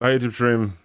Hi, YouTube stream.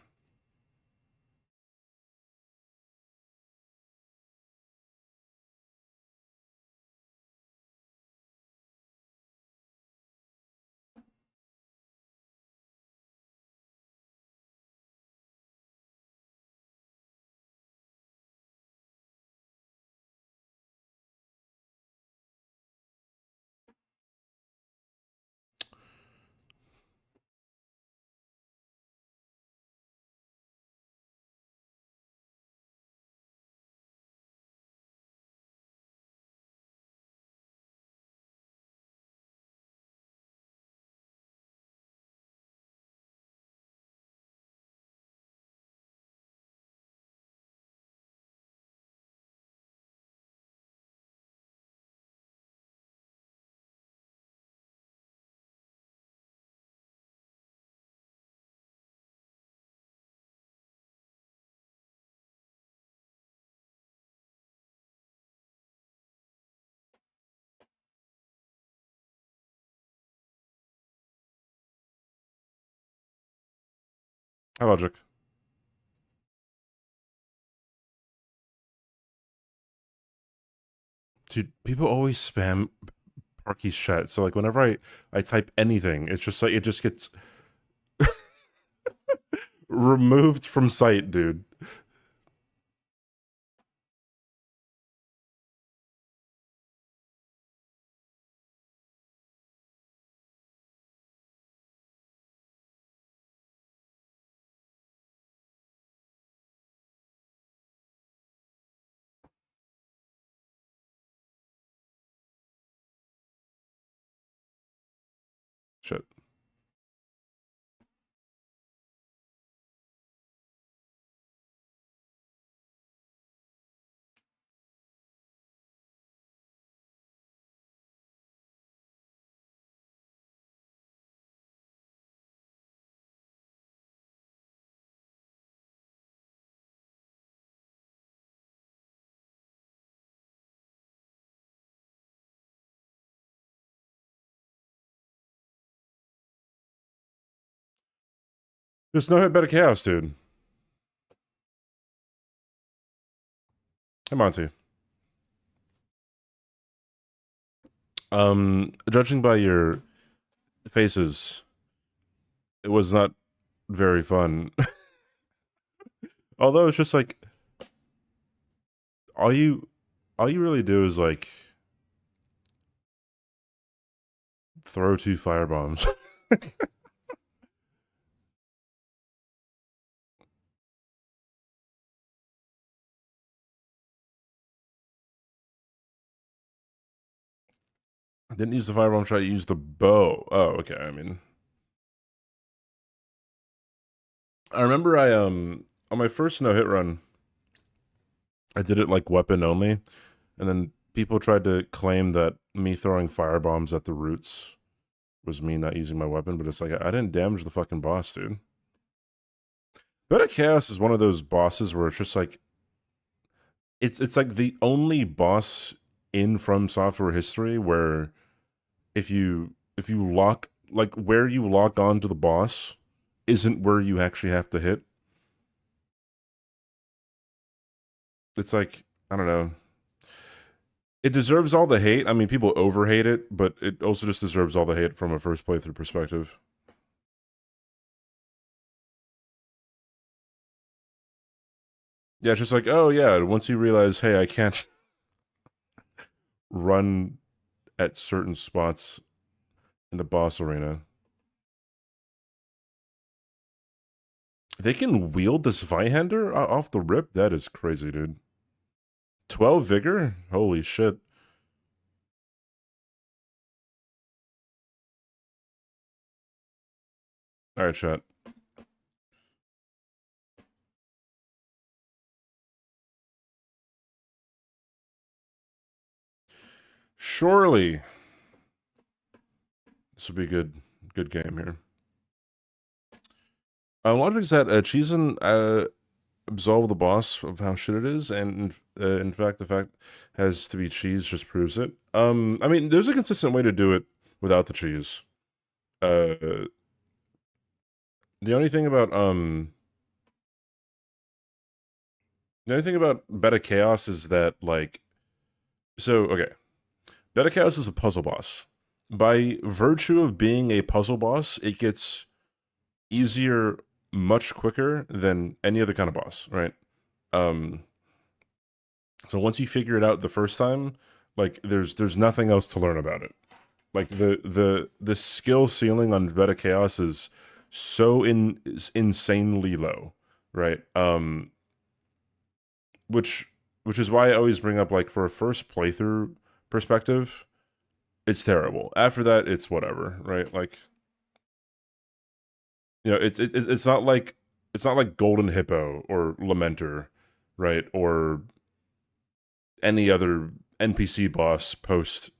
Hi, Logic. Dude, people always spam Parky's chat. So like whenever I type anything, it's just like it just gets removed from sight, dude. Shit. There's no hit better chaos, dude. Hey, Monty. Judging by your faces, it was not very fun. Although it's just like all you all you really do is like throw 2 firebombs. I didn't use the firebomb shot, I used the bow. Oh, okay. I mean, I remember I on my first no hit run, I did it like weapon only, and then people tried to claim that me throwing firebombs at the roots was me not using my weapon, but it's like I didn't damage the fucking boss, dude. Beta Chaos is one of those bosses where it's just like it's like the only boss in From Software history where if you lock like where you lock on to the boss isn't where you actually have to hit. It's like I don't know. It deserves all the hate. I mean, people overhate it, but it also just deserves all the hate from a first playthrough perspective. Yeah, it's just like, oh yeah, once you realize, hey, I can't run at certain spots in the boss arena. They can wield this Zweihander off the rip? That is crazy, dude. 12 vigor? Holy shit. Alright, chat. Surely this would be a good game here. Logic's that Cheesin absolve the boss of how shit it is, and in fact, the fact has to be cheese just proves it. I mean, there's a consistent way to do it without the cheese. The only thing about Beta Chaos is that like okay. Beta Chaos is a puzzle boss. By virtue of being a puzzle boss, it gets easier much quicker than any other kind of boss, right? Um so once you figure it out the first time, like there's nothing else to learn about it. Like the skill ceiling on Beta Chaos is so insanely low, right? Which is why I always bring up, like, for a first playthrough perspective, it's terrible. After that, it's whatever, right? Like, you know, it's not like Golden Hippo or Lamenter, right? Or any other NPC boss post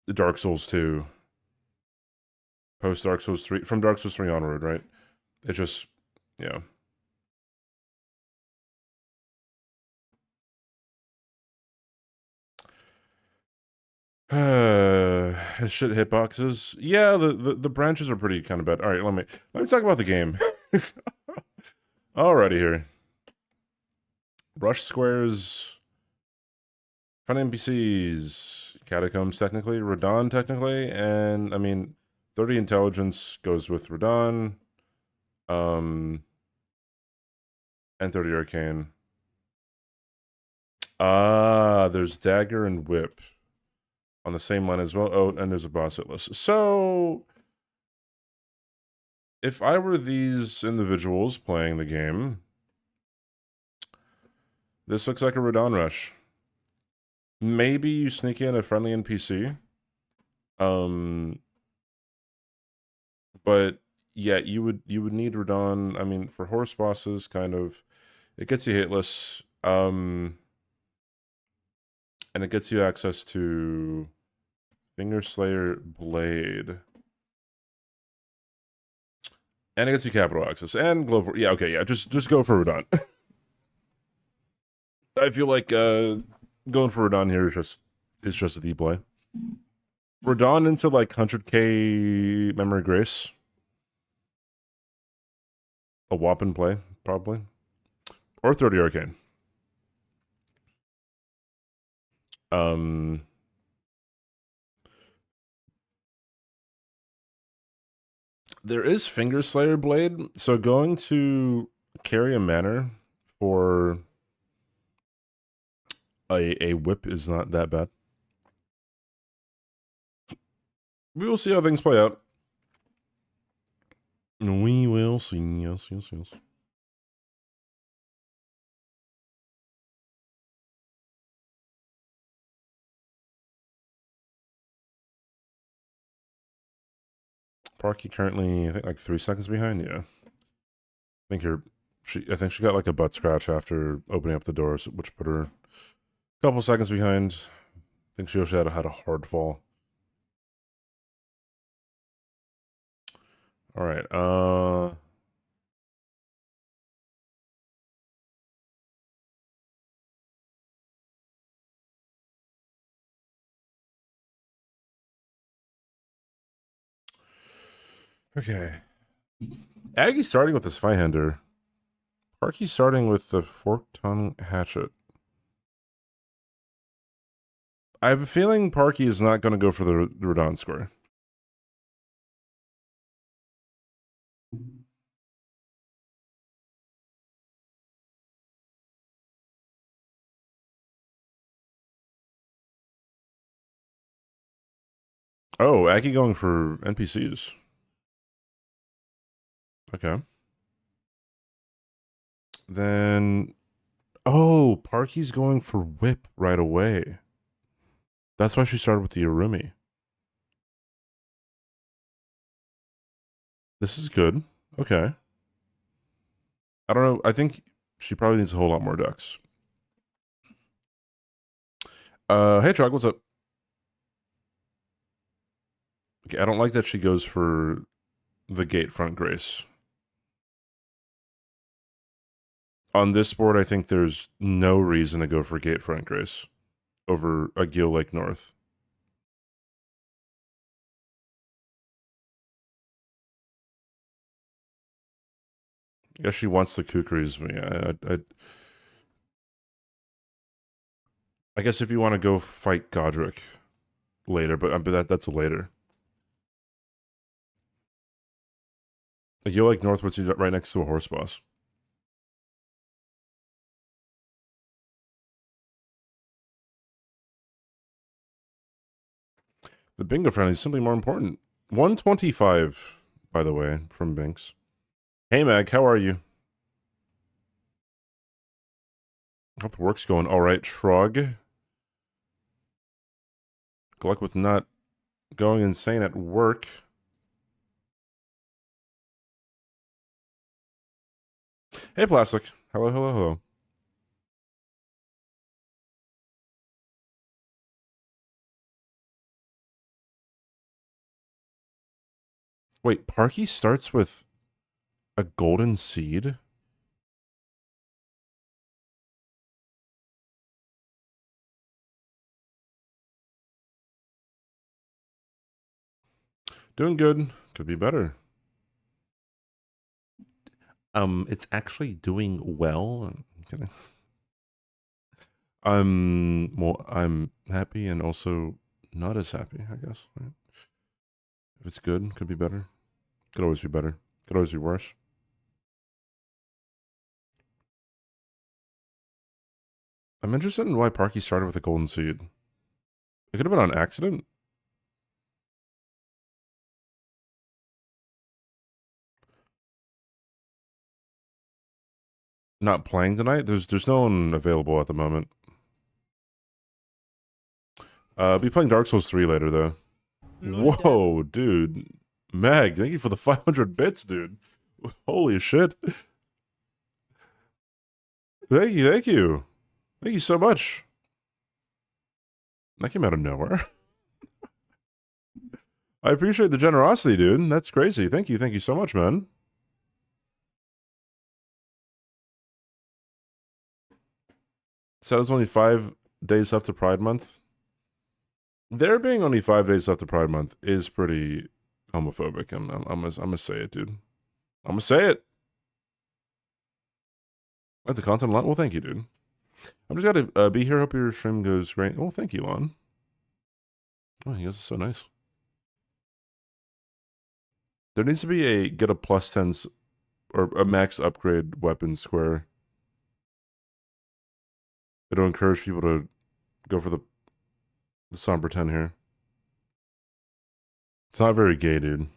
Dark Souls 2, post Dark Souls 3, from Dark Souls 3 onward, right? It just, yeah. Shit hitboxes. Yeah, the branches are pretty kind of bad. All right, let me talk about the game. Alrighty here. Rush squares, front NPCs, catacombs technically, Radon technically, and I mean 30 intelligence goes with Radon, and 30 arcane. There's dagger and whip on the same line as well. Oh, and there's a boss hit list. So if I were these individuals playing the game, this looks like a Radon rush. Maybe you sneak in a friendly NPC. But yeah, you would need Radon. I mean, for horse bosses, kind of, it gets you hitless. And it gets you access to Finger Slayer Blade. And it gets you capital access and Glow for, yeah, okay, yeah, just go for Radon. I feel like going for Radon here is just a deep play. Radon into like 100k Memory Grace. A whopping play, probably. Or 30 Arcane. There is Finger Slayer Blade, so going to carry a manor for a whip is not that bad. We will see how things play out. We will see. Yes, yes, yes. Parky currently, I think, like 3 seconds behind. Yeah, I think she got like a butt scratch after opening up the doors, which put her a couple seconds behind. I think she also had a hard fall. All right. Okay. Aggie's starting with this Firehander. Parky's starting with the Forked Tongue Hatchet. I have a feeling Parky is not going to go for the Radon square. Oh, Aggie going for NPCs. Okay. Then, oh, Parky's going for whip right away. That's why she started with the Arumi. This is good. Okay. I don't know. I think she probably needs a whole lot more ducks. Hey, Truck, what's up? Okay, I don't like that she goes for the gate front Grace. On this board, I think there's no reason to go for gate front Grace over a Gill Lake North. Yeah, she wants the kukris. I guess if you want to go fight Godric later, but that's later. You're like northwards, right next to a horse boss. The bingo friendly is simply more important. 125, by the way, from Binks. Hey, Mag, how are you? Hope the work's going all right, Shrug. Good luck with not going insane at work. Hey, Plastic. Hello, hello, hello. Wait, Parky starts with a golden seed? Doing good. Could be better. It's actually doing well. I'm happy and also not as happy, I guess. Right? If it's good, could be better. Could always be better. Could always be worse. I'm interested in why Parky started with a golden seed. It could have been on accident. Not playing tonight. There's no one available at the moment. I'll be playing Dark Souls 3 later though. Whoa, dude. Mag, thank you for the 500 bits, dude. Holy shit. Thank you, thank you. Thank you so much. That came out of nowhere. I appreciate the generosity, dude. That's crazy. Thank you so much, man. So it's only 5 days left to Pride Month. There being only 5 days left to Pride Month is pretty homophobic. I'm gonna say it, dude. I'm gonna say it. That's the content a lot. Well, thank you, dude. I'm just gotta be here. Hope your stream goes great. Oh, thank you, Lon. Oh, you guys are so nice. There needs to be a get a plus 10s or a max upgrade weapon square. It'll encourage people to go for the somber 10 here. It's not very gay, dude.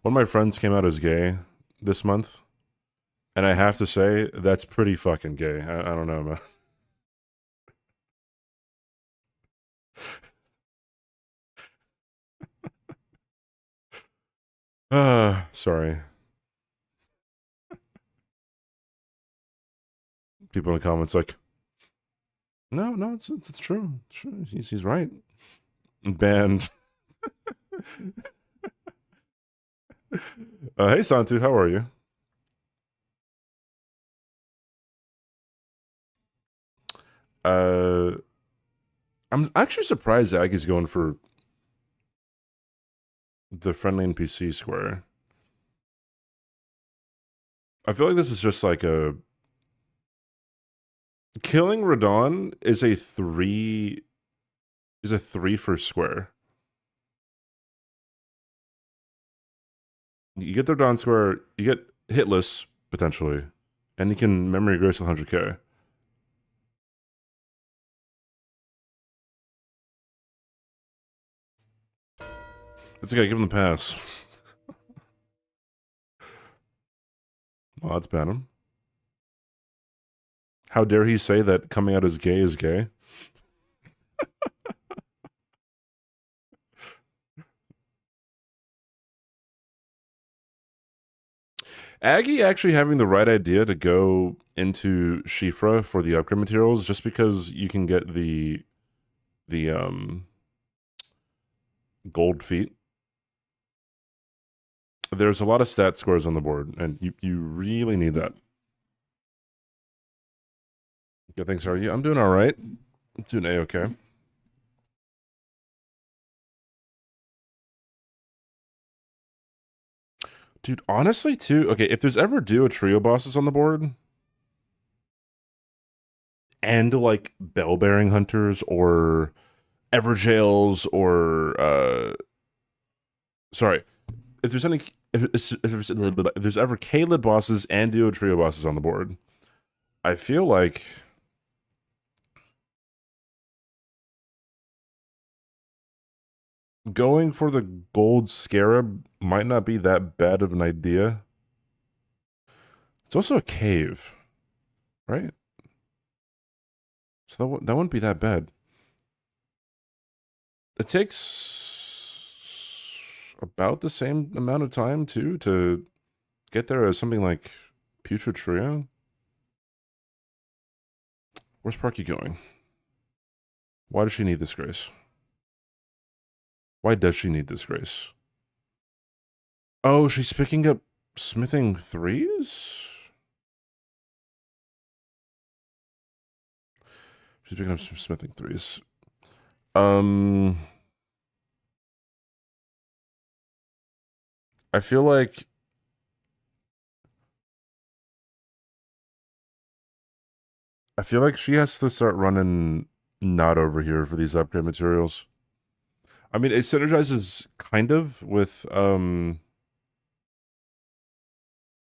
One of my friends came out as gay this month, and I have to say, that's pretty fucking gay. I don't know, man. Sorry. People in the comments like, no, it's true. It's true. He's right. Banned. Hey, Santu, how are you? I'm actually surprised Ag is going for the friendly NPC square. I feel like this is just like a killing Radon is a 3 for square. You get the Radon square, you get hitless potentially, and you can memory grace 100k. That's okay, give him the pass. Well, that's bad him. How dare he say that coming out as gay is gay? Aggie actually having the right idea to go into Shifra for the upgrade materials just because you can get the gold feet. There's a lot of stat scores on the board, and you really need that. Good, thanks. How are you? I'm doing all right. I'm doing a-okay. Dude, honestly, too. Okay, if there's ever duo trio bosses on the board, and like bell bearing hunters or Everjails or sorry, if there's any if there's ever K-Lid bosses and duo trio bosses on the board, I feel like going for the gold scarab might not be that bad of an idea. It's also a cave, right? So that wouldn't be that bad. It takes about the same amount of time too to get there as something like Putrid Trio. Where's Parky going? Why does she need this grace? Why does she need this grace? Oh, she's picking up smithing threes? She's picking up some smithing threes. I feel like she has to start running not over here for these upgrade materials. I mean, it synergizes kind of with Rai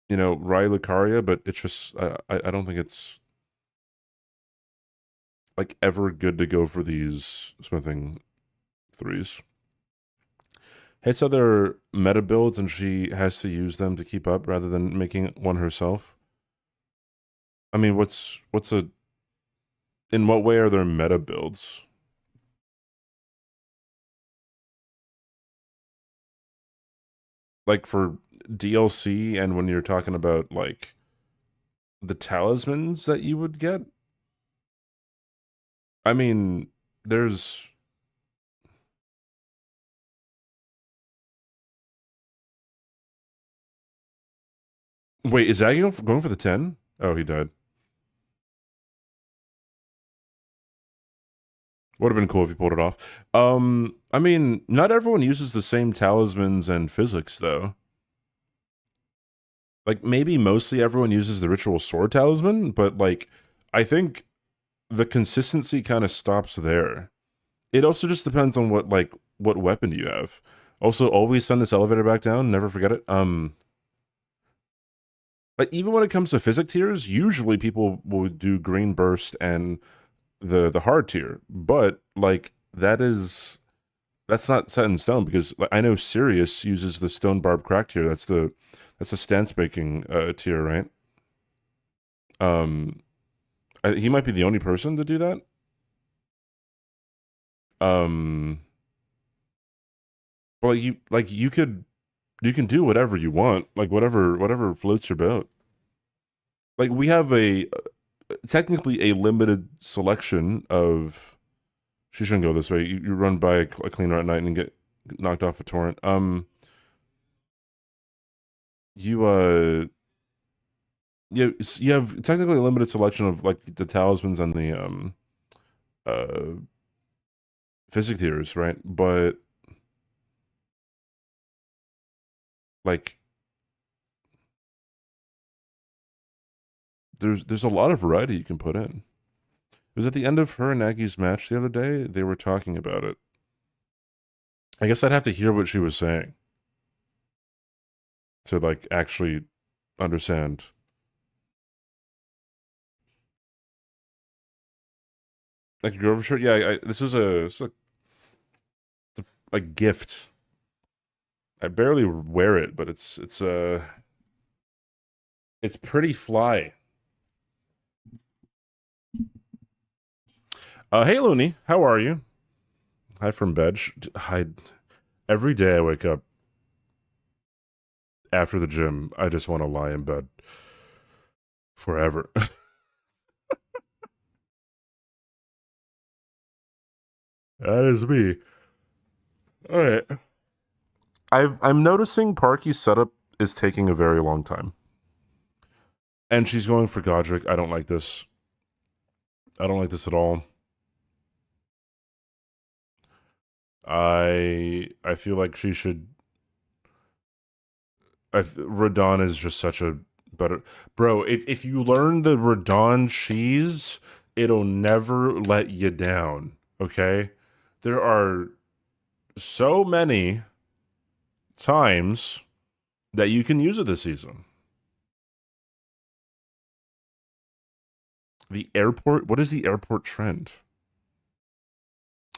Lucaria, but it's just I don't think it's like ever good to go for these smithing threes. Hits other meta builds and she has to use them to keep up rather than making one herself. I mean, in what way are there meta builds? Like for DLC and when you're talking about like the talismans that you would get? I mean, there's wait, is Aggie going for the 10? Oh, he died. Would have been cool if he pulled it off. I mean, not everyone uses the same talismans and physics though. Like maybe mostly everyone uses the ritual sword talisman, but like I think the consistency kind of stops there. It also just depends on what weapon you have. Also, always send this elevator back down. Never forget it. Like even when it comes to physic tiers, usually people will do green burst and the hard tier, but like that's not set in stone because like, I know Sirius uses the stone barb crack tier. That's the stance breaking tier, right? Um, he might be the only person to do that. Um, but you can do whatever you want, like whatever floats your boat. Like we have a technically a limited selection of. She shouldn't go this way. You run by a cleaner at night and get knocked off a torrent. You you have technically a limited selection of like the talismans and the uh physic tiers, right? But like there's a lot of variety you can put in. It was at the end of her and Aggie's match the other day. They were talking about it. I guess I'd have to hear what she was saying to like actually understand. Like your overshirt, yeah. This is a gift. I barely wear it, but it's pretty fly. Hey Looney, how are you? Hi from bed. Hi. Every day I wake up after the gym, I just want to lie in bed forever. That is me. All right. I'm noticing Parky's setup is taking a very long time. And she's going for Godric. I don't like this. I don't like this at all. I feel like she should Radon is just such a better bro. If you learn the Radon cheese, it'll never let you down. Okay, there are so many times that you can use it this season. The airport. What is the airport trend?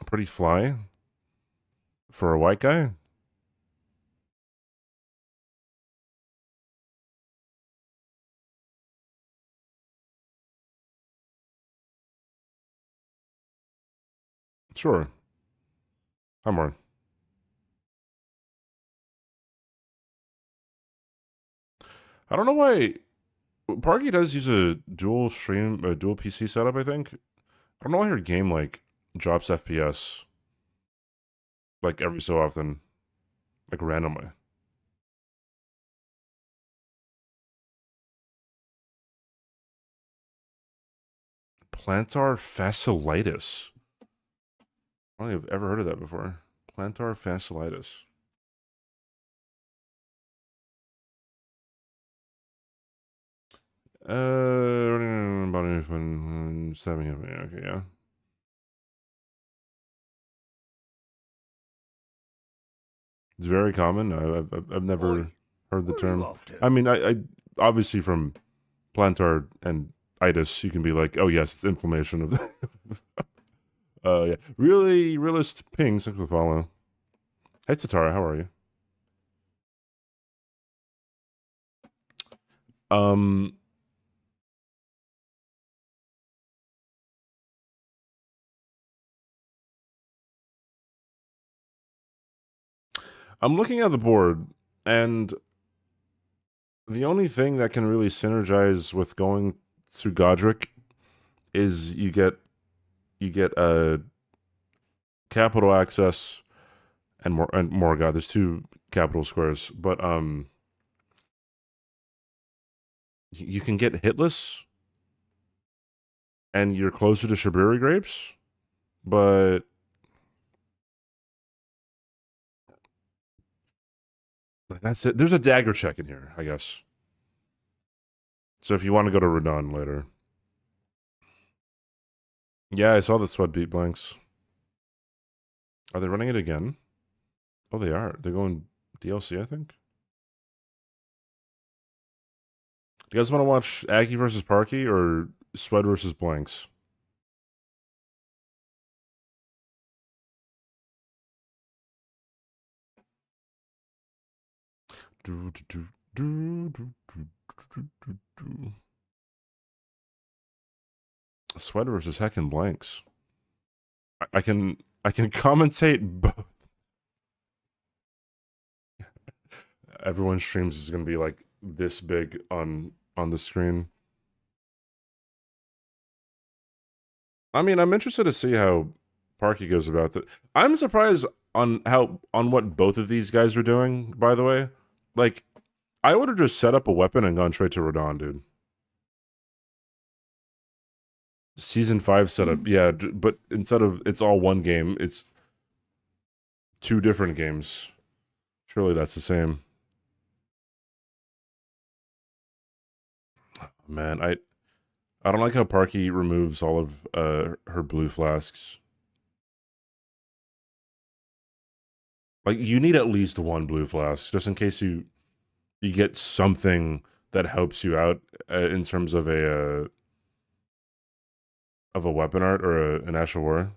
Pretty fly for a white guy. Sure. I'm on. I don't know why Parky does use a dual PC setup. I think. I don't know why her game like drops FPS like every so often, like randomly. Plantar fasciitis. I don't think I've ever heard of that before. Plantar fasciitis. Body when seven. Okay, yeah. It's very common. I've never heard the term. I mean, I obviously from plantar and itis, you can be like, oh yes, it's inflammation of the. Yeah, really realist ping. Thanks for the follow. Hey Tatara, how are you? Um, I'm looking at the board, and the only thing that can really synergize with going through Godric is you get a capital access and more God. There's two capital squares, but you can get hitless, and you're closer to Shabiri grapes, but that's it. There's a dagger check in here, I guess. So if you want to go to Radon later, yeah, I saw the sweat beat blanks. Are they running it again? Oh, they are. They're going DLC, I think. You guys want to watch Aggie versus Parky or Sweat versus Blanks? Sweat versus heckin' Blanks. I can commentate both. Everyone's streams is gonna be like this big on the screen. I mean, I'm interested to see how Parky goes about it. I'm surprised on what both of these guys are doing. By the way, like I would have just set up a weapon and gone straight to Radon, dude. Season 5 setup, yeah, but instead of it's all one game, it's two different games. Surely that's the same. Man, I don't like how Parky removes all of her blue flasks. Like you need at least one blue flask just in case you get something that helps you out in terms of a weapon art or an actual war.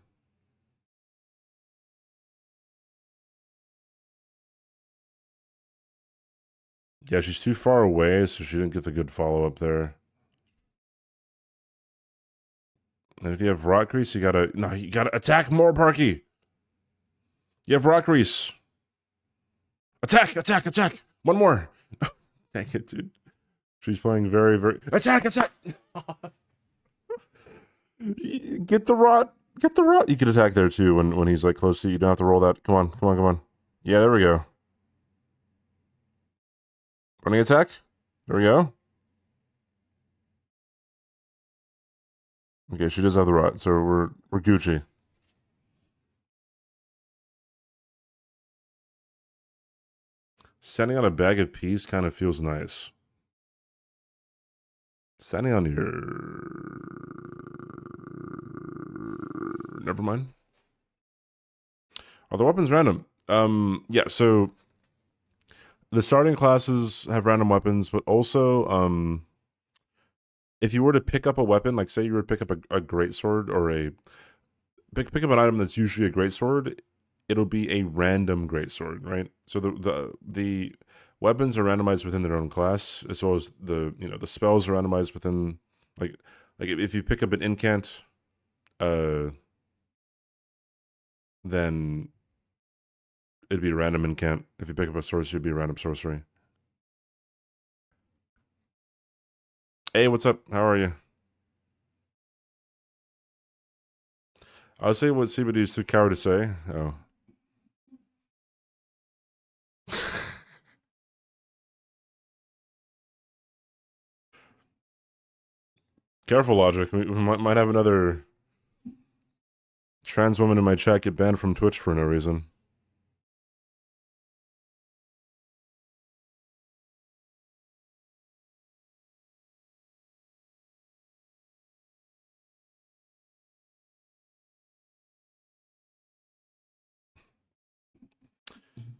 Yeah, she's too far away, so she didn't get the good follow up there. And if you have rock grease, you gotta attack more, Parky. You have rock grease. Attack, attack, attack. One more. Dang it, dude. She's playing very, very attack, attack. Get the rot. Get the rot. You could attack there too when he's like close to you. You don't have to roll that. Come on, come on, come on. Yeah, there we go. Running attack. There we go. Okay, she does have the rot, so we're Gucci. Standing on a bag of peas kind of feels nice. Standing on your... Never mind. Are the weapons random? Yeah, so the starting classes have random weapons, but also, if you were to pick up a weapon, like say you were to pick up a greatsword or pick up an item that's usually a greatsword, it'll be a random greatsword, right? So the weapons are randomized within their own class, as well as the spells are randomized within, like if you pick up an incant, then it'd be a random incant. If you pick up a sorcery, it'd be a random sorcery. Hey, what's up? How are you? I would say what CBD is too coward to say. Oh. Careful, Logic. We might have another trans woman in my chat get banned from Twitch for no reason.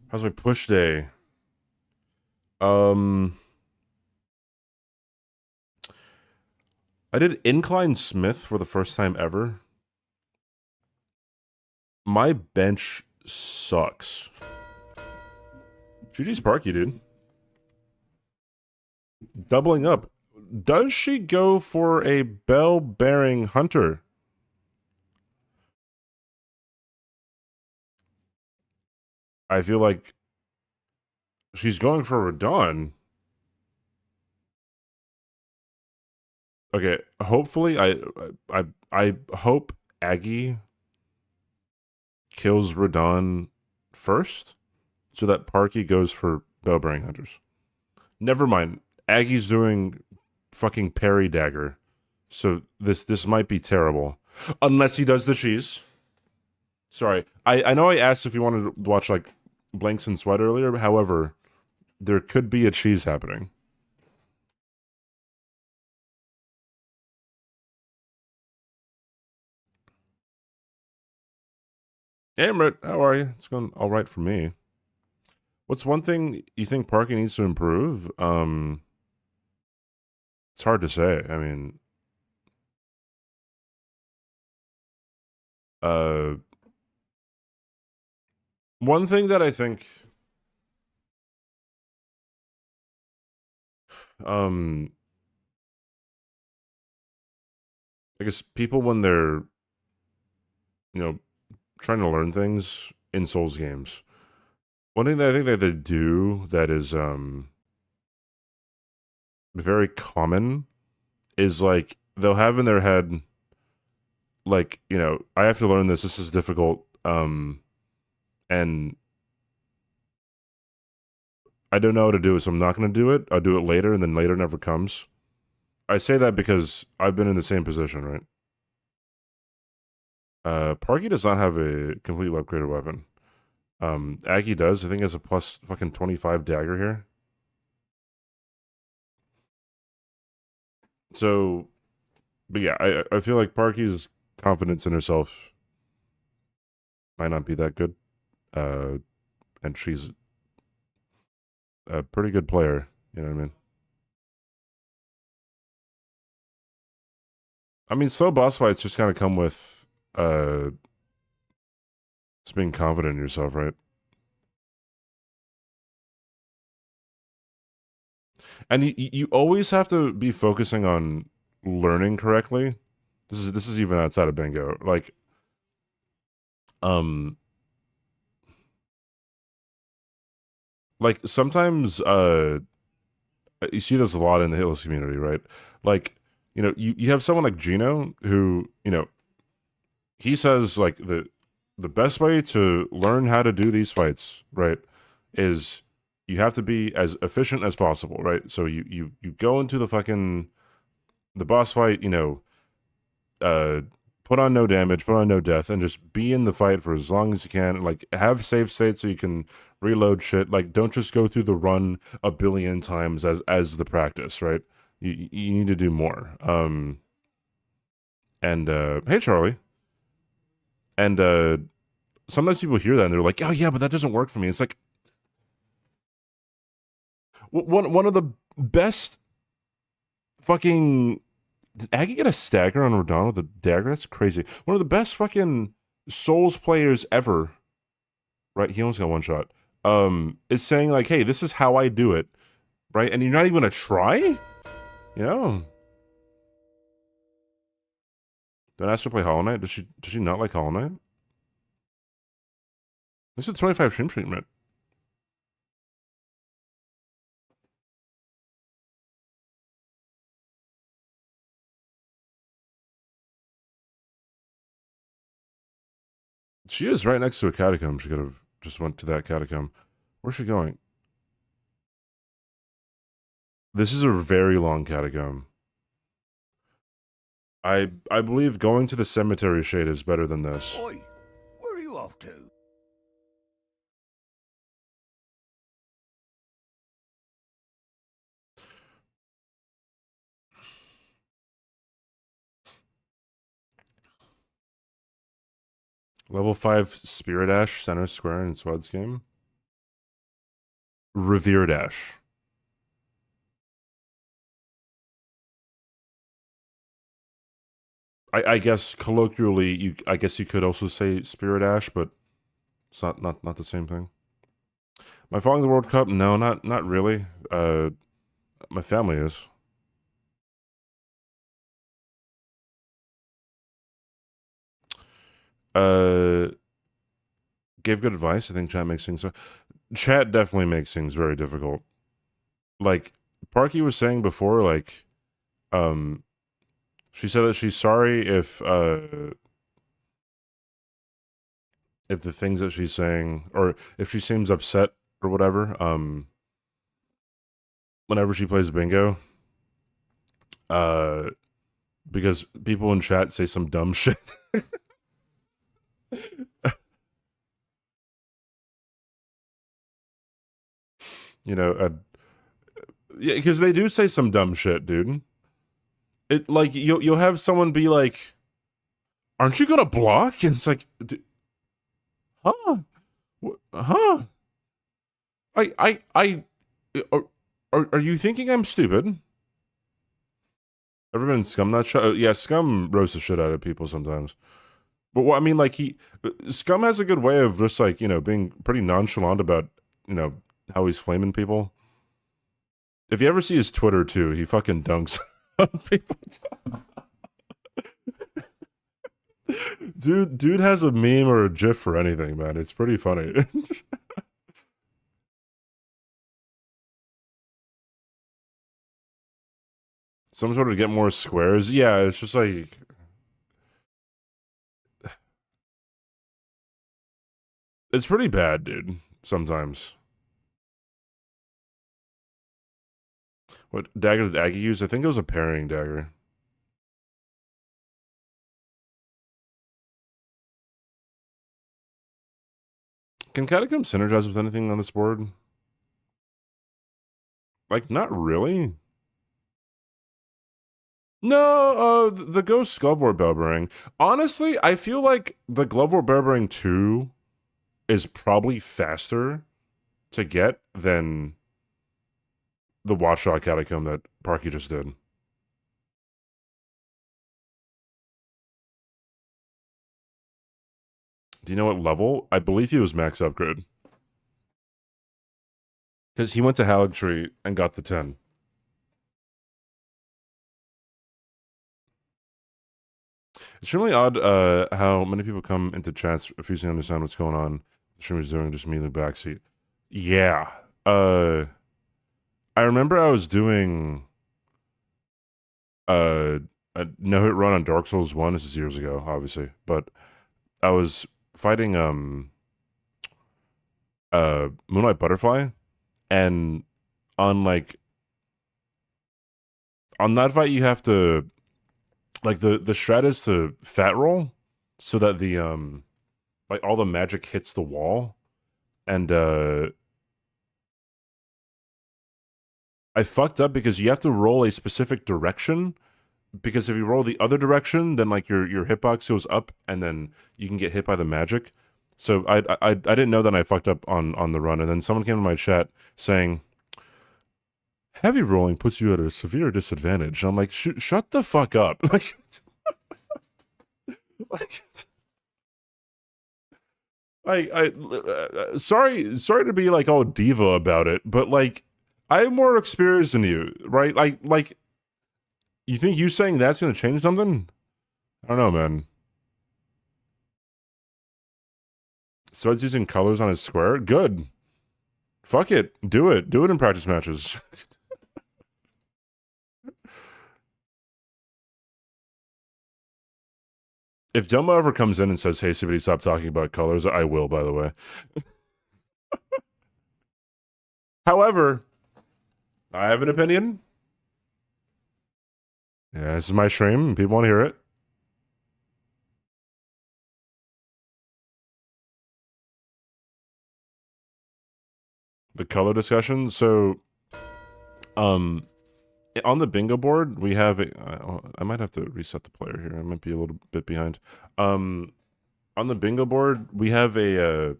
How's my push day? I did incline Smith for the first time ever. My bench sucks. GG's Sparky, dude. Doubling up. Does she go for a bell-bearing hunter? I feel like she's going for Radon. Okay, hopefully I hope Aggie kills Radon first, so that Parky goes for bell-bearing hunters. Never mind. Aggie's doing fucking parry dagger, so this might be terrible, unless he does the cheese. Sorry, I know I asked if you wanted to watch like Blanks and Sweat earlier. However, there could be a cheese happening. Hey, Mrit, how are you? It's going all right for me. What's one thing you think Parky needs to improve? It's hard to say. I mean, uh, one thing that I think, I guess people when they're, trying to learn things in Souls games, one thing that I think that they do that is very common is like they'll have in their head like, I have to learn this. This is difficult. And I don't know how to do it, so I'm not going to do it. I'll do it later, and then later never comes. I say that because I've been in the same position, right? Parky does not have a completely upgraded weapon. Aggie does. I think he has a plus fucking 25 dagger here. So, but yeah, I feel like Parky's confidence in herself might not be that good. And she's a pretty good player. You know what I mean? I mean, slow boss fights just kind of come with just being confident in yourself, right? And you always have to be focusing on learning correctly. This is even outside of bingo. Um, like sometimes you see this a lot in the Hills community, right? Like, you have someone like Gino who, he says like the best way to learn how to do these fights, right, is you have to be as efficient as possible, right? So you go into the boss fight, put on no damage, put on no death, and just be in the fight for as long as you can. Like, have save states so you can reload shit. Like, don't just go through the run a billion times as the practice, right? You need to do more. And hey, Charlie. And sometimes people hear that and they're like, "Oh yeah, but that doesn't work for me." It's like one of the best fucking. Did Aggie get a stagger on Rodon with a dagger? That's crazy. One of the best fucking Souls players ever. Right? He almost got one shot. Is saying like, "Hey, this is how I do it," right? And you're not even gonna try. You know. Don't ask her to play Hollow Knight. Does she not like Hollow Knight? This is 25 stream treatment. She is right next to a catacomb. She could have just went to that catacomb. Where's she going? This is a very long catacomb. I believe going to the cemetery shade is better than this. Oi, where are you off to? Level 5 Spirit Ash, center square in Swad's game. Revere Dash. I guess colloquially, I guess you could also say Spirit Ash, but it's not the same thing. Am I following the World Cup? No, not really. My family is. Gave good advice. I think chat makes things. Chat definitely makes things very difficult. Like Parky was saying before, like, she said that she's sorry if the things that she's saying, or if she seems upset or whatever, whenever she plays bingo, because people in chat say some dumb shit. You know, yeah, because they do say some dumb shit, dude. It like you'll have someone be like, "Aren't you gonna block?" And it's like, huh, huh? I are you thinking I'm stupid? Ever been Scum not shot? Yeah, Scum roasts the shit out of people sometimes. But what I mean, like Scum has a good way of just like being pretty nonchalant about how he's flaming people. If you ever see his Twitter too, he fucking dunks on people. Dude has a meme or a GIF for anything, man. It's pretty funny. Some sort of get more squares. Yeah, it's just like it's pretty bad, dude. Sometimes. What dagger did Aggie use? I think it was a parrying dagger. Can Catacomb synergize with anything on this board? Like, not really. No, the Ghost Glovewort Bellbearing. Honestly, I feel like the Glovewort Bellbearing 2 is probably faster to get than the Watchshot Catacomb that Parky just did. Do you know what level? I believe he was max upgrade. Because he went to Haligtree and got the 10. It's really odd how many people come into chats refusing to understand what's going on. The stream is doing just immediately backseat. Yeah. I remember I was doing a no-hit run on Dark Souls 1. This is years ago, obviously. But I was fighting Moonlight Butterfly, and on that fight you have to like the strat is to fat roll so that the like all the magic hits the wall, and I fucked up because you have to roll a specific direction, because if you roll the other direction, then like your hitbox goes up, and then you can get hit by the magic. So I didn't know that I fucked up on the run, and then someone came to my chat saying heavy rolling puts you at a severe disadvantage. And I'm like, shut the fuck up, like, like. Sorry to be like all diva about it, but like I have more experience than you, right? Like you think you saying that's gonna change something? I don't know, man. So it's using colors on his square. Good. Fuck it. Do it. Do it in practice matches. If Delma ever comes in and says, "Hey, somebody, stop talking about colors," I will. By the way. However, I have an opinion. Yeah, this is my stream, and people want to hear it. The color discussion. So, um, on the bingo board, we have I might have to reset the player here. I might be a little bit behind. On the bingo board, we have there's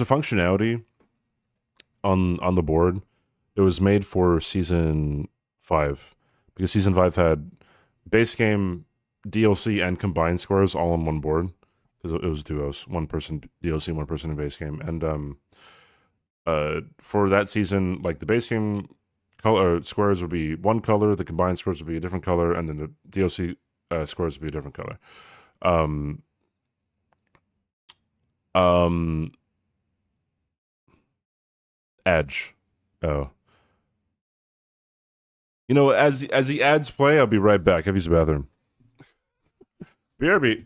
a functionality on the board. It was made for season 5 because season 5 had base game, DLC, and combined scores all on one board because it was duos, one person DLC, one person in base game, and for that season, like the base game color squares would be one color, the combined scores would be a different color, and then the DLC scores would be a different color. Um, um, Edge. Oh, you know, as the ads play, I'll be right back. Have used the bathroom. BRB.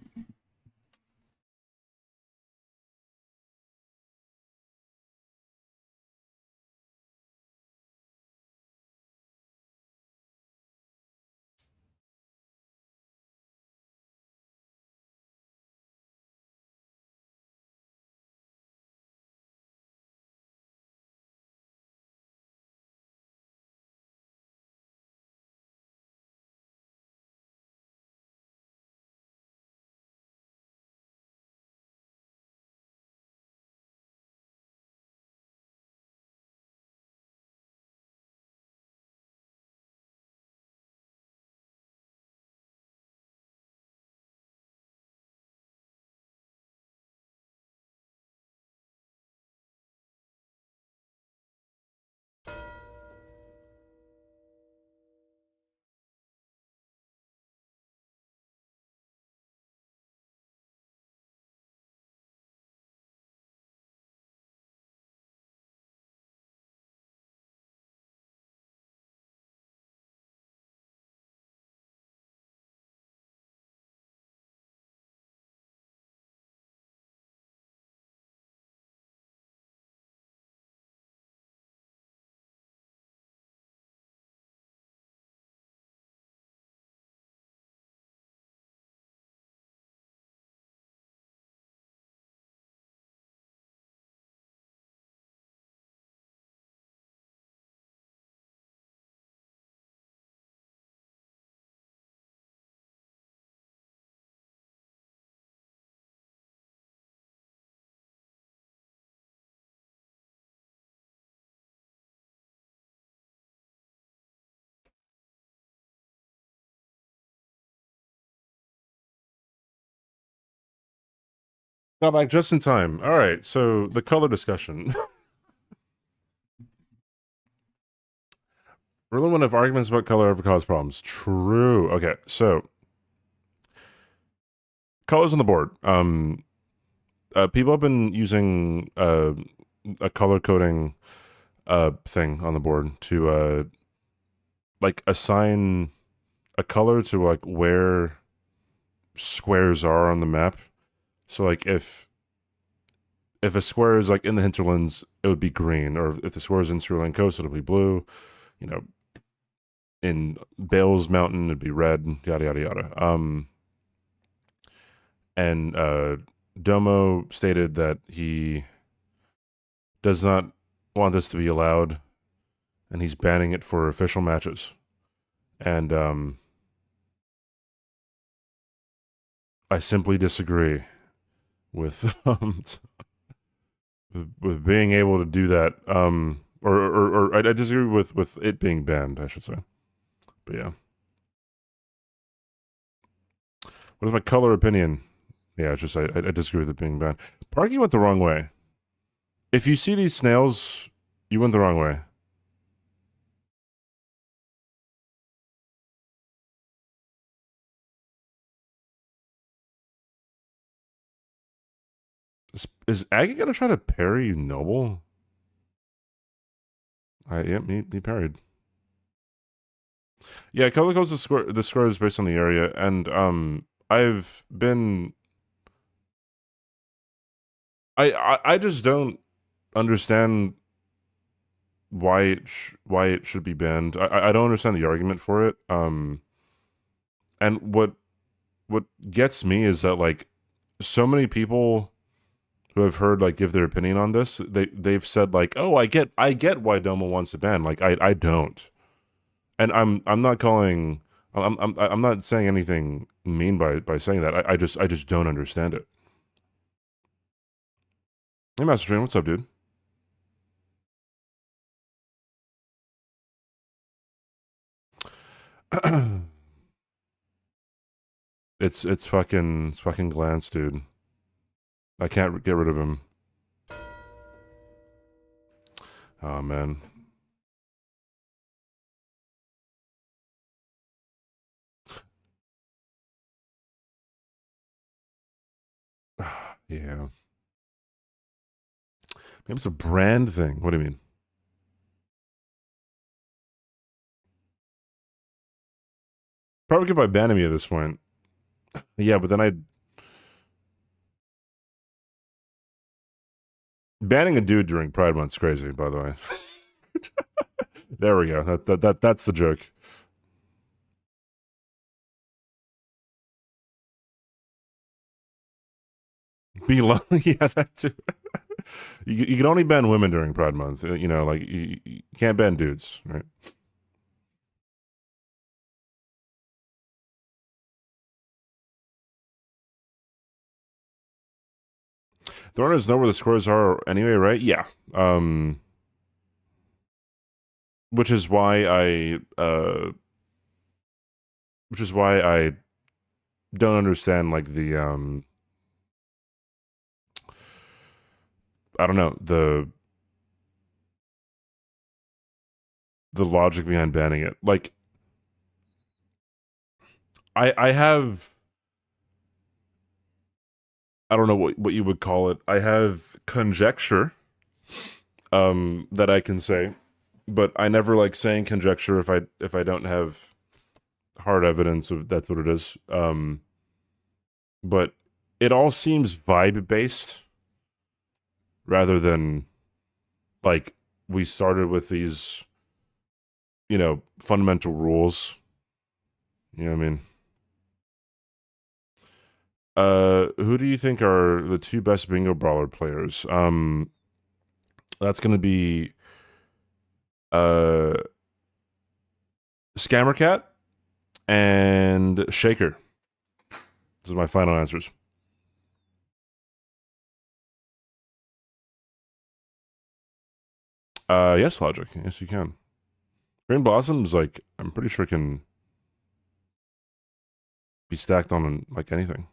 Got back just in time. All right, so the color discussion. Really want to have arguments about color ever cause problems. True. Okay, so colors on the board. People have been using a color coding thing on the board to like assign a color to like where squares are on the map. So like if a square is like in the hinterlands, it would be green, or if the square is in Cerulean Coast, it'll be blue. You know, in Bales Mountain, it'd be red, yada yada yada. And Domo stated that he does not want this to be allowed, and he's banning it for official matches. And I simply disagree with with being able to do that. Or I disagree with it being banned, I should say. But yeah, what is my color opinion? Yeah, it's just I disagree with it being banned. Parky went the wrong way. If you see these snails, you went the wrong way. Is Aggie gonna try to parry Noble? Yep, he parried. Yeah, color codes the score is based on the area, and I've been I just don't understand why it should be banned. I don't understand the argument for it. And what gets me is that like so many people who have heard like give their opinion on this, they've said like, oh, I get why Doma wants to ban. Like I don't, and I'm not calling. I'm not saying anything mean by saying that. I just don't understand it. Hey, Master Train, what's up, dude? it's fucking Glance, dude. I can't get rid of him. Oh man. Yeah. Maybe it's a brand thing. What do you mean? Probably get by banning me at this point. Yeah, but then I banning a dude during Pride Month's crazy. By the way, there we go. That's the joke. Be lonely. Yeah, that too. You can only ban women during Pride Month. You know, like you can't ban dudes, right? The runners know where the scores are anyway, right? Yeah. Which is why I don't understand like the I don't know the logic behind banning it. Like I have I don't know what you would call it. I have conjecture that I can say, but I never like saying conjecture if I don't have hard evidence of that's what it is. But it all seems vibe based rather than like we started with these, fundamental rules. You know what I mean? Who do you think are the two best bingo brawler players? That's gonna be uh Scammer Cat and Shaker. This is my final answers. Yes, Logic. Yes, you can. Green Blossoms, like, I'm pretty sure can be stacked on like anything.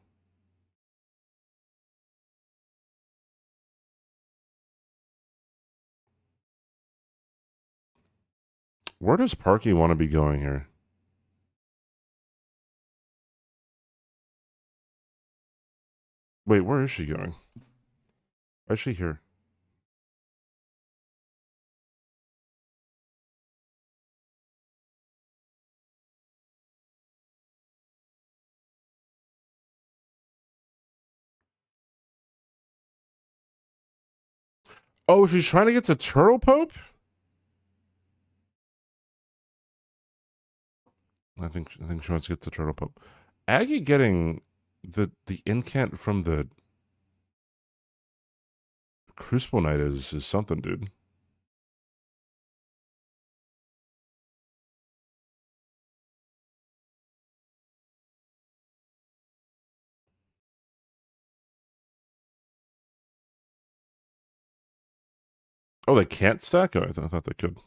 Where does Parky want to be going here? Wait, where is she going? Why is she here? Oh, she's trying to get to Turtle Pope? I think she wants to get the turtle pup. Aggie getting the incant from the Crucible Knight is something, dude. Oh, they can't stack? Oh, I thought they could.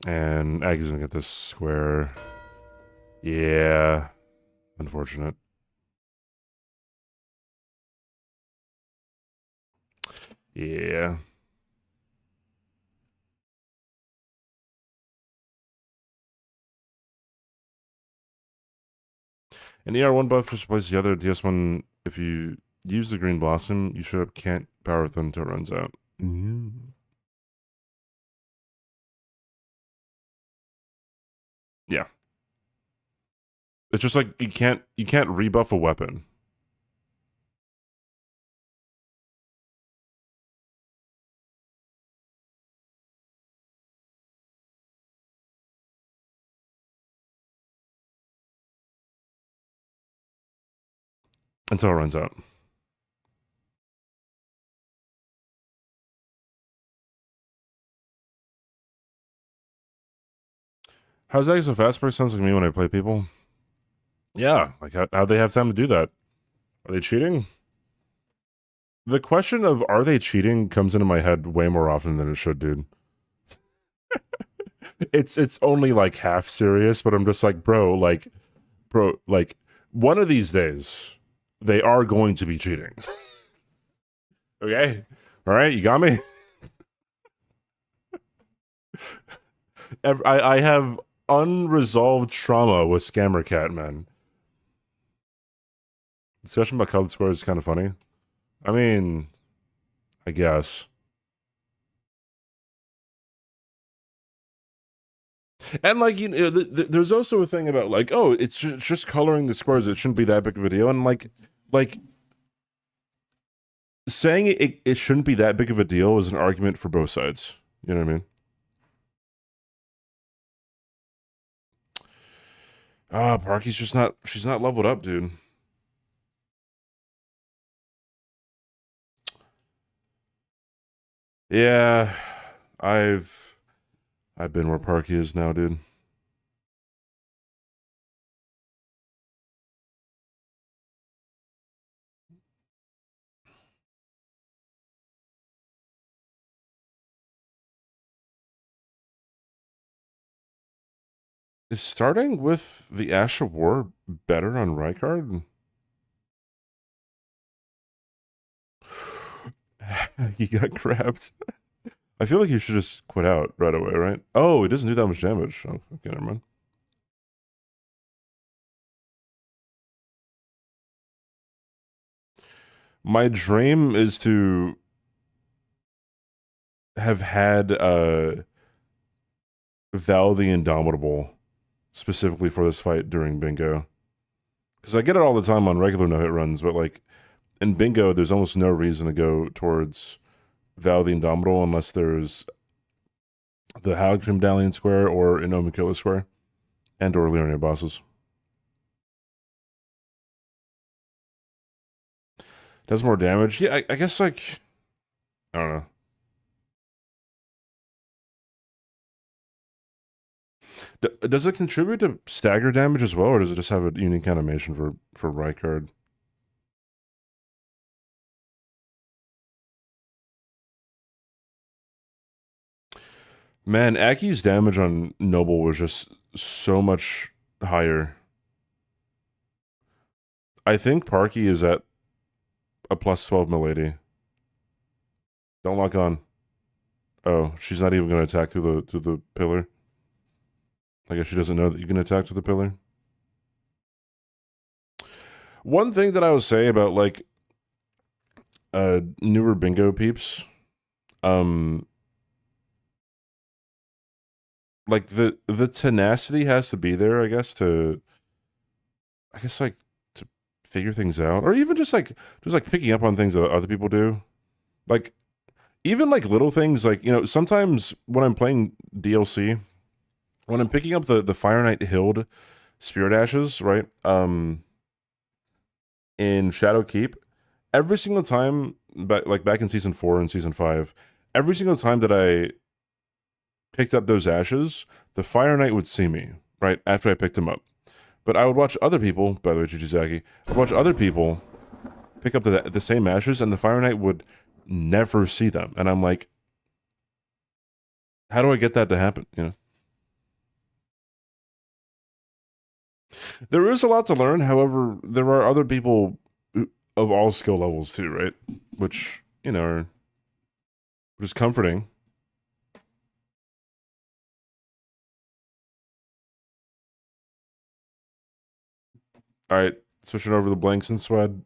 And Aggie's gonna get this square. Yeah. Unfortunate. Yeah. An ER1 buff just replaces the other DS1. If you use the Green Blossom, you straight up can't power with them until it runs out. Yeah. It's just like you can't rebuff a weapon. Until it runs out. How's that so fast? Sounds like me when I play people. Yeah, like how'd they have time to do that? Are they cheating? The question of are they cheating comes into my head way more often than it should, dude. It's only like half serious, but I'm just like, bro, like one of these days they are going to be cheating. Okay? All right, you got me? I have unresolved trauma with Scammer Cat, man. Discussion about colored squares is kind of funny. I mean, I guess. And like there's also a thing about like, oh, it's just coloring the squares. It shouldn't be that big of a deal. And like saying it shouldn't be that big of a deal is an argument for both sides. You know what I mean? Parky's just not. She's not leveled up, dude. Yeah, I've been where Parky is now, dude. Is starting with the Ash of War better on Rykard? He got grabbed. I feel like you should just quit out right away, right? Oh, it doesn't do that much damage. Oh, okay, never mind. My dream is to have had Val the Indomitable specifically for this fight during bingo. Because I get it all the time on regular no hit runs, but like in bingo, there's almost no reason to go towards Val the Indomitable unless there's the Halgrim Dalian Square or Inoma Killer Square and or Leonia bosses. Does more damage. Yeah, I guess like I don't know. Does it contribute to stagger damage as well, or does it just have a unique animation for Rykard? Man, Aki's damage on Noble was just so much higher. I think Parky is at a plus 12 milady. Don't lock on. Oh, she's not even going to attack through the pillar. I guess she doesn't know that you can attack through the pillar. One thing that I would say about like newer bingo peeps, like the tenacity has to be there, I guess, like to figure things out, or even just like picking up on things that other people do. Like even like little things, like, sometimes when I'm playing DLC, when I'm picking up the Fire Knight Hild Spirit Ashes, right? In Shadow Keep, every single time, back in season 4 and season 5, every single time that I picked up those ashes, the Fire Knight would see me, right, after I picked him up. But I would watch other people, by the way, Jujuzaki, I'd watch other people pick up the same ashes, and the Fire Knight would never see them. And I'm like, how do I get that to happen, There is a lot to learn, however, there are other people of all skill levels too, right? Which, which is comforting. All right, switching over the blanks and swed.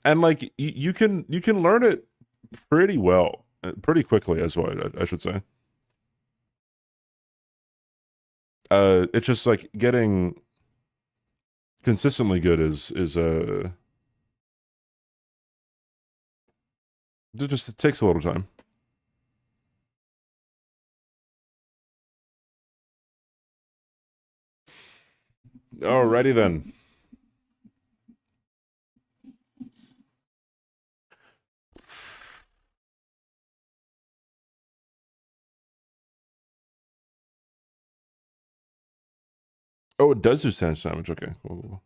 And like you can learn it pretty well, pretty quickly as well, I should say. It's just like getting consistently good is it takes a little time. Alrighty then. Oh, it does do stance damage. Okay, cool.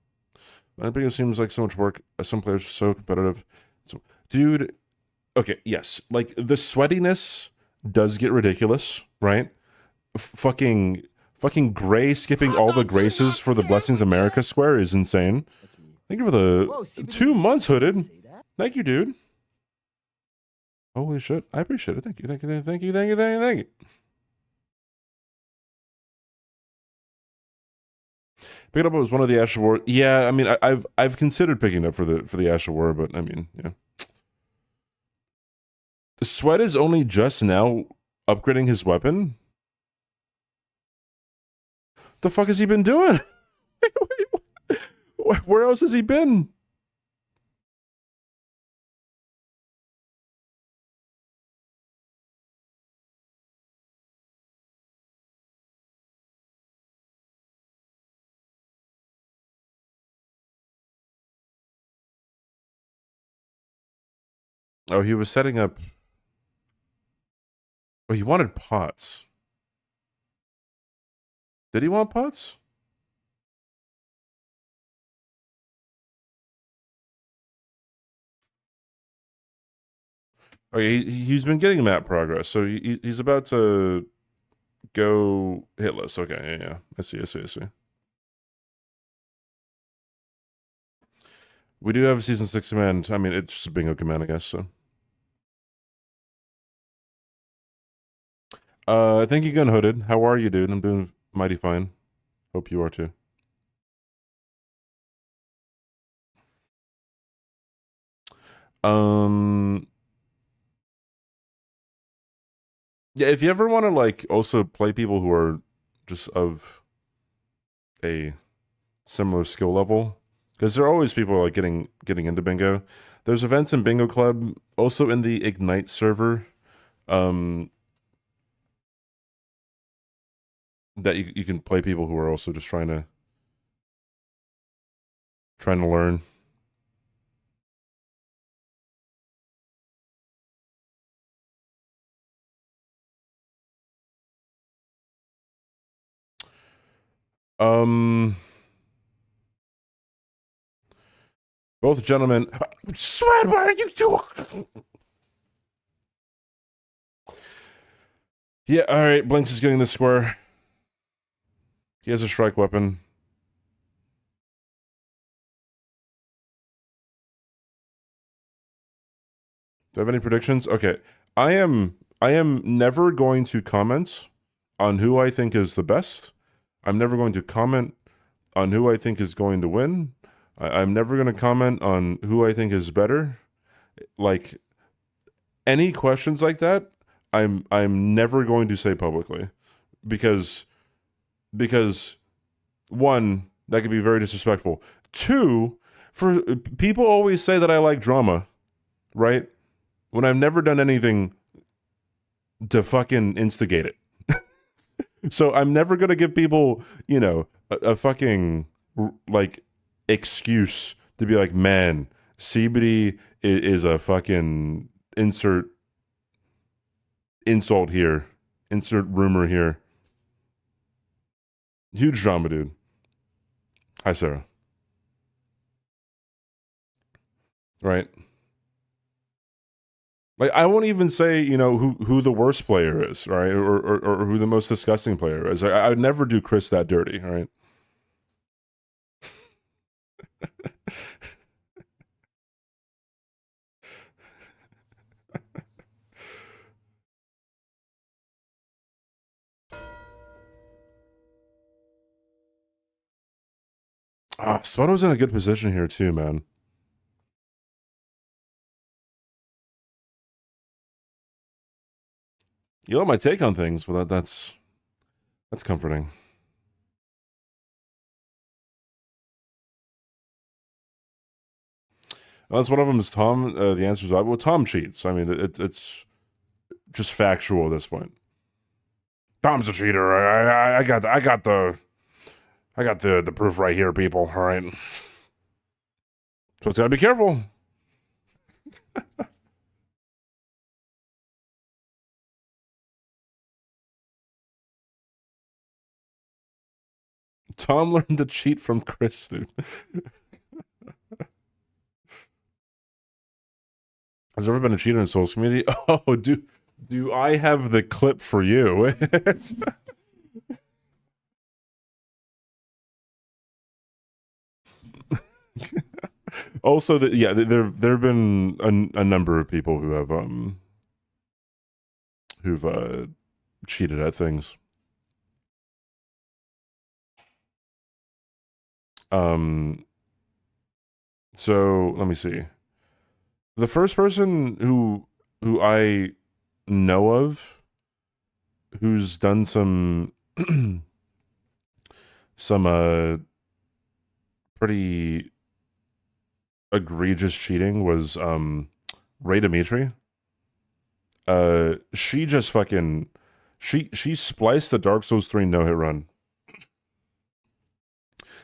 I think it seems like so much work. Some players are so competitive. So, dude, okay, yes. Like, the sweatiness does get ridiculous, right? Fucking Gray skipping all the graces for the Blessings America square is insane. Thank you for the 2 months, Hooded. Thank you, dude. Holy shit. I appreciate it. Thank you. Pick it up as one of the Ash of War. Yeah, I mean, I've considered picking it up for the Ash of War, but I mean, yeah. The Sweat is only just now upgrading his weapon. The fuck has he been doing? Where else has he been? Oh, he was setting up. Oh, he wanted pots. Did he want pots? Oh, yeah, he's been getting map progress, so he's about to go hitless. Okay, yeah. I see. We do have a season 6 command. I mean, it's just a bingo command, I guess, so. Thank you again, Hooded. How are you, dude? I'm doing mighty fine. Hope you are too. Yeah, if you ever want to like also play people who are just of a similar skill level, because there are always people like getting into bingo. There's events in Bingo Club, also in the Ignite server, that you can play people who are also just trying to learn. Both gentlemen. Sweat, what are you doing? Yeah, alright, Blinks is getting the square. He has a strike weapon. Do I have any predictions? Okay. I am never going to comment on who I think is the best. I'm never going to comment on who I think is going to win. I'm never going to comment on who I think is better. Like, any questions like that, I'm never going to say publicly, because one, that could be very disrespectful. Two, for people always say that I like drama. right? When I've never done anything to fucking instigate it. So I'm never gonna give people, a fucking like excuse to be like, man, CBD is a fucking insert insult here, insert rumor here. Huge drama, dude. Hi, Sarah. Right? Like I won't even say, who the worst player is, right? Or who the most disgusting player is. I would never do Chris that dirty, right? Swato's in a good position here too, man. You know my take on things, but that's comforting. Unless one of them is Tom, the answer is well, Tom cheats. I mean, it's just factual at this point. Tom's a cheater. I got the proof right here, people. All right, so it's gotta be careful. Tom learned to cheat from Chris, dude. Has there ever been a cheater in Souls community? Oh, do I have the clip for you? Also, there have been a number of people who have who've cheated at things. So let me see. The first person who I know of who's done some some pretty egregious cheating was Ray Dimitri. She just fucking she spliced the Dark Souls 3 no hit run.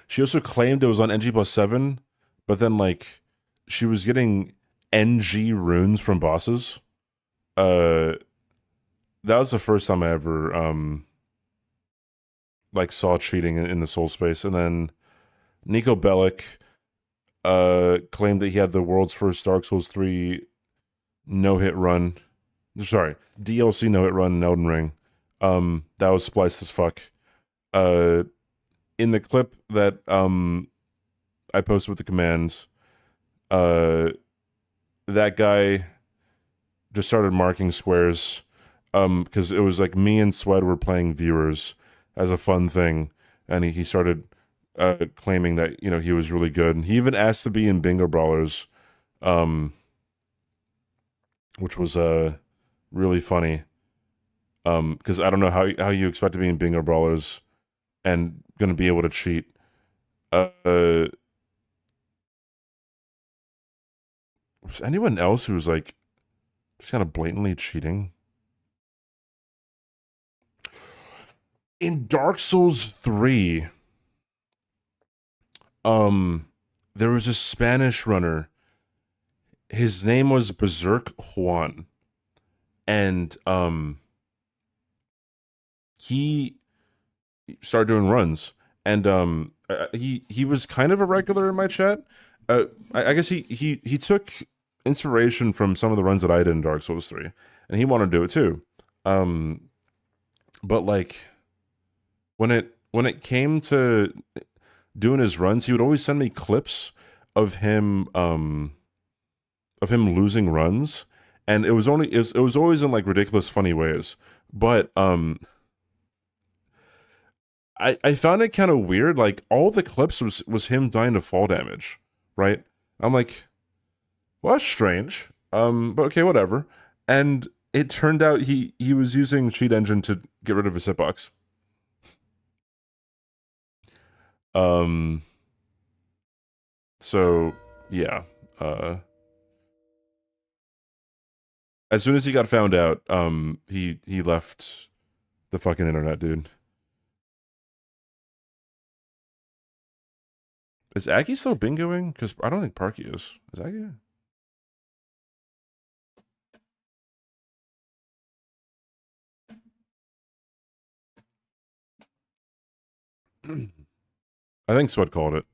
She also claimed it was on NG plus 7, but then like she was getting NG runes from bosses. Uh that was the first time I ever like saw cheating in the soul space. And then Nico Bellic claimed that he had the world's first Dark Souls 3 no hit run. Sorry, DLC no hit run in Elden Ring. That was spliced as fuck. In the clip that I posted with the commands, that guy just started marking squares because it was like me and Swed were playing viewers as a fun thing, and he started claiming that he was really good, and he even asked to be in Bingo Brawlers, which was really funny because I don't know how you expect to be in Bingo Brawlers and going to be able to cheat. Was anyone else who was like just kind of blatantly cheating? In Dark Souls 3, there was a Spanish runner. His name was Berserk Juan. And he started doing runs. And he was kind of a regular in my chat. I guess he took inspiration from some of the runs that I did in Dark Souls 3, and he wanted to do it too. But like when it came to doing his runs, he would always send me clips of him losing runs, and it was always in like ridiculous funny ways. But I found it kind of weird. Like all the clips was him dying to fall damage, right? I'm like, well, that's strange. But okay, whatever. And it turned out he was using Cheat Engine to get rid of his hitbox. So yeah. As soon as he got found out, he left the fucking internet, dude. Is Aggie still bingoing? Because I don't think Parky is. Is Aggie? I think Sweat called it.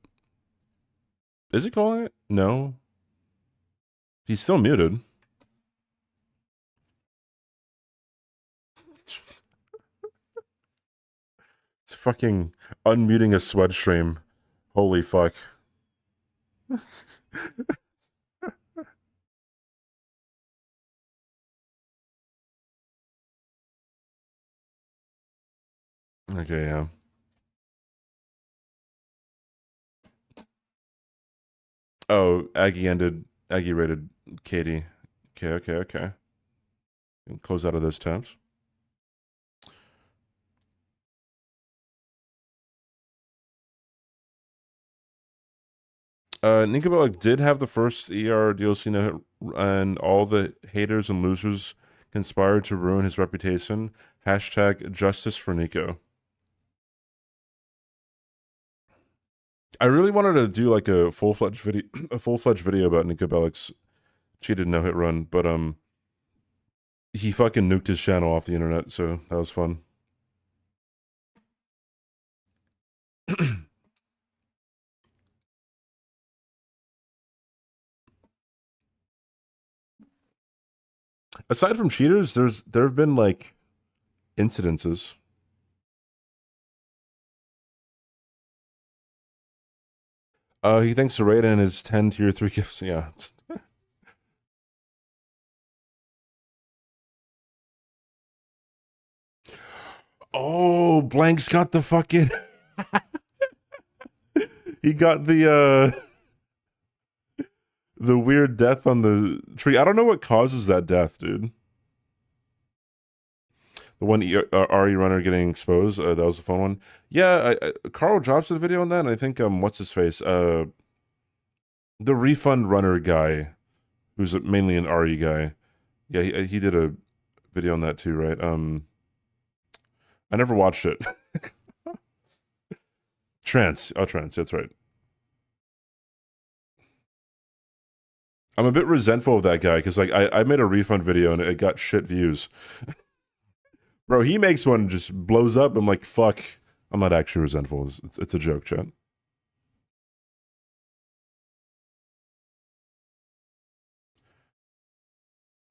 Is he calling it? No. He's still muted. It's fucking unmuting a Sweat stream. Holy fuck. Okay, yeah. Oh, Aggie rated Katie. Okay. Close out of those tabs. Nika Bellic did have the first ER DLC no hit, and all the haters and losers conspired to ruin his reputation. Hashtag justice for Nico. I really wanted to do like a full-fledged video about Nika Bellic's cheated no hit run, but he fucking nuked his channel off the internet, so that was fun. Aside from cheaters, there have been like incidences. He thanks to Raiden and his 10 tier 3 gifts. Yeah. Oh, Blank's got the fucking. He got the weird death on the tree. I don't know what causes that death, dude. The one RE runner getting exposed. That was the fun one. Yeah, Carl drops the video on that, and I think what's his face? The refund runner guy, who's mainly an RE guy. Yeah, he did a video on that too, right? I never watched it. Trance. That's right. I'm a bit resentful of that guy because like I made a refund video and it got shit views. Bro, he makes one and just blows up. I'm like, fuck. I'm not actually resentful. It's a joke, chat.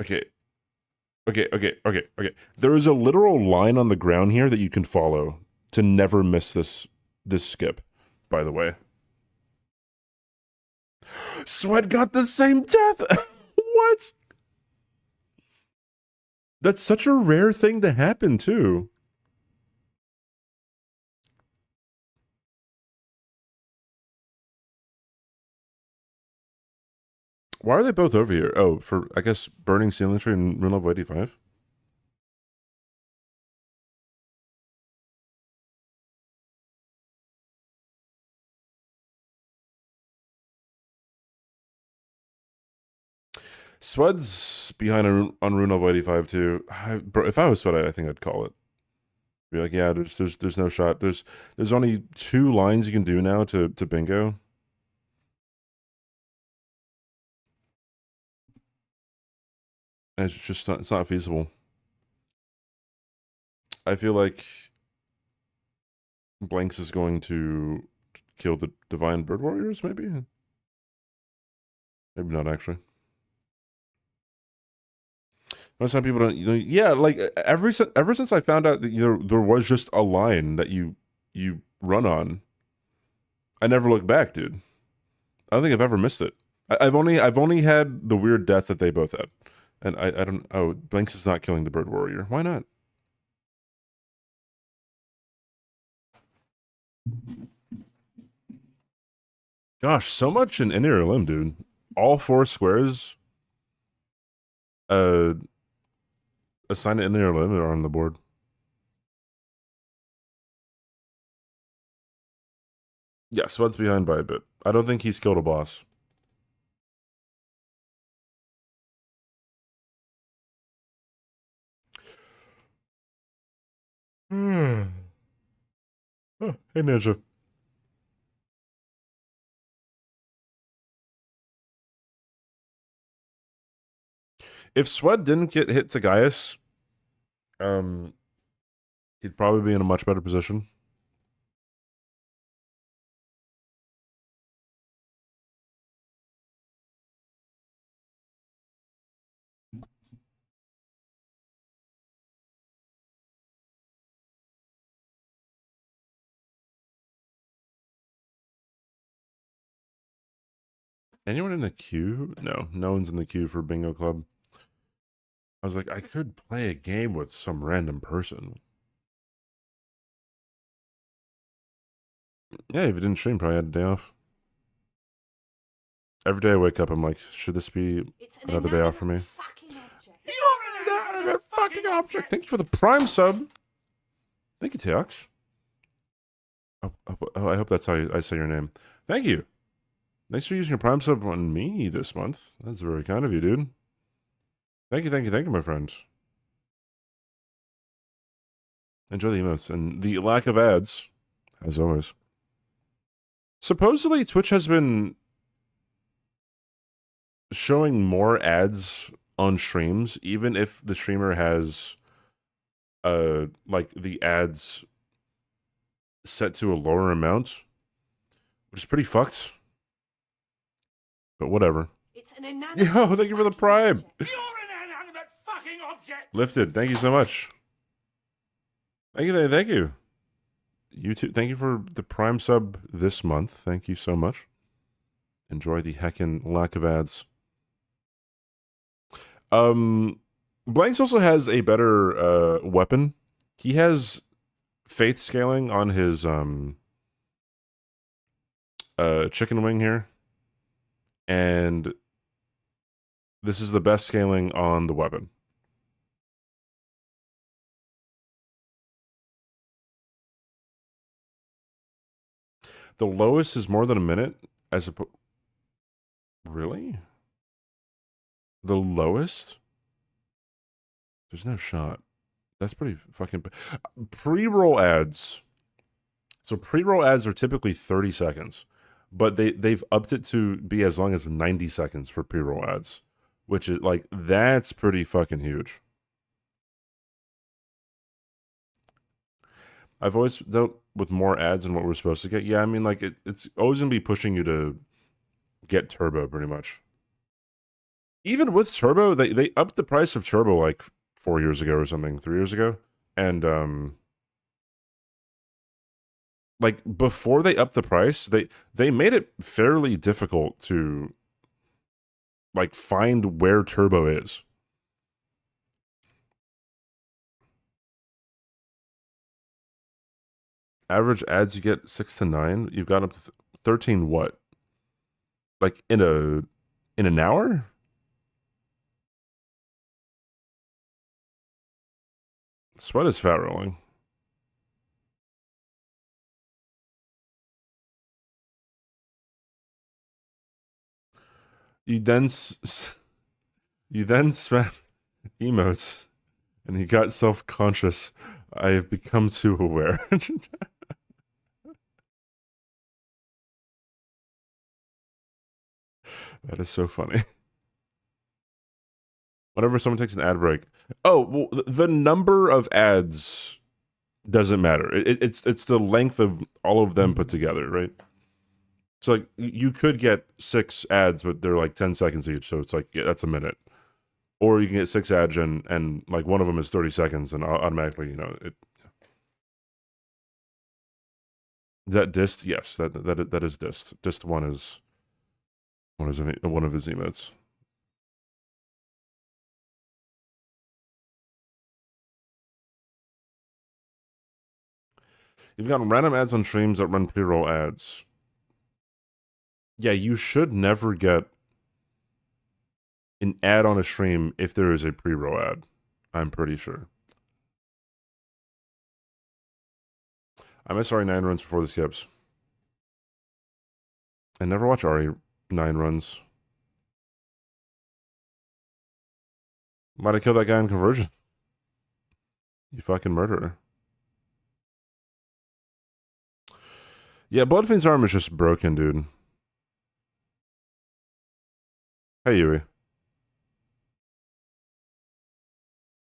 Okay. There is a literal line on the ground here that you can follow to never miss this skip, by the way. Sweat got the same death. What? That's such a rare thing to happen, too. Why are they both over here? Oh, for, I guess, Burning Ceiling Tree and Rune Level 85? Swed's behind on Rune Level 85, too. Bro, if I was Swed, I think I'd call it. Be like, yeah, there's no shot. There's only 2 lines you can do now to bingo. And it's just not, it's not feasible. I feel like Blanks is going to kill the Divine Bird Warriors, maybe? Maybe not, actually. Most time people don't, yeah, like, ever since I found out that there was just a line that you run on, I never looked back, dude. I don't think I've ever missed it. I've only had the weird death that they both had. And I don't, oh, Blanks is not killing the Bird Warrior. Why not? Gosh, so much in Inner Limb, dude. All 4 squares assigned to Inner Limb are on the board. Yeah, Sweat's behind by a bit. I don't think he's killed a boss. Hey, Ninja. If Sweat didn't get hit to Gaius, um, he'd probably be in a much better position. Anyone in the queue? No, no one's in the queue for Bingo Club. I was like, I could play a game with some random person. Yeah, if you didn't stream, probably had a day off. Every day I wake up, I'm like, should this be another day off for me? You're an inanimate fucking object. Thank you for the Prime sub. Thank you, Teox. Oh, I hope that's how I say your name. Thank you. Thanks for using your Prime sub on me this month. That's very kind of you, dude. Thank you, my friend. Enjoy the emotes and the lack of ads, as always. Supposedly, Twitch has been showing more ads on streams, even if the streamer has like the ads set to a lower amount, which is pretty fucked. But whatever. It's an inanimate. Yo, thank you for the Prime. You're an inanimate fucking object. Lifted, thank you so much. Thank you. You too. Thank you for the Prime sub this month. Thank you so much. Enjoy the heckin' lack of ads. Blanks also has a better weapon. He has faith scaling on his chicken wing here. And this is the best scaling on the weapon. The lowest is more than a minute as a really? The lowest? There's no shot. That's pretty fucking pre-roll ads. So pre-roll ads are typically 30 seconds, but they've upped it to be as long as 90 seconds for pre-roll ads, which is like that's pretty fucking huge. I've always dealt with more ads than what we're supposed to get. Yeah, I mean like it's always gonna be pushing you to get turbo pretty much. Even with turbo, they upped the price of turbo like 4 years ago or something, 3 years ago. And like before they upped the price, they made it fairly difficult to like find where turbo is. Average ads you get 6 to 9. You've got up to 13 what? Like in an hour? Sweat is fat rolling. You then you then spam emotes, and he got self-conscious. I have become too aware. That is so funny. Whenever someone takes an ad break, oh well, the number of ads doesn't matter. It's the length of all of them put together, right? So like you could get 6 ads, but they're like 10 seconds each, so it's like yeah, that's a minute. Or you can get 6 ads and like one of them is 30 seconds, and automatically it. Is that dist? Yes, that is dist. Dist one is one of his emotes. You've got random ads on streams that run pre-roll ads. Yeah, you should never get an ad on a stream if there is a pre-roll ad. I'm pretty sure. I miss RE9 runs before the skips. I never watch RE9 runs. Might have killed that guy in conversion. You fucking murderer. Yeah, Bloodfiend's arm is just broken, dude. Hey, Yui.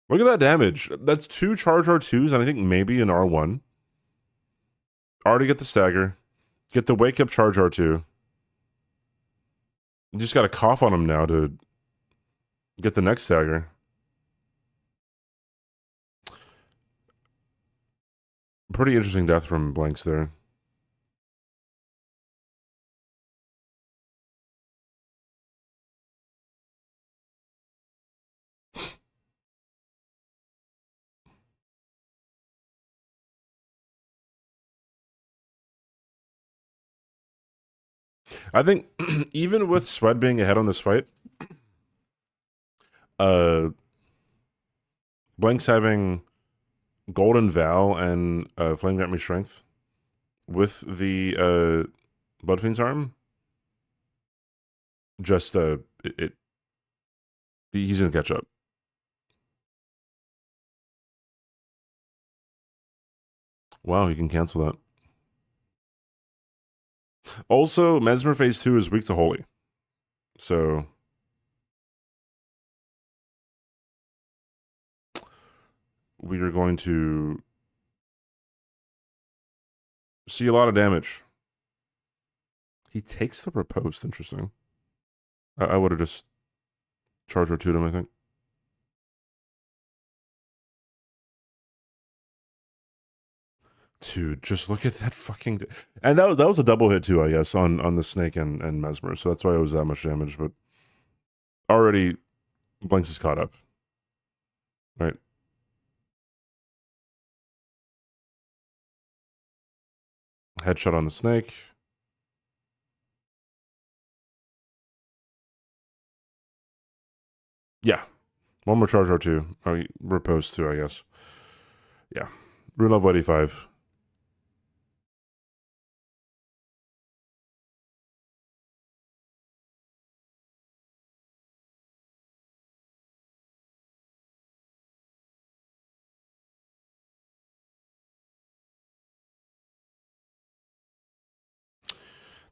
Look at that damage. That's 2 charge R2s and I think maybe an R1. Already get the stagger. Get the wake up charge R2. You just gotta cough on him now to get the next stagger. Pretty interesting death from Blanks there. I think even with Sweat being ahead on this fight, Blanks having Golden Vow and Flame Grant Me Strength with the Bloodfiend's arm, just he's gonna catch up. Wow, you can cancel that. Also, Mesmer Phase 2 is weak to Holy. So we are going to see a lot of damage. He takes the riposte. Interesting. I would have just charged R2'd him, I think. Dude, just look at that fucking... And that was a double hit too, I guess, on the Snake and Mesmer. So that's why it was that much damage. But already, Blanks is caught up. Right? Headshot on the Snake. Yeah. One more charge R2. Oh, riposte too, I guess. Yeah. Rune level 85.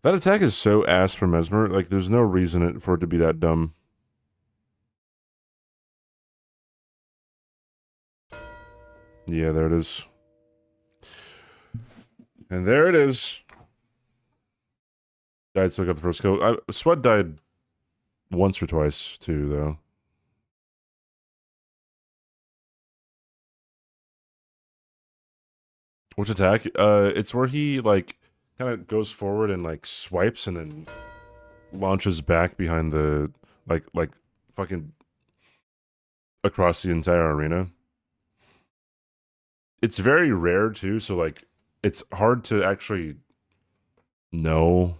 That attack is so ass for Mesmer. Like, there's no reason for it to be that dumb. Yeah, there it is. And there it is. Died, still got the first kill. Sweat died once or twice, too, though. Which attack? It's where he, like, kind of goes forward and, like, swipes and then launches back behind the, like, fucking across the entire arena. It's very rare, too, so, like, it's hard to actually know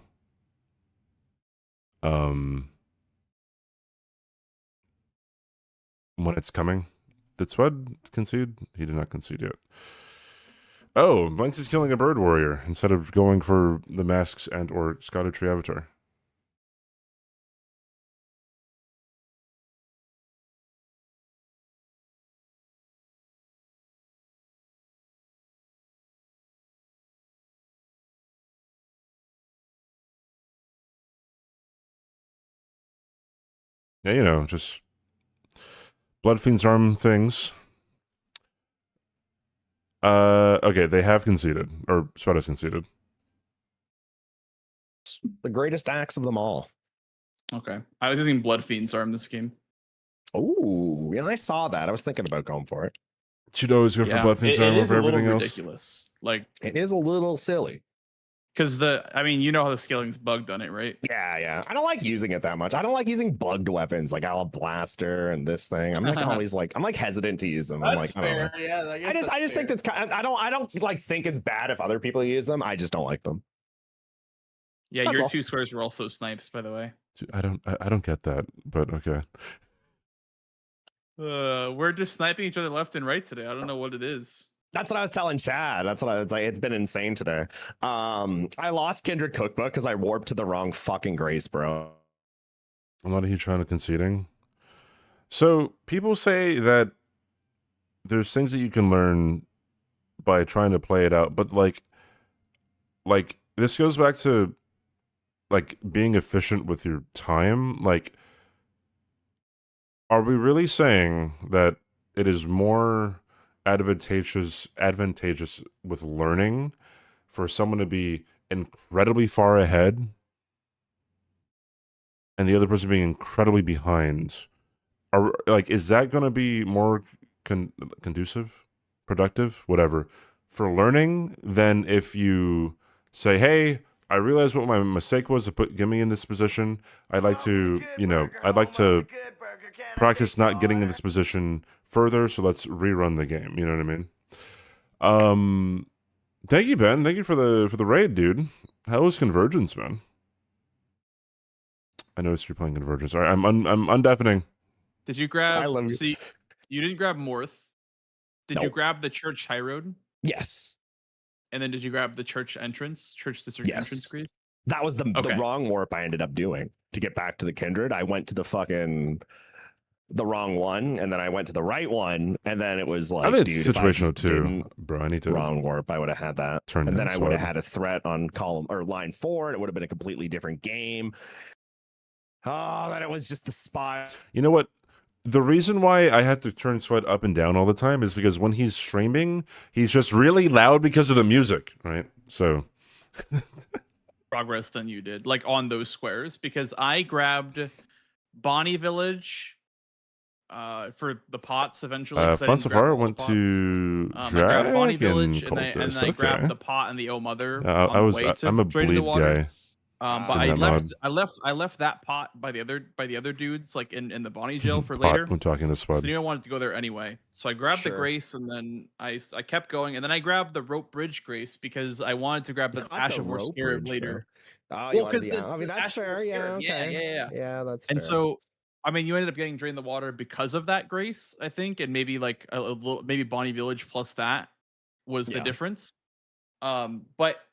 when it's coming. Did Sweat concede? He did not concede yet. Oh, Blanks is killing a bird warrior instead of going for the masks and or Scotted Tree Avatar. Yeah, you know, just Bloodfiend's arm things. Okay, they have conceded, or Sweat has conceded. The greatest axe of them all. Okay. I was using Bloodfiend's arm this game. Oh, yeah, I saw that. I was thinking about going for it. Should always go for Bloodfiend's arm over everything else. Ridiculous. Like, it is a little silly. Because you know how the scaling's bugged on it, right? Yeah. I don't like using it that much. I don't like using bugged weapons like Ala Blaster and this thing. I'm like always like I'm like hesitant to use them. I'm like, I don't know. Yeah, I just think that's kind of, I don't like think it's bad if other people use them. I just don't like them. Yeah, That's your all. 2 squares were also snipes, by the way. Dude, I don't get that, but okay. We're just sniping each other left and right today. I don't know what it is. That's what I was telling Chad. That's what I was like. It's been insane today. I lost Kindred Cookbook because I warped to the wrong fucking Grace, bro. I'm not a huge fan of conceding. So people say that there's things that you can learn by trying to play it out, but like this goes back to like being efficient with your time. Like, are we really saying that it is more advantageous with learning for someone to be incredibly far ahead and the other person being incredibly behind? Are like, is that going to be more conducive, productive, whatever, for learning than if you say, "Hey, I realized what my mistake was to get me in this position. I'd like to, I'd like to practice not getting in this position further. So let's rerun the game." You know what I mean? Thank you, Ben. Thank you for the raid, dude. How was Convergence, man? I noticed you're playing Convergence. All right, I'm undeafening. Did you grab? I love you. See, you didn't grab Morth. Did you Nope. grab the church high road? Yes. And then did you grab the church district entrance Yes. grease? That was the Okay. wrong warp I ended up doing to get back to the Kindred. I went to the wrong one, and then I went to the right one, and then it was like, I think dude, it's if I situational just too, didn't bro. I need to wrong warp, I would have had that. turn And down then I would have SWAT. had a threat on column or line 4, and it would have been a completely different game. Oh, that it was just the spot. You know what? The reason why I have to turn Sweat up and down all the time is because when he's streaming, he's just really loud because of the music, right? So Progress than you did, like on those squares, because I grabbed Bonnie Village for the pots eventually. 'Cause I Fun didn't grab Safari all the went pots. to I grabbed Bonnie Village, Dragon and then Cultist. I Okay. grabbed the pot and the Oh Mother on the way to I'm a Draining the bleed Water. guy. But in that I left that pot by the other dudes, like in the Bonnie jail for Pot later. when talking to So Spud. I wanted to go there anyway. So I grabbed the Sure. Grace, and then I kept going, and then I grabbed the Rope Bridge Grace because I wanted to grab the Not Ash the of War rope Scarab bridge, later. Oh, Well, you wanted 'cause the, I mean, the that's Ash of War fair. Yeah. Scarab, yeah, Okay. yeah. Yeah, that's fair. And so, I mean, you ended up getting Drain the Water because of that Grace, I think, and maybe like a little, maybe Bonnie Village plus that was the Yeah. difference. But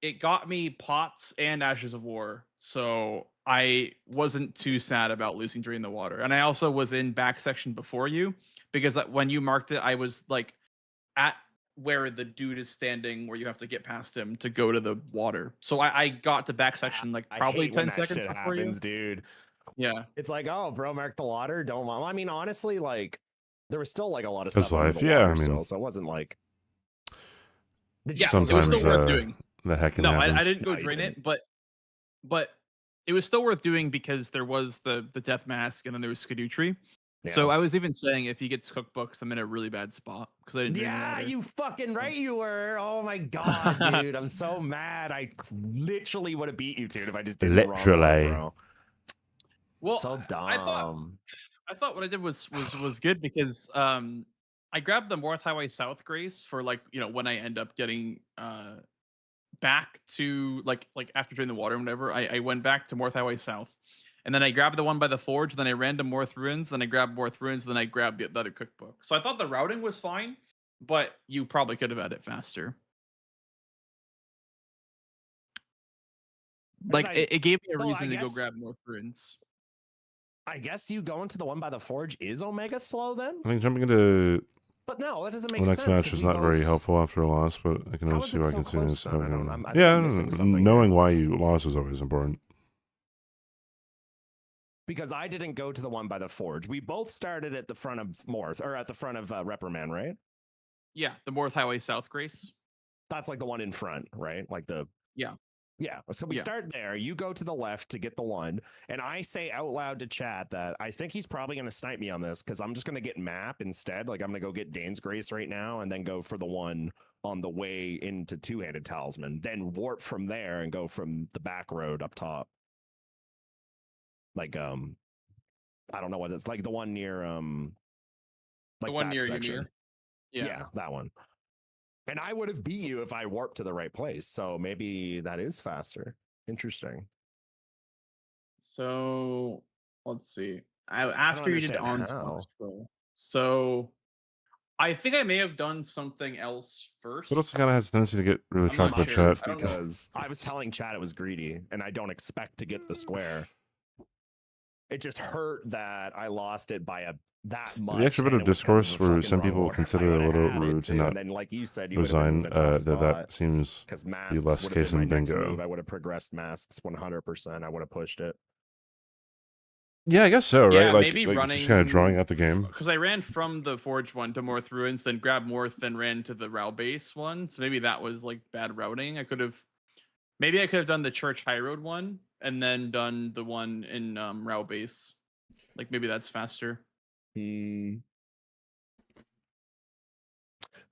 it got me pots and Ashes of War, so I wasn't too sad about losing Drain the Water. And I also was in back section before you, because when you marked it, I was like at where the dude is standing, where you have to get past him to go to the water. So I got to back section like I probably hate when 10 that seconds shit before happens, you. dude. Yeah. It's like, oh, bro, mark the water. Don't want. I mean, honestly, like there was still like a lot of That's stuff under life. the Yeah, water I mean, still, so it wasn't like. Did you Yeah, still it was sometimes still worth doing. the heck No, happens. I didn't go No, you drain didn't. it, but it was still worth doing because there was the death mask, and then there was Skadutri. So I was even saying, if he gets cookbooks, I'm in a really bad spot because I didn't drain the Yeah, water. you fucking right you were. Oh my god, dude, I'm so mad. I literally would have beat you, dude, if I just did the wrong Literally. one, bro. Well, So dumb. I thought what I did was good because I grabbed the North Highway South Grace for, like, when I end up getting back to like after doing the water and whatever, I went back to North Highway South, and then I grabbed the one by the forge, then I ran to North Ruins, then I grabbed North Ruins, then I grabbed the other cookbook. So I thought the routing was fine, but you probably could have had it faster. Like it gave me a Well, I reason to go guess- grab North Ruins. I guess you going to the one by the forge is Omega slow then? I think jumping into But no, that doesn't the make next sense. match 'cause is we not very both- helpful after a loss, but I can How always is see it why I so can see close this. then? I think I'm Yeah, missing something knowing here. why you lost is always important. Because I didn't go to the one by the forge. We both started at the front of Morth, or at the front of Reprimand, right? Yeah, the North Highway South Grace. That's like the one in front, right? Like the Yeah. Yeah. So we Yeah. start there. You go to the left to get the one, and I say out loud to chat that I think he's probably going to snipe me on this because I'm just going to get map instead. Like I'm going to go get Dane's Grace right now, and then go for the one on the way into Two-Handed Talisman. Then warp from there and go from the back road up top. Like I don't know what it's like. The one near The like one that near section. Ymir. Yeah, that one. And I would have beat you if I warped to the right place. So maybe that is faster. Interesting. So let's see. After you did understand on how. scroll. So I think I may have done something else first. But also kind of has a tendency to get really I'm not chocolate sure. chat. I don't know. Because I was telling chat it was greedy, and I don't expect to get the square. It just hurt that I lost it by a that much. The extra bit and of it was 'cause discourse a where fucking some people remote, consider it a and little I would have rude had to it not too. And then, like you said, you would have been resign. in a tough That spot seems because to be masks less would have case been my in next bingo. move. I would have progressed masks 100%. I would have pushed it. Yeah, I guess so, Yeah, right? maybe Just kind of drawing running out the game. because I ran from the Forge one to Morth Ruins, then grabbed Morth, then ran to the Rao base one. So maybe that was like bad routing. Maybe I could have done the Church High Road one and then done the one in Rao base. Like maybe that's faster. Well,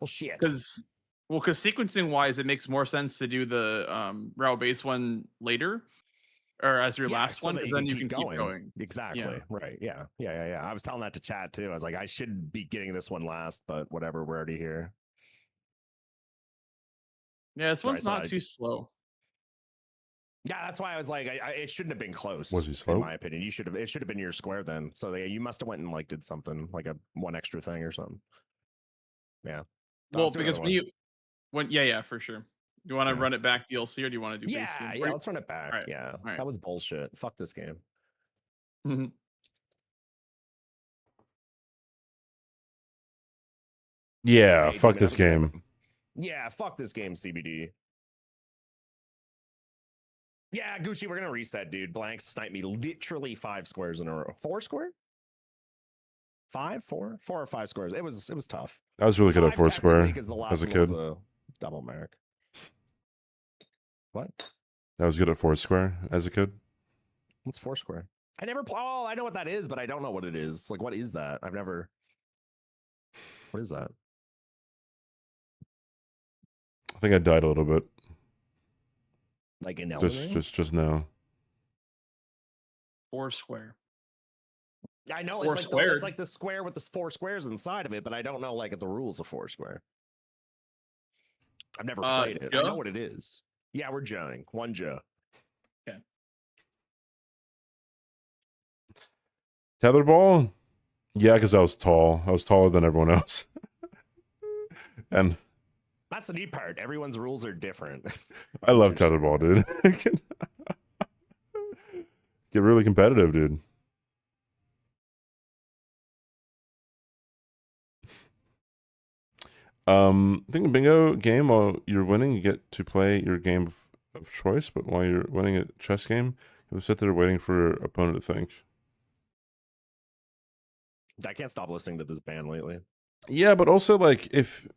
shit. Because sequencing wise, it makes more sense to do the Rao base one later or as your last so one, that because you then can you can keep going. Exactly. Yeah. Right. Yeah. I was telling that to chat too. I was like, I should be getting this one last, but whatever. We're already here. Yeah, this Sorry, one's so not too slow. Yeah, that's why I was like, it shouldn't have been close. Was he slow? In my opinion, it should have been your square then. So you must have went and like did something like one extra thing or something. Yeah. Well, because yeah, for sure. Do you want to run it back DLC or do you want to do base game? Yeah, let's run it back. Right. Yeah, Right. that was bullshit. Fuck this game. Yeah, Hey, fuck Demon, this game. Yeah, fuck this game, CBD. Yeah, Gucci, we're gonna reset, dude. Blank sniped me literally 5 squares in a row. 4 square? 5, 4 or 5 squares. It was tough. I was really good at 4 square because the last as a one kid. was a double mark. What? I was good at 4 square as a kid. What's 4 square? I never. Oh, I know what that is, but I don't know what it is. Like, what is that? I've never. What is that? I think I died a little bit. Like in Elden Ring? Just now. 4 square. I know it's like the square with the 4 squares inside of it, but I don't know like the rules of 4 square. I've never played it. Joe? I know what it is. Yeah, we're joning. One Joe. Okay. Tetherball? Yeah, because I was tall. I was taller than everyone else. And that's the neat part. Everyone's rules are different. I love tetherball, dude. Get really competitive, dude. I think a bingo game, while you're winning, you get to play your game of choice, but while you're winning a chess game, you sit there waiting for your opponent to think. I can't stop listening to this band lately. Yeah, but also like if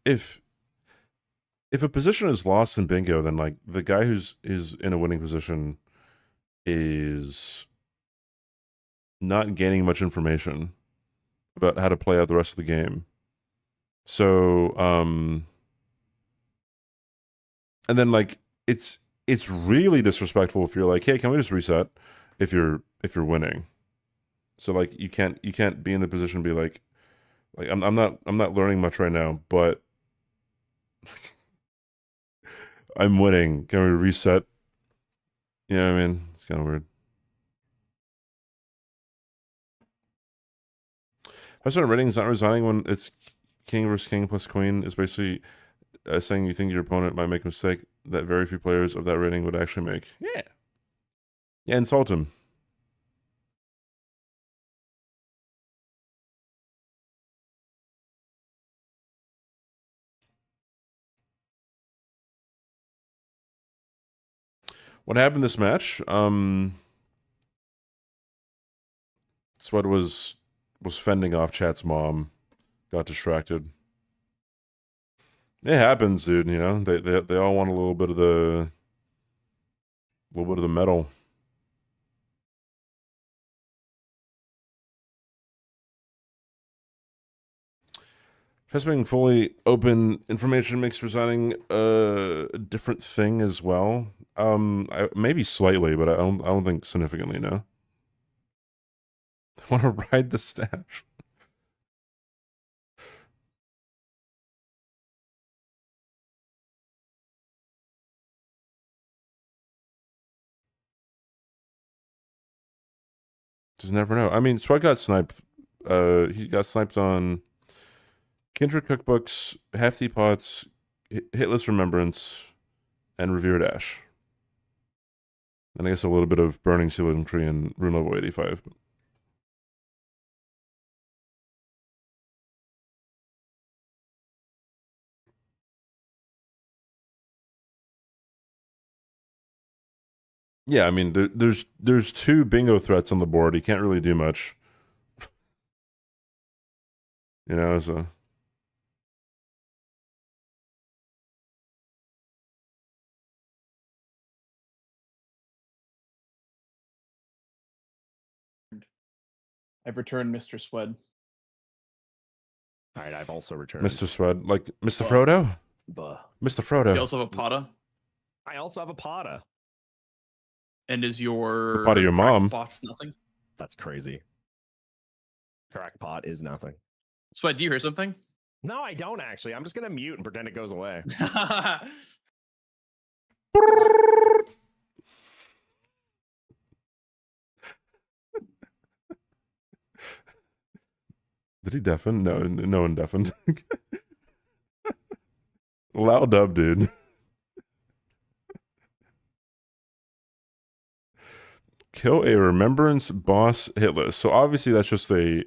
a position is lost in bingo, then like the guy who's in a winning position is not gaining much information about how to play out the rest of the game. So and then like it's really disrespectful if you're like, hey, can we just reset if you're winning? So like you can't be in the position to be like I'm not learning much right now, but I'm winning. Can we reset? You know what I mean? It's kind of weird. I started ratings not resigning when it's king versus king plus queen is basically saying you think your opponent might make a mistake that very few players of that rating would actually make. Yeah. Yeah, insult him. What happened this match? Sweat was fending off Chat's mom. Got distracted. It happens, dude. You know, they all want a little bit of the medal. Chess being fully open information makes resigning a different thing as well. Maybe slightly, but I don't think significantly. No. I want to ride the stash. Just never know. I mean, Sweat got sniped. He got sniped on Kindred Cookbooks, Hefty Pots, Hitless Remembrance, and Revered Ash. And I guess a little bit of Burning Sealing Tree and Rune Level 85. Yeah, I mean, there's 2 bingo threats on the board. He can't really do much. You know, so I've returned Mr. Swed. All right, I've also returned. Mr. Swed, like Mr. Buh. Frodo, Buh. Mr. Frodo. You also have a Pata, I also have a Pata. and is your Pot of your cracked mom. Pots nothing? That's crazy. Crack pot is nothing. Swed, do you hear something? No, I don't actually. I'm just gonna mute and pretend it goes away. Did he deafen? No, no one deafened. Loud dub, dude. Kill a remembrance boss hit list. So obviously that's just a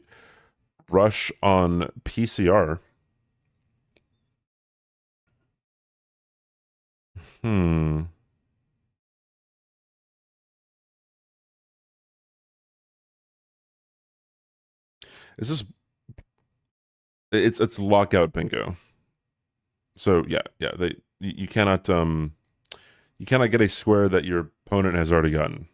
rush on PCR. Is this? It's lockout bingo. So yeah, you cannot get a square that your opponent has already gotten.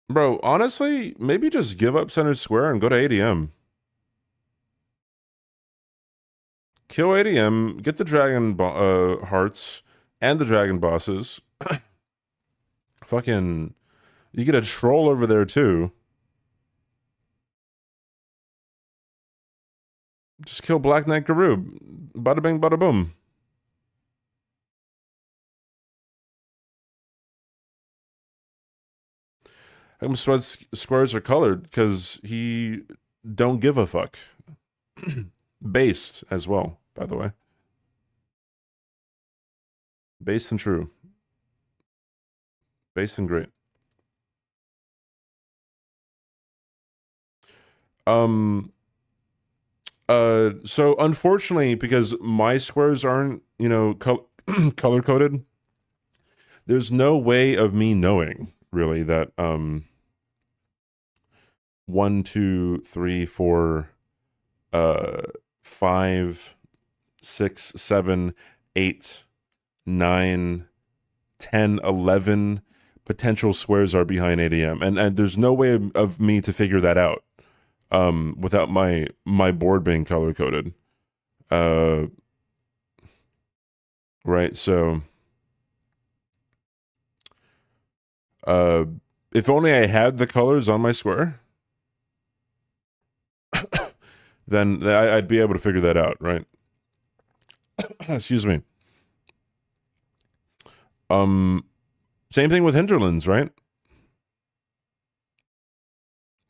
Bro, honestly, maybe just give up center square and go to ADM. Kill ADM, get the dragon hearts and the dragon bosses. Fucking, you get a troll over there too. Just kill Black Knight Garub. Bada bing, bada boom. How come Sweat's squares are colored? Because he don't give a fuck. Based as well, by the way. Based and true. Based and great. So unfortunately, because my squares aren't, you know, color coded, there's no way of me knowing really that 1, 2, 3, 4, 5, 6, 7, 8, 9, 10, 11 potential squares are behind ADM, and there's no way of me to figure that out without my board being color coded. Right, so if only I had the colors on my square, then I'd be able to figure that out, right? Excuse me. Same thing with hinterlands, right?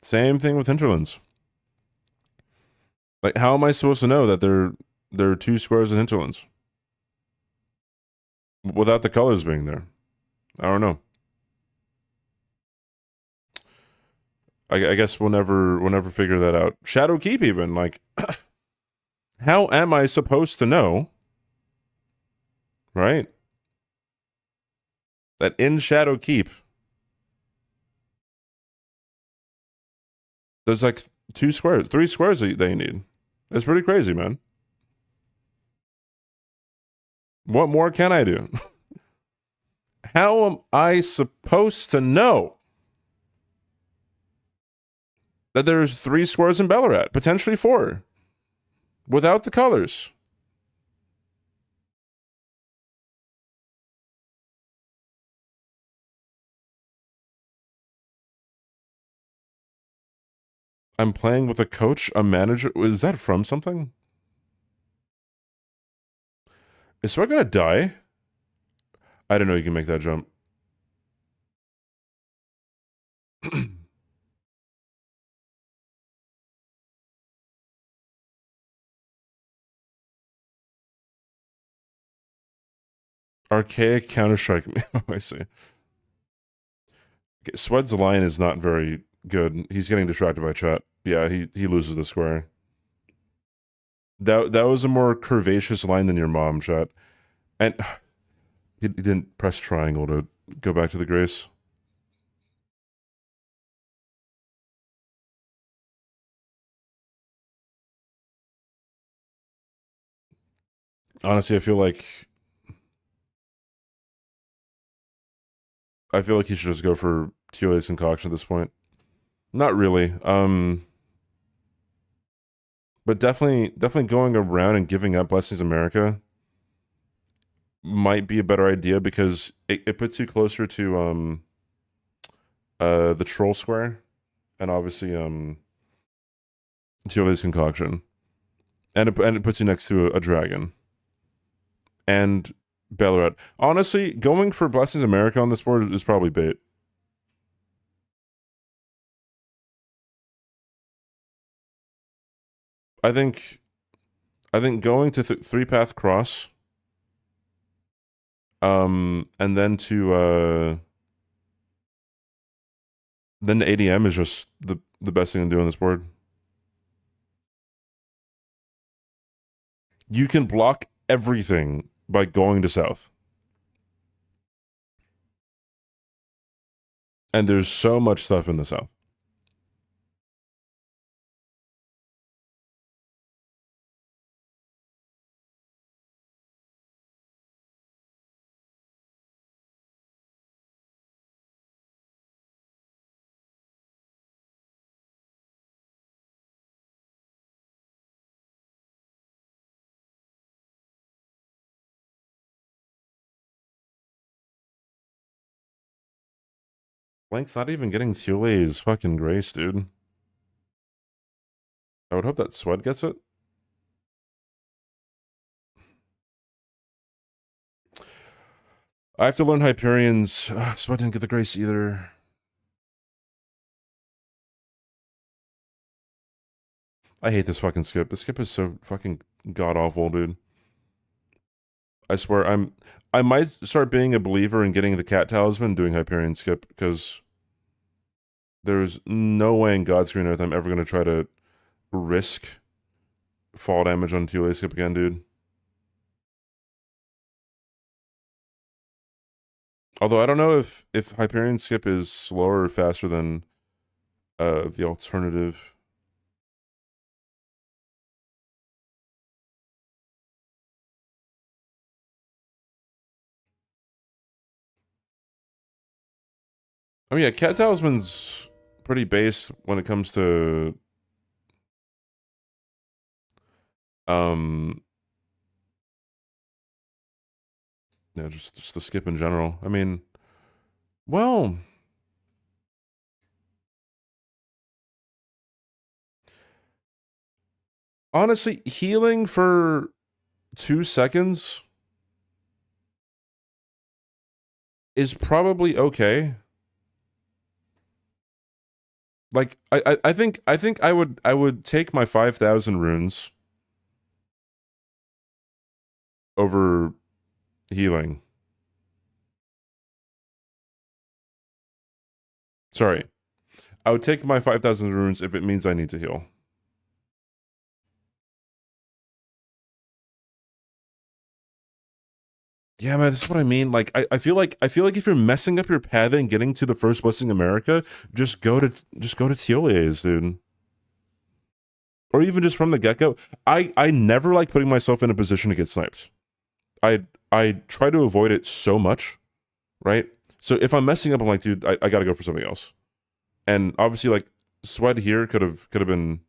Same thing with hinterlands. Like, how am I supposed to know that there are 2 squares in hinterlands without the colors being there? I don't know. I guess we'll never figure that out. Shadow Keep, even, like, how am I supposed to know, right, that in Shadow Keep there's like 2 squares, 3 squares that they need? It's pretty crazy, man. What more can I do? How am I supposed to know that there's 3 squares in Ballarat, potentially 4, without the colors? I'm playing with a coach, a manager. Is that from something? Is Sweat gonna die? I didn't know you can make that jump. Archaic Counter-Strike. Oh, I see. Okay, Sweat's line is not very good. He's getting distracted by chat. Yeah, he loses the square. That was a more curvaceous line than your mom, chat. And he didn't press triangle to go back to the grace. Honestly, I feel like he should just go for TOA's concoction at this point. Not really. But definitely going around and giving up Blessings America might be a better idea because it puts you closer to the troll square and obviously TOA's concoction. And it puts you next to a dragon. And Ballarat. Honestly, going for Blessings America on this board is probably bait. I think going to 3-path cross, and then to then the ADM is just the best thing to do on this board. You can block everything by going to south. And there's so much stuff in the south. Blank's not even getting Thule's fucking grace, dude. I would hope that Sweat gets it. I have to learn Hyperion's. Sweat didn't get the grace either. I hate this fucking skip. The skip is so fucking god-awful, dude. I swear, I might start being a believer in getting the cat talisman and doing Hyperion skip, because there's no way in God's green earth I'm ever going to try to risk fall damage on Thule skip again, dude. Although I don't know if Hyperion skip is slower or faster than the alternative. I mean, yeah, cat talisman's pretty base when it comes to yeah, just the skip in general. I mean, well, honestly, healing for 2 seconds is probably okay. Like I think I would take my 5,000 runes over healing. Sorry. I would take my 5,000 runes if it means I need to heal. Yeah, man, this is what I mean. Like, I feel like if you're messing up your pathing getting to the first Blessing America, just go to Tiolia's, dude. Or even just from the get-go. I never like putting myself in a position to get sniped. I try to avoid it so much, right? So if I'm messing up, I'm like, dude, I gotta go for something else. And obviously, like, Sweat here could have been.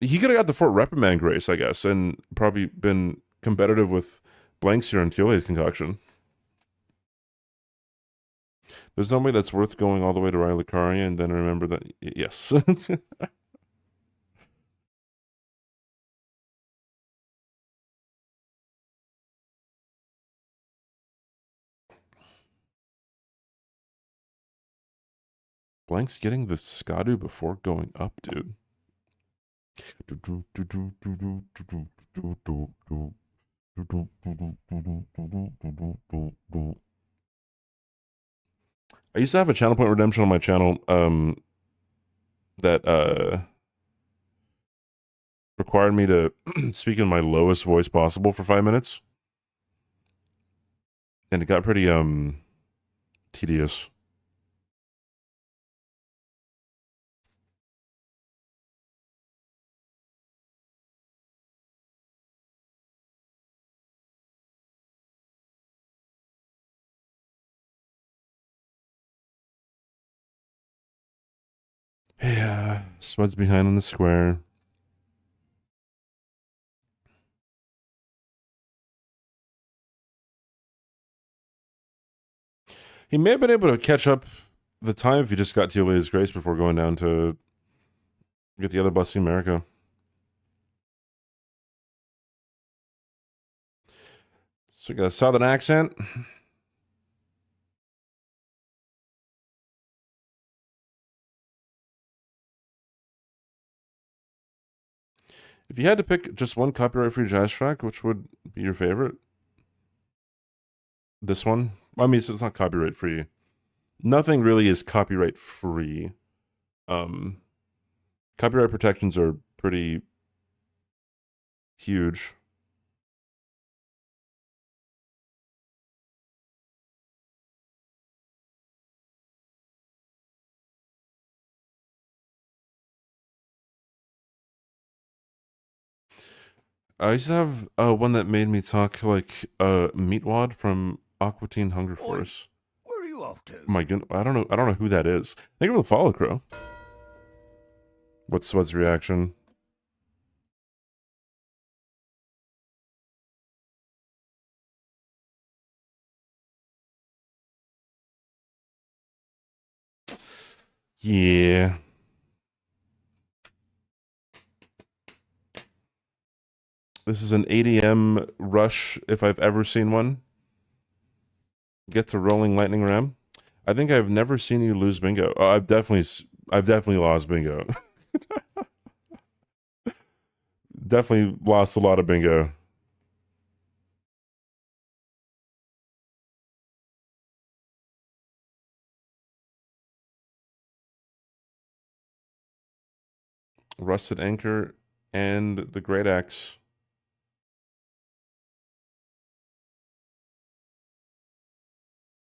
He could have got the Fort Reprimand grace, I guess, and probably been competitive with Blanks here on Tiolia's concoction. There's no way that's worth going all the way to Rylicaria and then remember that. Yes. Blank's getting the Skadu before going up, dude. I used to have a channel point redemption on my channel that required me to speak in my lowest voice possible for 5 minutes. And it got pretty tedious. Yeah, Spud's behind on the square. He may have been able to catch up the time if he just got to Elia's Grace before going down to get the other Blessing America. So we got a southern accent. If you had to pick just one copyright-free jazz track, which would be your favorite? This one? I mean, it's not copyright-free. Nothing really is copyright-free. Copyright protections are pretty huge. I used to have one that made me talk like Meatwad from Aqua Teen Hunger Force. Where are you off to? My goodness, I don't know who that is. Thank you for the follow, Crow. What's reaction? Yeah. This is an ADM rush if I've ever seen one. Get to rolling lightning ram. I think I've never seen you lose bingo. Oh, I've definitely lost bingo. Definitely lost a lot of bingo. Rusted Anchor and the Great Axe.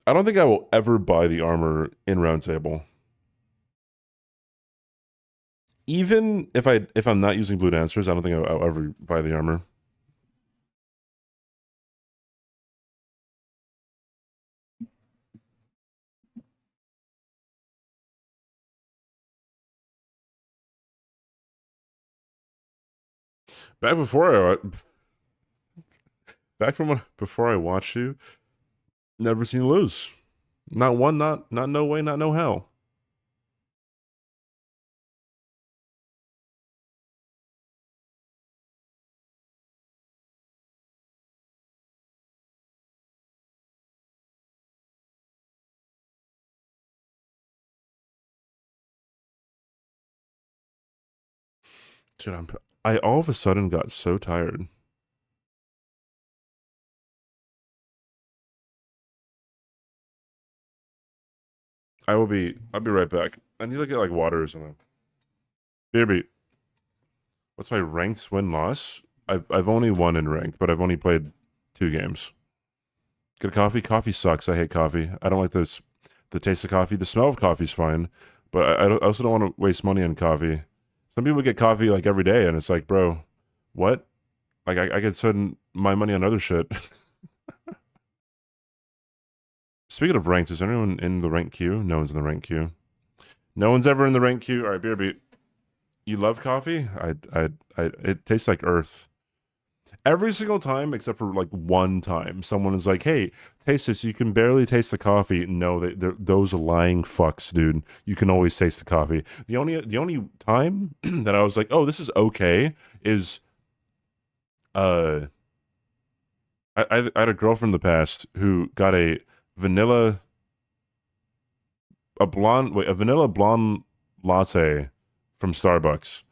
I don't think I will ever buy the armor in Roundtable. Even if I'm not using Blue Dancers, I don't think I'll ever buy the armor. Back before I watched you, never seen you lose. Not one, not no way, not no how. Dude, I all of a sudden got so tired. I'll be right back. I need to get like water or something. BRB. What's my ranked win-loss? I've only won in ranked, but I've only played 2 games. Get a coffee? Coffee sucks. I hate coffee. I don't like the taste of coffee. The smell of coffee's fine, but I also don't want to waste money on coffee. Some people get coffee like every day, and it's like, bro, what? Like I could spend my money on other shit. Speaking of ranked, is anyone in the ranked queue? No one's in the ranked queue. No one's ever in the ranked queue. All right, BRB. You love coffee? It tastes like earth. Every single time, except for like one time, someone is like, "Hey, taste this." You can barely taste the coffee. No, those are lying fucks, dude. You can always taste the coffee. The only time that I was like, "Oh, this is okay," is I had a girlfriend in the past who got a vanilla blonde latte from Starbucks.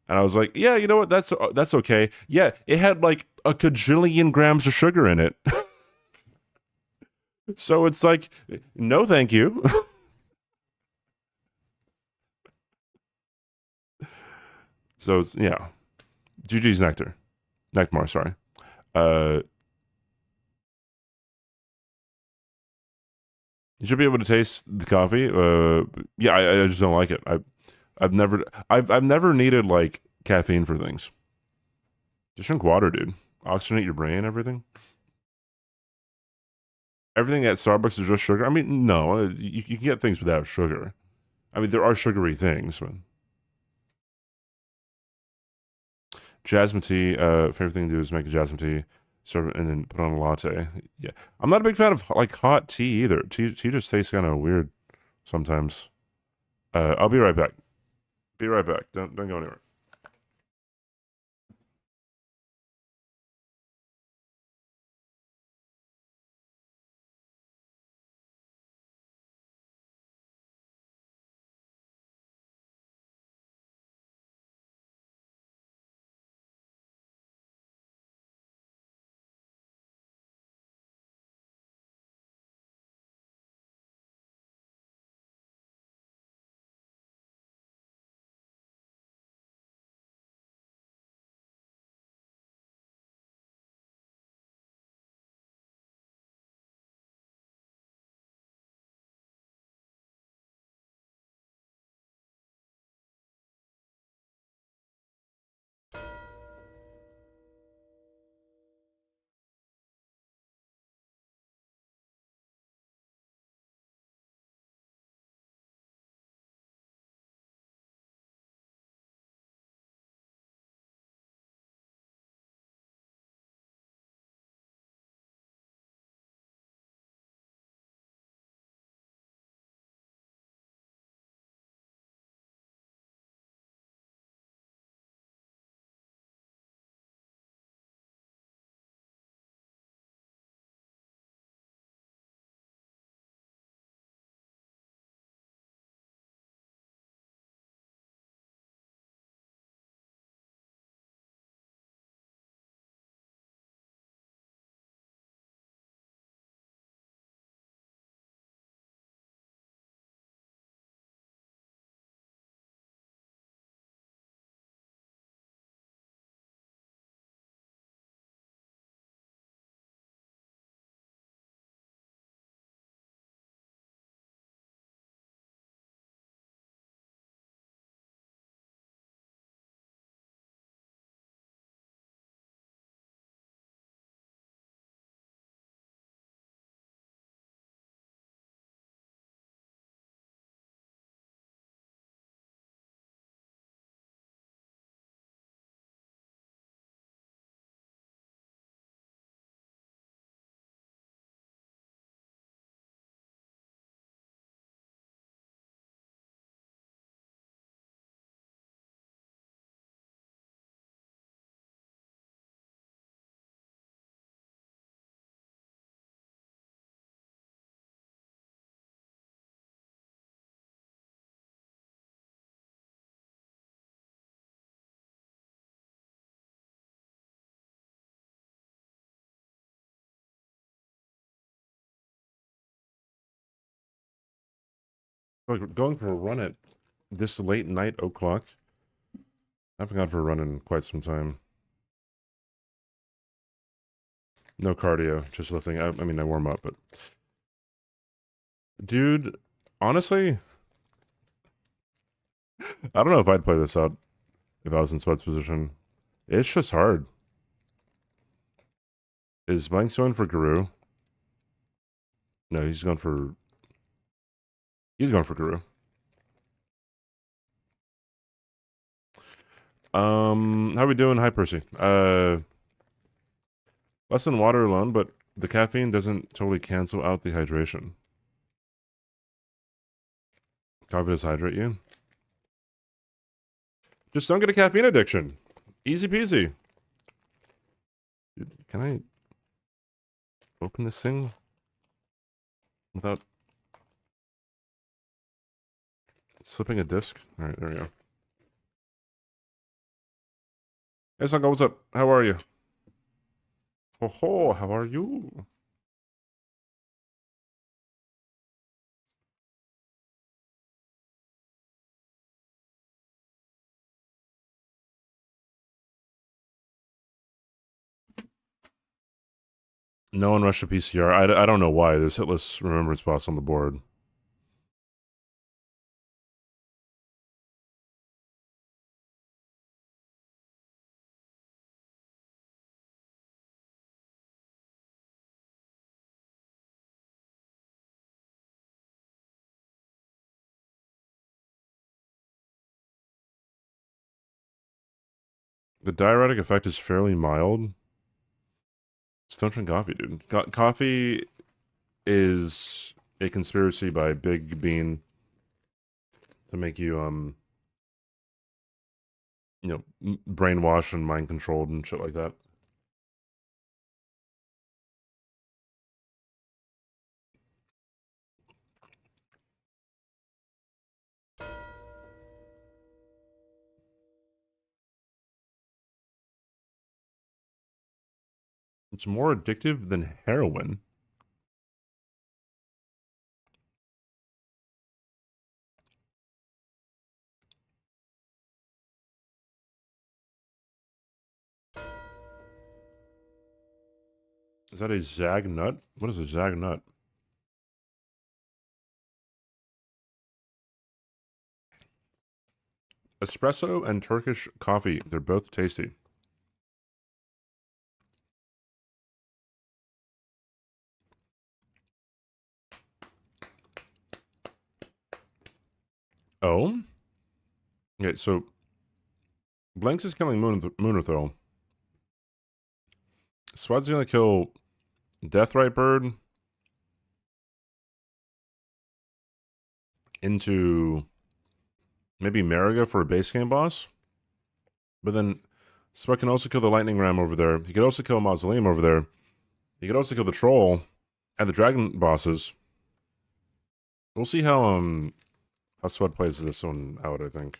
And I was like, yeah, you know what? That's okay. Yeah, it had like a cajillion grams of sugar in it. So it's like, no, thank you. So it's, yeah. GG's Nectar. Nectar, sorry. You should be able to taste the coffee. Yeah, I just don't like it. I've never needed like caffeine for things. Just drink water, dude. Oxygenate your brain, everything. Everything at Starbucks is just sugar. I mean, no, you can get things without sugar. I mean, there are sugary things, but jasmine tea. Favorite thing to do is make a jasmine tea, serve it, and then put on a latte. Yeah, I'm not a big fan of like hot tea either. Tea just tastes kind of weird sometimes. I'll be right back. Be right back. Don't go anywhere. Like going for a run at this late night o'clock. I haven't gone for a run in quite some time. No cardio, just lifting. I mean, I warm up, but dude, honestly, I don't know if I'd play this out if I was in Spud's position. It's just hard. Is Banks going for Guru? No, he's going for Guru. How we doing? Hi, Percy. Less than water alone, but the caffeine doesn't totally cancel out the hydration. Coffee does hydrate you. Just don't get a caffeine addiction. Easy peasy. Dude, can I open this thing without slipping a disc? All right, there we go. Hey, Sanka, what's up? How are you? Ho ho, how are you? No one rushed a PCR. I don't know why. There's hitless remembrance bots on the board. The diuretic effect is fairly mild. Just don't drink coffee, dude. Coffee is a conspiracy by Big Bean to make you, brainwashed and mind controlled and shit like that. It's more addictive than heroin. Is that a Zag nut? What is a Zag nut? Espresso and Turkish coffee. They're both tasty. Oh? Okay, so Blanks is killing Munithil. Swed's gonna kill Deathrite Bird into maybe Mariga for a base game boss. But then Swed can also kill the Lightning Ram over there. He could also kill Mausoleum over there. He could also kill the Troll and the Dragon bosses. We'll see how Swed plays this one out, I think.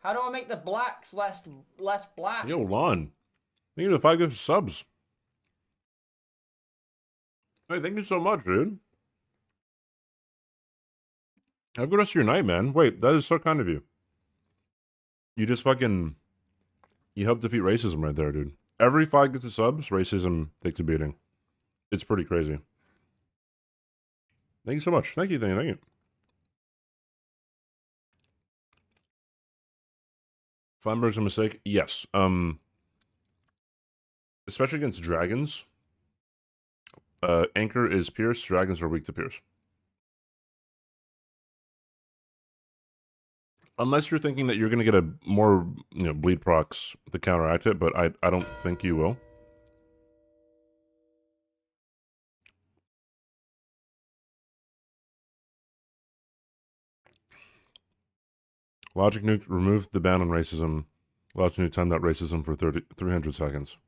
How do I make the blacks less black? Yo, Lon. Thank you for 5 gifts subs. Hey, thank you so much, dude. Have a good rest of your night, man. Wait, that is so kind of you. You just fucking... You helped defeat racism right there, dude. Every 5 gifts subs, racism takes a beating. It's pretty crazy. Thank you so much. Thank you, thank you. Flamberg's a mistake? Yes. Especially against dragons. Anchor is Pierce. Dragons are weak to Pierce. Unless you're thinking that you're going to get a more, bleed procs to counteract it, but I don't think you will. Logic Nuke removed the ban on racism. Logic Nuke timed out racism for 300 seconds.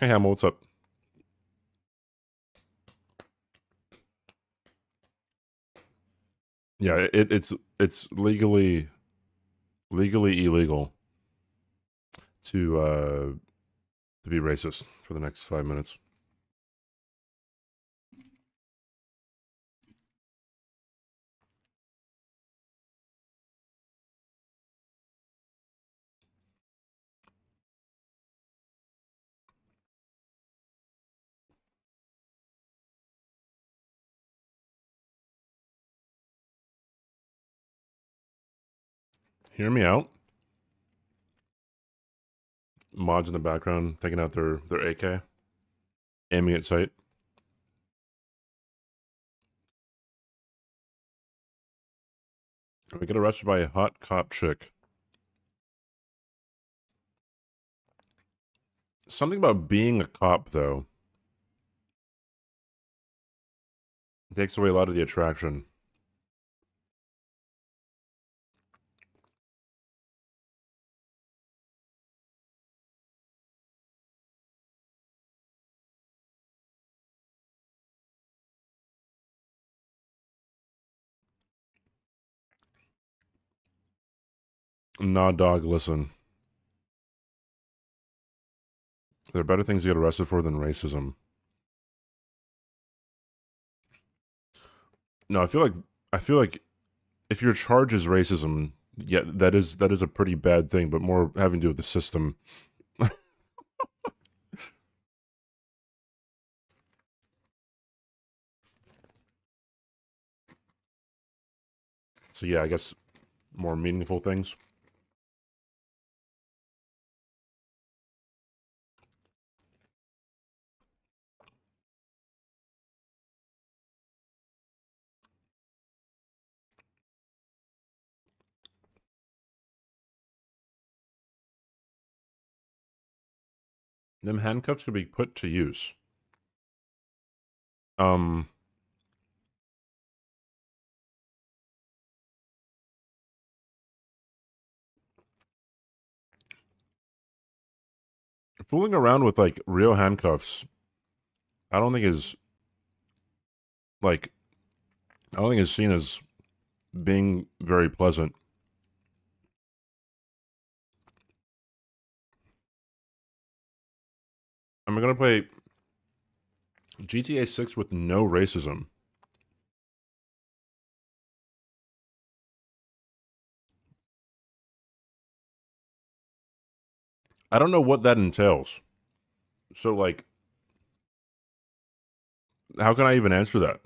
Hey, Hamill, what's up? Yeah, it's legally illegal to be racist for the next 5 minutes. Hear me out. Mods in the background taking out their AK, aiming at sight. We get arrested by a hot cop chick. Something about being a cop, though, takes away a lot of the attraction. Nah, dog, listen. There are better things to get arrested for than racism. No, I feel like if your charge is racism, yeah, that is a pretty bad thing, but more having to do with the system. So yeah, I guess more meaningful things. Them handcuffs could be put to use. Um, fooling around with like real handcuffs, I don't think is like I don't think is seen as being very pleasant. I'm gonna play GTA 6 with no racism. I don't know what that entails. So like, how can I even answer that?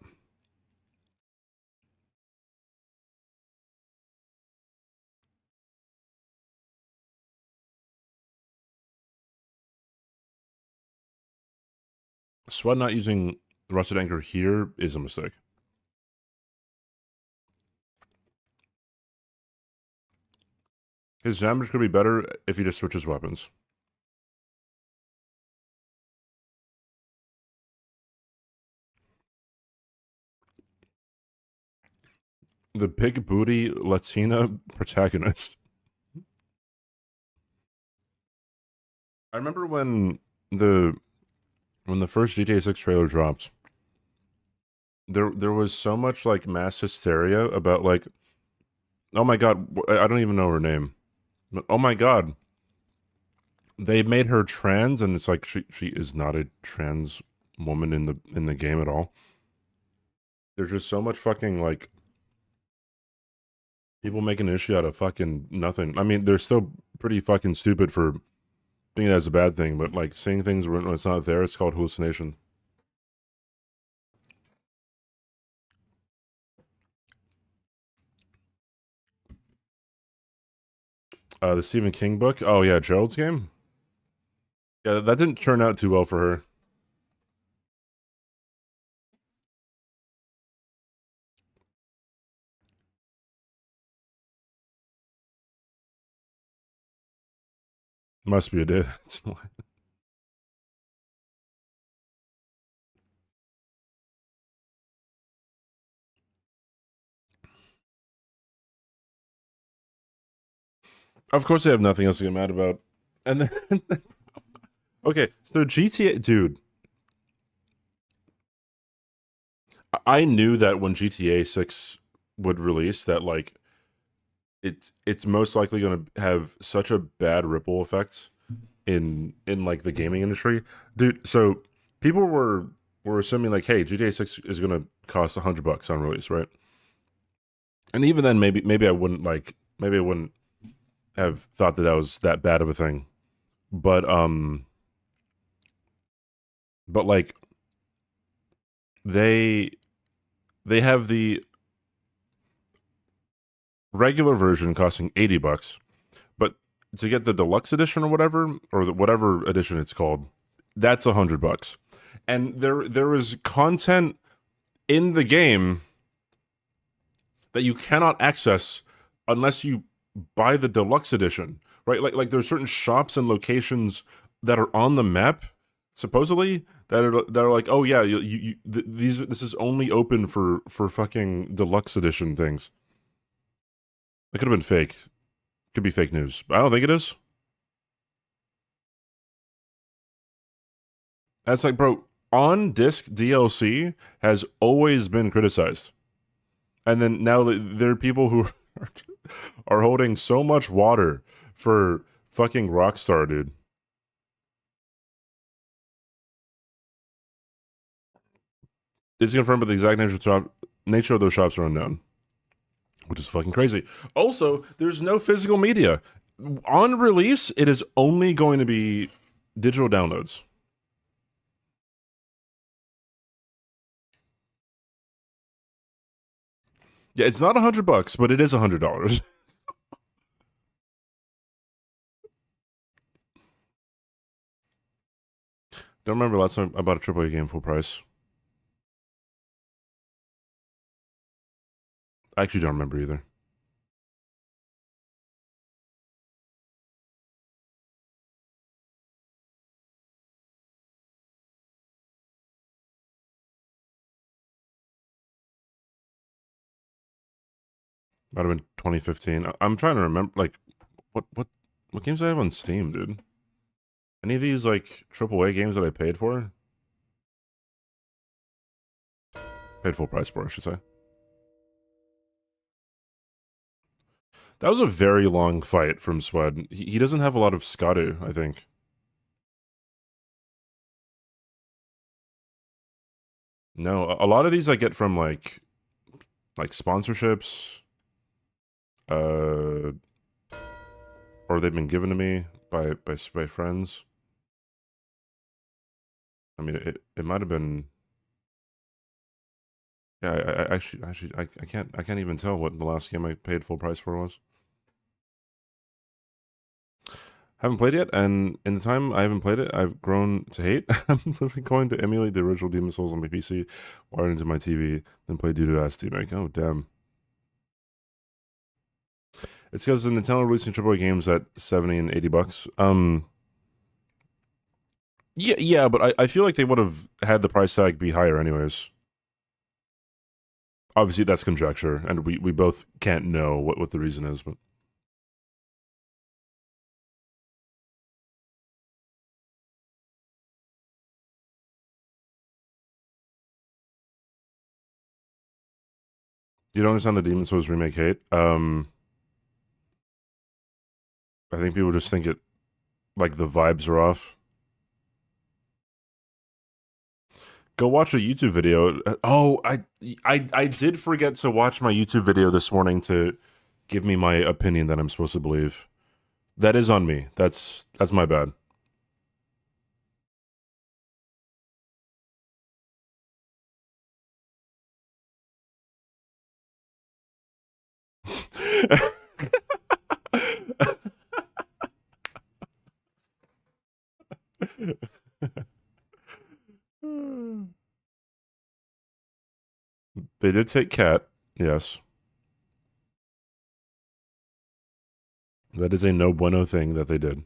Sweat not using rusted anchor here is a mistake. His damage could be better if he just switches weapons. The big booty Latina protagonist. I remember when the first GTA 6 trailer dropped, there was so much like mass hysteria about like, oh my god, I don't even know her name. But, oh my god, they made her trans, and it's like she is not a trans woman in the game at all. There's just so much fucking like people making an issue out of fucking nothing. I mean, they're still pretty fucking stupid for thinking that's a bad thing, but like seeing things when it's not there, it's called hallucination. The Stephen King book. Oh yeah, Gerald's Game. Yeah, that didn't turn out too well for her. Must be a day. That's why. Of course, they have nothing else to get mad about. And then, okay, so GTA, dude. I knew that when GTA 6 would release, that like it's most likely going to have such a bad ripple effect in like the gaming industry, dude. So people were assuming like, hey, GTA 6 is going to cost $100 on release, right? And even then, maybe I wouldn't have thought that was that bad of a thing, but like they have the regular version costing $80, but to get the deluxe edition or whatever, or whatever edition it's called, that's $100. And there is content in the game that you cannot access unless you buy the deluxe edition, right? Like there's certain shops and locations that are on the map, supposedly, that are like, oh yeah, this is only open for fucking deluxe edition things. It could have been fake. Could be fake news, but I don't think it is. That's like, bro, on disc DLC has always been criticized, and then now there are people who are holding so much water for fucking Rockstar, dude. It's confirmed, but the exact nature of nature of those shops are unknown, which is fucking crazy. Also, there's no physical media. On release, it is only going to be digital downloads. Yeah, it's not $100, but it is $100. Don't remember last time I bought a AAA game full price. I actually don't remember either. Might have been 2015. I'm trying to remember, like, what games do I have on Steam, dude? Any of these, like, AAA games that I paid for? Paid full price for, I should say. That was a very long fight from Swed. He doesn't have a lot of Scadu, I think. No, a lot of these I get from, like sponsorships, or they've been given to me by friends. I mean, it might have been. Yeah, I can't even tell what the last game I paid full price for was. Haven't played yet, and in the time I haven't played it, I've grown to hate. I'm literally going to emulate the original Demon Souls on my PC, wire it into my TV, then play due to ass demake. Oh damn! It's because the Nintendo releasing AAA games at $70 and $80. Yeah, but I feel like they would have had the price tag be higher anyways. Obviously, that's conjecture, and we both can't know what the reason is, but. You don't understand the Demon Souls remake hate? I think people just think it, like, the vibes are off. Go watch a YouTube video. Oh, I did forget to watch my YouTube video this morning to give me my opinion that I'm supposed to believe. That is on me. That's my bad. They did take Cat, yes. That is a no bueno thing that they did.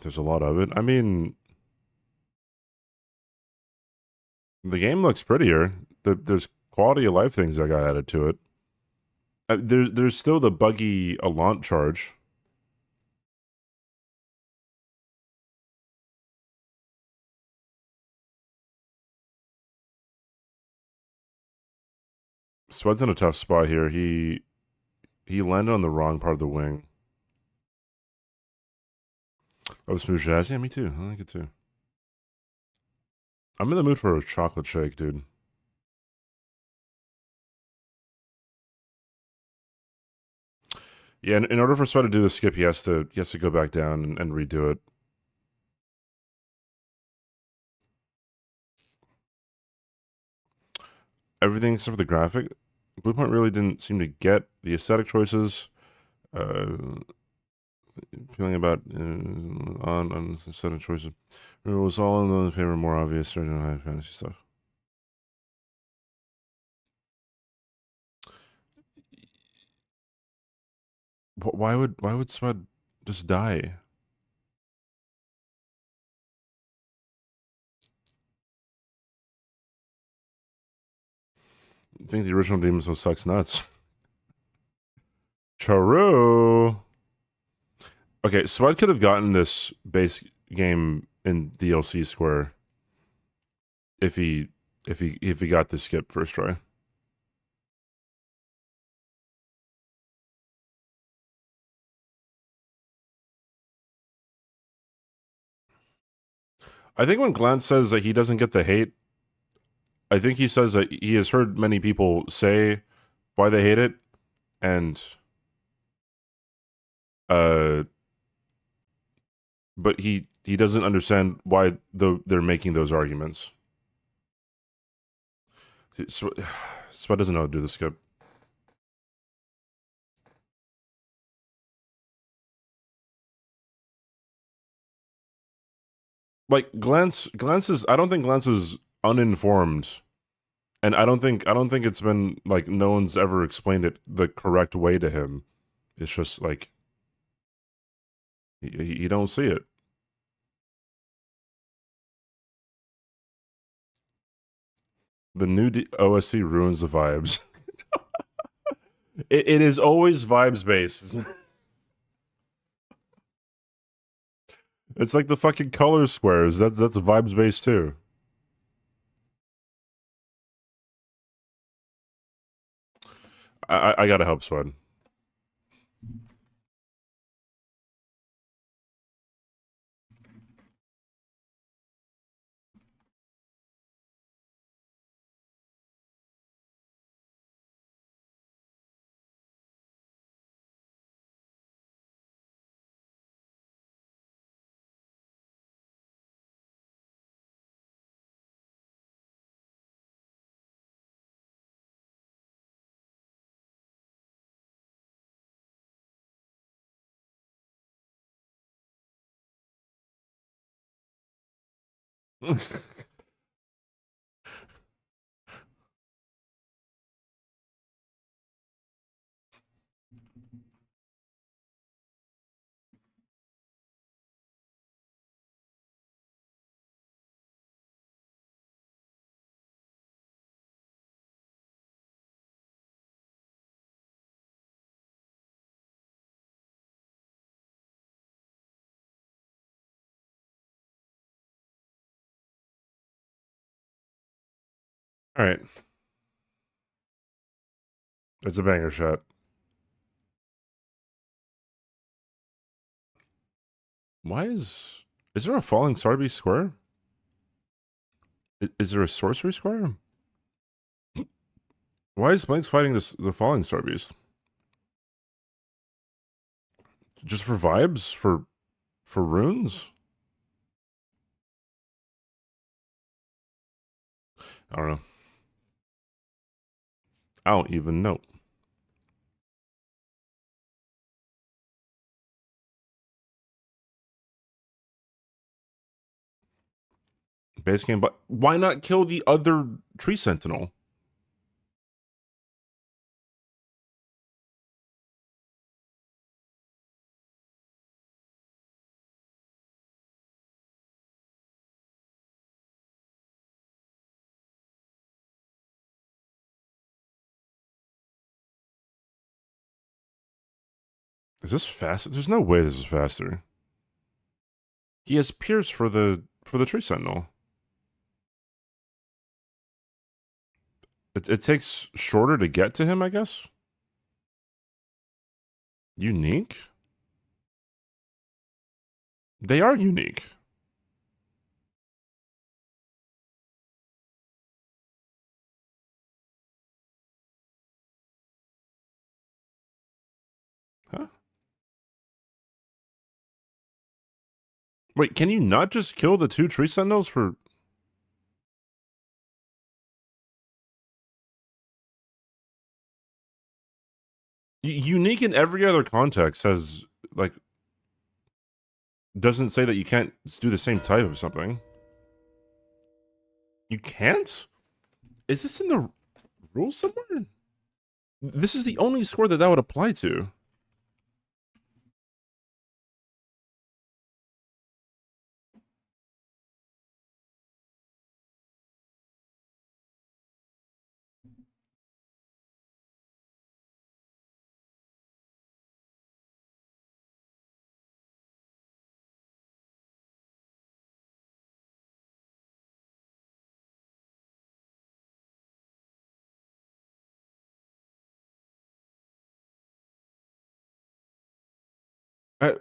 There's a lot of it. I mean, the game looks prettier. There's quality of life things that got added to it. There's still the buggy Alant charge. Swed's in a tough spot here. He landed on the wrong part of the wing. Oh, smooth jazz. Yeah, me too. I like it too. I'm in the mood for a chocolate shake, dude. Yeah, in order for Swed to do the skip, he has to go back down and redo it. Everything except for the graphic. Bluepoint really didn't seem to get the aesthetic choices. Feeling about on aesthetic choices. It was all in the favor of more obvious certain high fantasy stuff. Why would Swed just die? I think the original Demon Souls sucks nuts. Charu. Okay, Swed could have gotten this base game in DLC Square if he got the skip first try. I think when Glance says that he doesn't get the hate, I think he says that he has heard many people say why they hate it, and but he doesn't understand why they're making those arguments. Sweat doesn't know how to do the skip. Like Glance is, I don't think Glance is uninformed, and I don't think it's been like no one's ever explained it the correct way to him. It's just like you don't see it. The new OSC ruins the vibes. It is always vibes based. It's like the fucking color squares. That's vibes based too. I gotta help Sweat. All right. It's a banger shot. Why is there a falling Sarby square? Is there a sorcery square? Why is Blanks fighting the falling Sarbies? Just for vibes? For runes? I don't know. I don't even know. Base game, but why not kill the other tree sentinel? Is this fast? There's no way this is faster. He has Pierce for the tree sentinel. It takes shorter to get to him, I guess. Unique? They are unique. Huh? Wait, can you not just kill the 2 tree sentinels for... Unique in every other context has, like... Doesn't say that you can't do the same type of something. You can't? Is this in the rules somewhere? This is the only score that would apply to.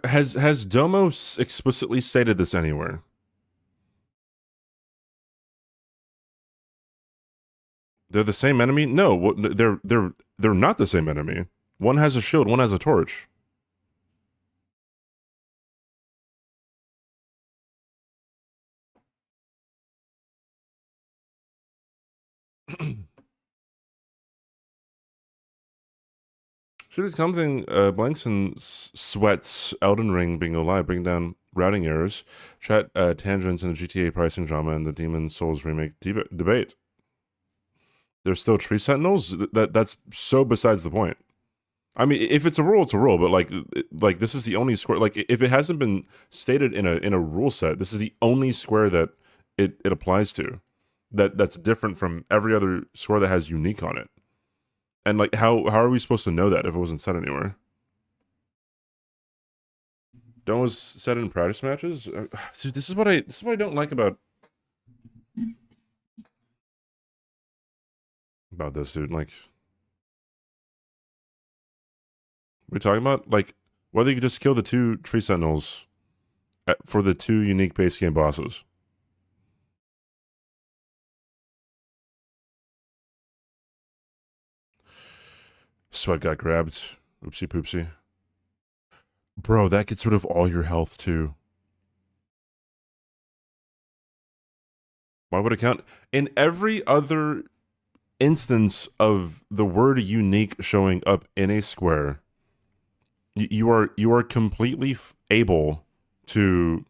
Has Domo explicitly stated this anywhere? They're the same enemy? No, they're not the same enemy. One has a shield, one has a torch. Shooting something blanks and sweats Elden Ring being alive, bring down routing errors, chat tangents in the GTA pricing drama and the Demon Souls remake debate. There's still tree sentinels? That's so besides the point. I mean, if it's a rule, it's a rule. But like this is the only square. Like if it hasn't been stated in a rule set, this is the only square that it applies to. That's different from every other square that has unique on it. And like, how are we supposed to know that if it wasn't said anywhere? Don't was said in practice matches. Dude, this is what I don't like about this, dude. Like, we're talking about like whether you could just kill the 2 tree sentinels for the 2 unique base game bosses. Sweat got grabbed. Oopsie poopsie. Bro, that gets rid of all your health too. Why would it count? In every other instance of the word unique showing up in a square, you are completely able to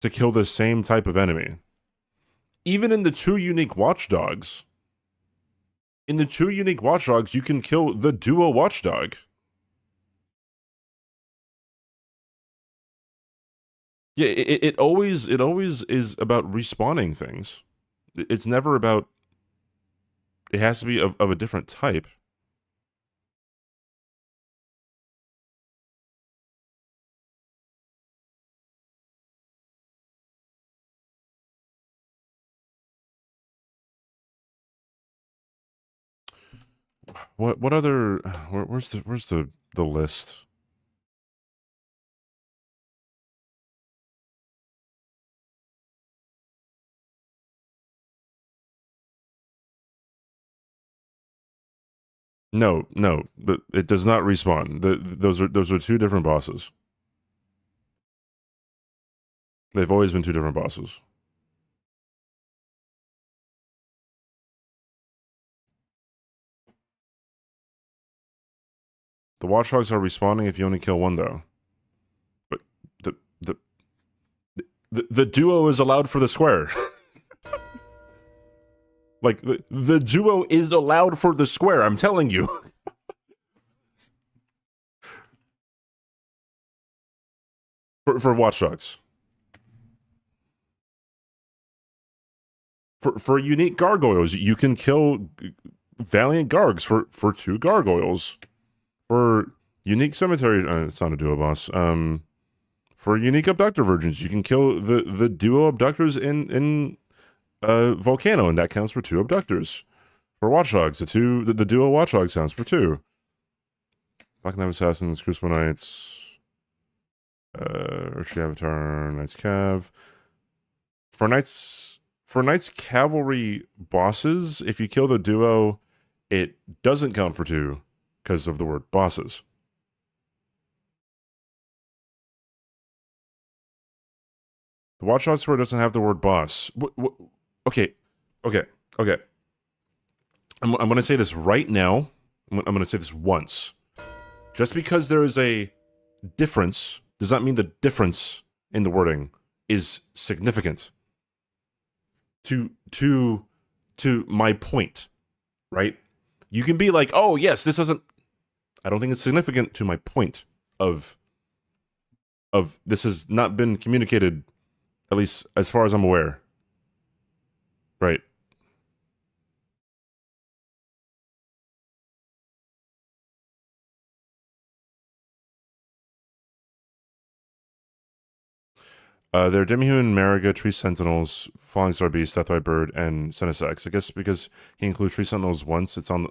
kill the same type of enemy. Even in the 2 unique watchdogs. In the 2 unique watchdogs, you can kill the duo watchdog. Yeah, it always is about respawning things. It's never about. It has to be of a different type. What other? Where's the list? No, but it does not respawn. Those are 2 different bosses. They've always been 2 different bosses. The watchdogs are respawning if you only kill 1, though. But the duo is allowed for the square. Like the duo is allowed for the square. I'm telling you. for watchdogs. For unique gargoyles, you can kill valiant gargs for 2 gargoyles. For unique cemetery, it's not a duo boss. For unique abductor virgins, you can kill the duo abductors in Volcano, and that counts for 2 abductors. For watchdogs, the duo watchdog sounds for 2. Black Knight Assassins, Crucible Knights, Earthtree Avatar, Knights Cav. For Knights Cavalry bosses, if you kill the duo, it doesn't count for 2 because of the word bosses. The Watchdog square doesn't have the word boss. Okay. I'm going to say this right now. I'm going to say this once. Just because there is a difference does not mean the difference in the wording is significant to my point, right? You can be like, oh yes, this doesn't. I don't think it's significant to my point of this has not been communicated, at least as far as I'm aware. Right. They're Demihuman, Mariga, Tree Sentinels, Falling Star Beast, Deathwhite Bird, and Senesax. I guess because he includes Tree Sentinels once, it's on the...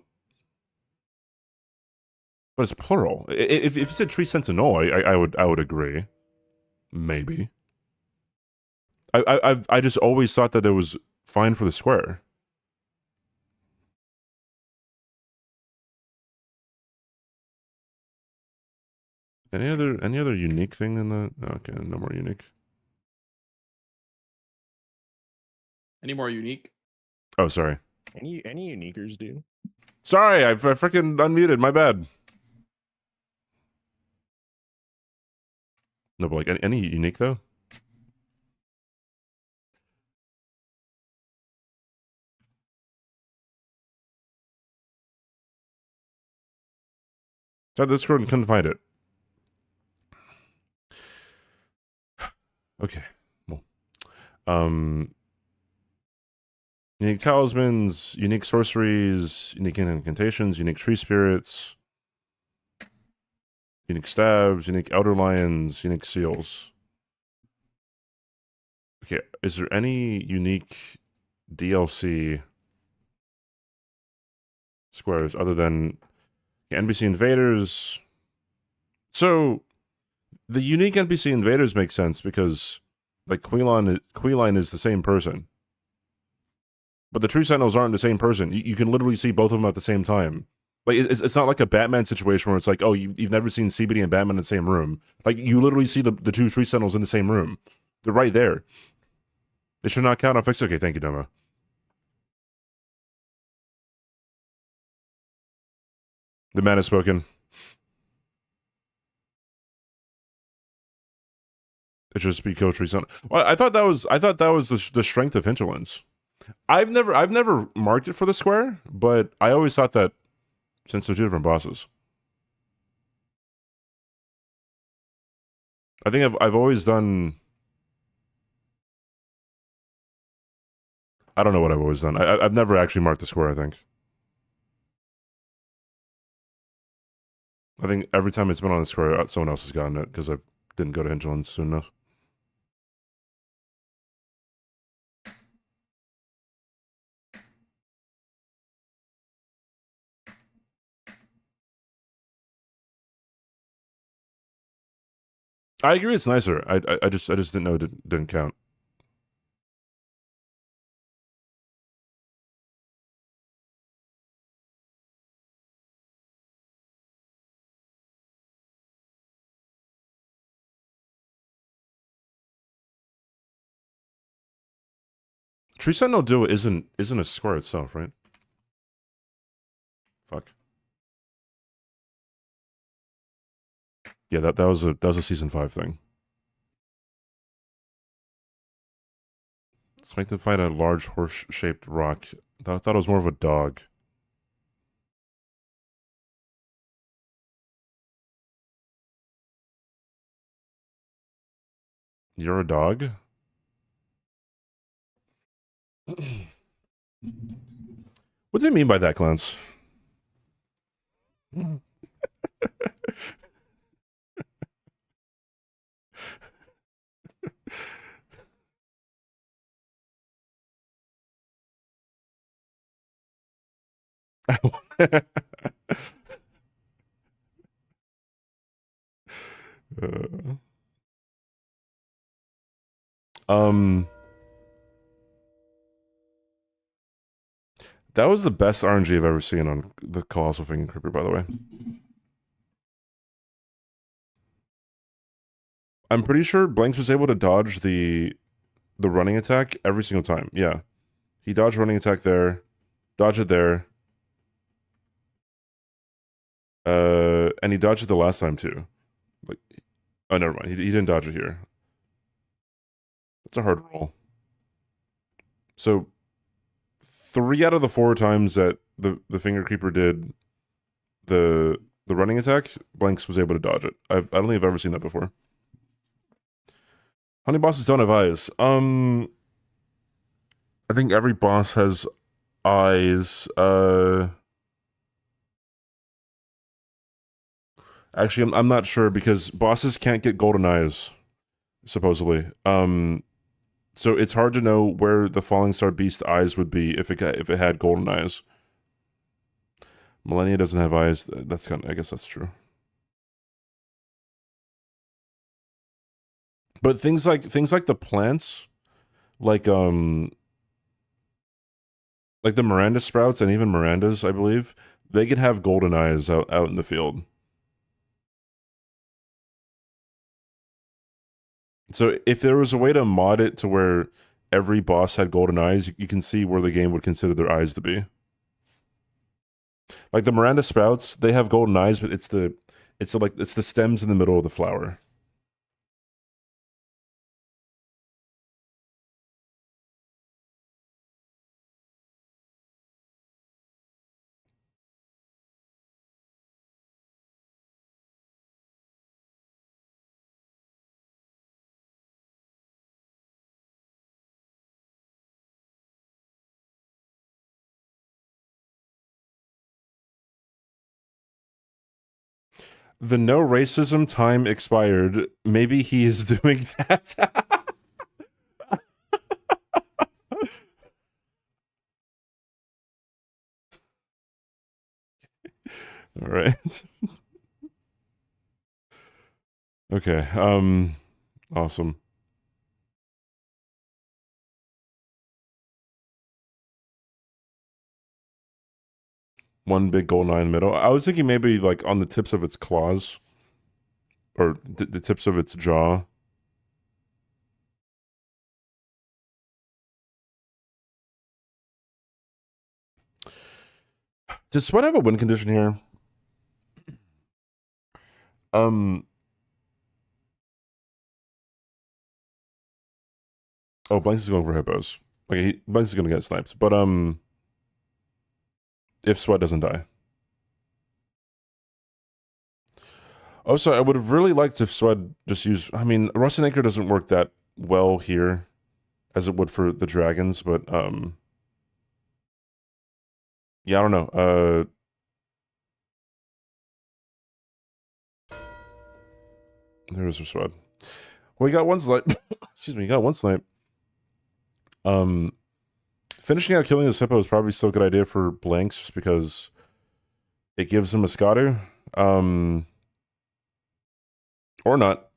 But it's plural. If you said Tree Sentinel, I would agree. Maybe. I just always thought that it was fine for the square. Any other unique thing in the? Okay, no more unique. Any more unique? Oh, sorry. Any uniquers, dude? Sorry, I freaking unmuted. My bad. No, but like any unique though. Tried Discord and couldn't find it. Okay, well, unique talismans, unique sorceries, unique incantations, unique tree spirits, unique stabs, unique outer lions, unique seals. Okay, is there any unique DLC squares other than NPC invaders? So the unique NPC invaders make sense because like Queeline is the same person. But the True Sentinels aren't the same person. You can literally see both of them at the same time. Like it's not like a Batman situation where it's like, oh, you've never seen CBD and Batman in the same room. Like you literally see the two True Sentinels in the same room. They're right there. It should not count on fix. Okay, thank you, Demo. The man has spoken. It should just be Coach Tree Sentinel. Well, I thought that was the strength of Hinterlands. I've never marked it for the square, but I always thought that since they're two different bosses. I think I've always done. I don't know what I've always done. I've never actually marked the square, I think every time it's been on the square, someone else has gotten it because I didn't go to Hinterlands soon enough. I agree, it's nicer. I just didn't know it didn't count. Tree Sentinel Duo isn't a square itself, right? Fuck. Yeah, that was a season 5 thing. Let's make them fight a large horse-shaped rock. I thought it was more of a dog. You're a dog? What do you mean by that, Clance? That was the best RNG I've ever seen on the Colossal Finger Creeper, by the way. I'm pretty sure Blanks was able to dodge the running attack every single time. Yeah. He dodged running attack there, dodged it there. And he dodged it the last time too. Like, oh, never mind. He didn't dodge it here. That's a hard roll. So 3 out of the 4 times that the Finger Creeper did the running attack, Blanks was able to dodge it. I don't think I've ever seen that before. How many bosses don't have eyes? I think every boss has eyes. Actually, I'm not sure because bosses can't get golden eyes, supposedly. So it's hard to know where the Falling Star Beast eyes would be if it had golden eyes. Millennia doesn't have eyes. That's kind of, I guess that's true. But things like the plants, like the Miranda sprouts and even Mirandas, I believe, they can have golden eyes out in the field. So if there was a way to mod it to where every boss had golden eyes, you can see where the game would consider their eyes to be. Like the Miranda sprouts, they have golden eyes, but it's the stems in the middle of the flower. The no racism time expired. Maybe he is doing that. All right. Okay. Awesome. One big golden eye in the middle. I was thinking maybe like on the tips of its claws, or the tips of its jaw. Does Sweat have a win condition here? Oh, Blanks is going for hippos. Okay, Blanks is going to get sniped. But if Sweat doesn't die. Also, I would have really liked if Sweat just used... I mean, Rusted Anchor doesn't work that well here as it would for the dragons, but yeah, I don't know. There's her Sweat. Well, you got one snipe. Excuse me, you got one snipe. Finishing out killing this hippo is probably still a good idea for Blanks, just because it gives him a Scadu. Or not.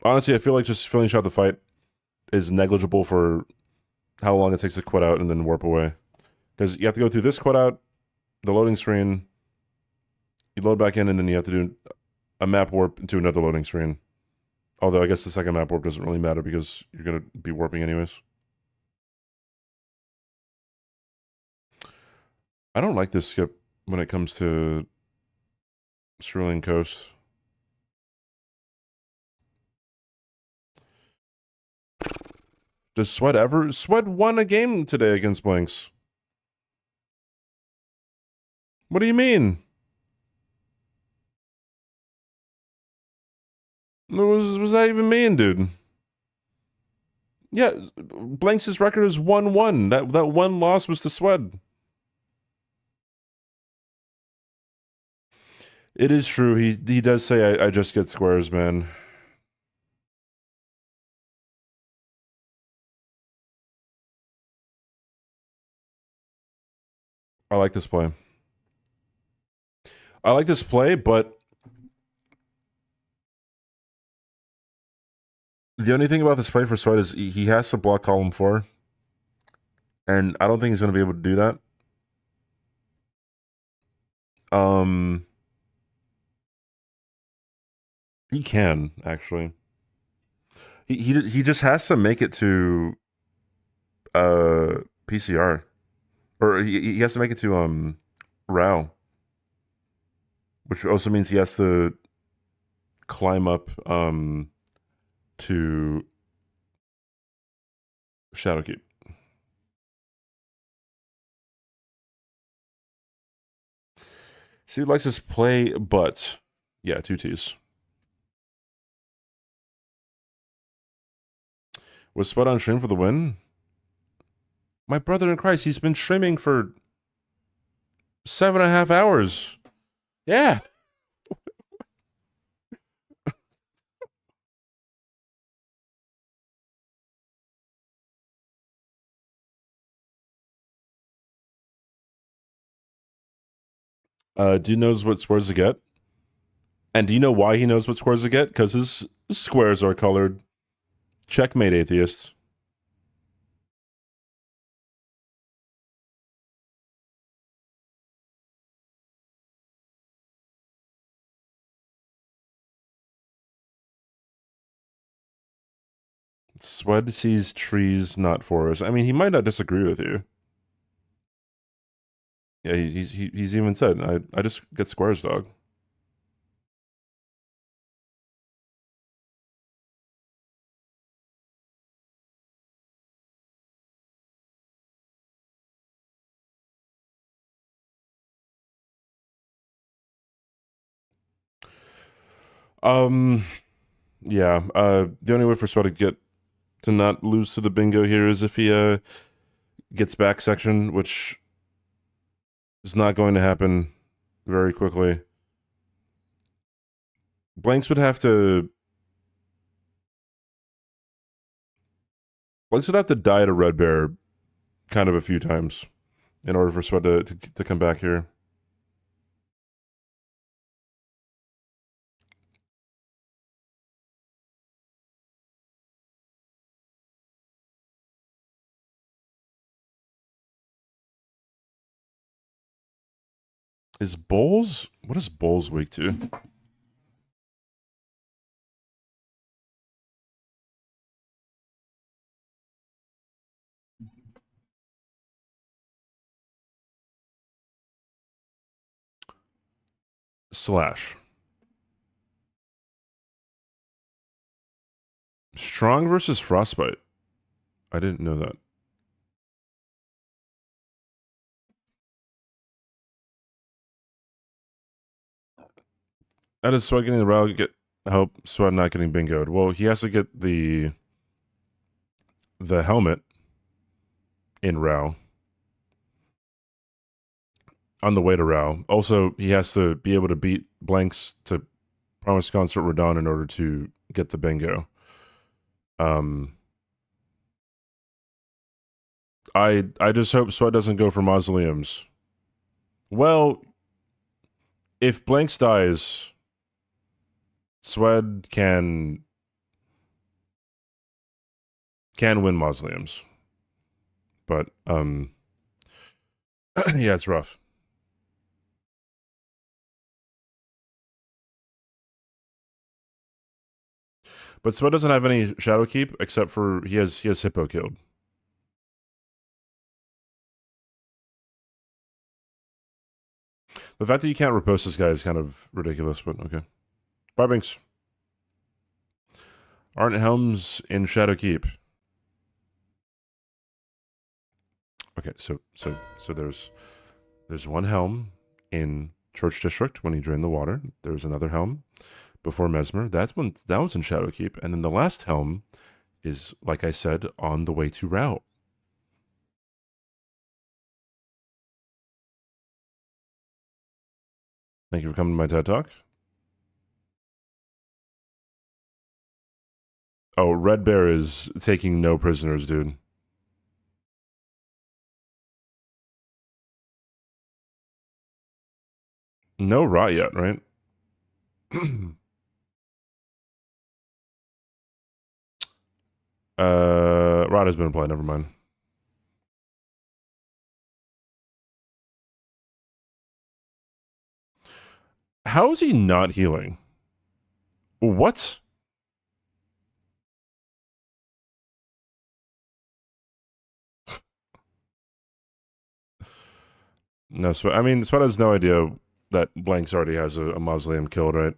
Honestly, I feel like just finishing out the fight is negligible for how long it takes to quit out and then warp away. Because you have to go through this quit out, the loading screen, you load back in, and then you have to do a map warp into another loading screen. Although I guess the second map warp doesn't really matter because you're going to be warping anyways. I don't like this skip when it comes to Cerulean Coast. Does Sweat ever? Sweat won a game today against Blanks. What do you mean? What was that even mean, dude? Yeah, Blanks' record is 1-1. That one loss was to Sweat. It is true. He does say I just get squares, man. I like this play. I like this play, but the only thing about this play for Sweat is he has to block column 4. And I don't think he's going to be able to do that. He can, actually. He just has to make it to PCR. Or he has to make it to RAW. Which also means he has to climb up to Shadowkeep. See who likes this play, but yeah, 2 T's. Was Spud on stream for the win? My brother in Christ, he's been streaming for 7.5 hours. Yeah. Do you know what squares to get? And do you know why he knows what squares to get? Because his squares are colored. Checkmate, atheists. Swed sees trees, not forests. I mean, he might not disagree with you. Yeah, he's even said, I just get squares, dog. Yeah. The only way for Swed to not lose to the bingo here is if he gets back section, which is not going to happen very quickly. Blanks would have to die to Red Bear kind of a few times in order for Swed to come back here. Is Bulls? What is Bulls weak to? Slash. Strong versus Frostbite. I didn't know that. That is Swed getting the Row. I hope Swed not getting bingoed. Well, he has to get the helmet in Row. On the way to Row. Also, he has to be able to beat Blanks to Promise Concert Radon in order to get the bingo. I just hope Swed doesn't go for mausoleums. Well, if Blanks dies, Swed can win mausoleums. But yeah, it's rough. But Swed doesn't have any Shadow Keep except for he has Hippo killed. The fact that you can't repost this guy is kind of ridiculous, but okay. Bye, Binks. Aren't Helms in Shadow Keep? Okay, so there's one Helm in Church District when you drain the water. There's another Helm before Mesmer. That one's in Shadow Keep, and then the last Helm is, like I said, on the way to Route. Thank you for coming to my TED Talk. Oh, Red Bear is taking no prisoners, dude. No rot yet, right? Rot has been applied, never mind. How is he not healing? What? No, I mean, Sweat has no idea that Blanks already has a mausoleum killed, right?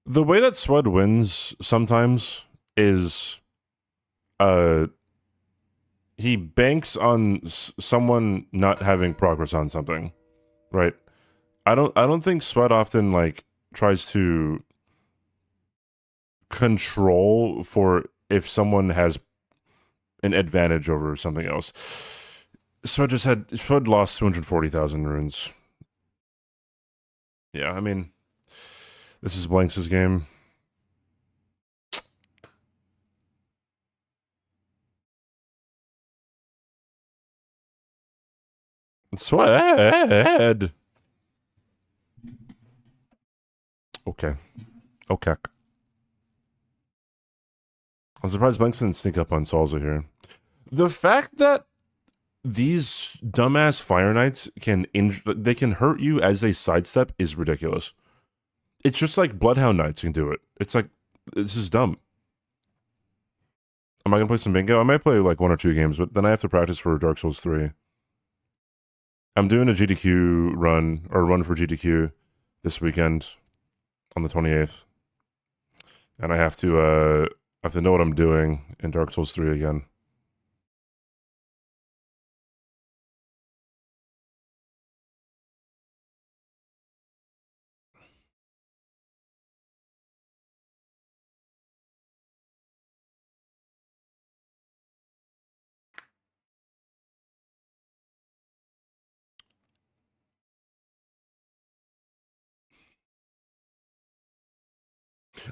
The way that Swed wins sometimes is he banks on someone not having progress on something, right? I don't think Swed often like tries to control for if someone has an advantage over something else. Swed lost 240,000 runes. Yeah, I mean, this is Blanks' game. Swed. Okay. Okay. I'm surprised Blanks didn't sneak up on Salza here. The fact that these dumbass Fire Knights can hurt you as they sidestep is ridiculous. It's just like Bloodhound Knights can do it. It's like, this is dumb. Am I going to play some bingo? I might play like 1 or 2 games, but then I have to practice for Dark Souls 3. I'm doing a GDQ run, or run for GDQ this weekend on the 28th. And I have to know what I'm doing in Dark Souls 3 again.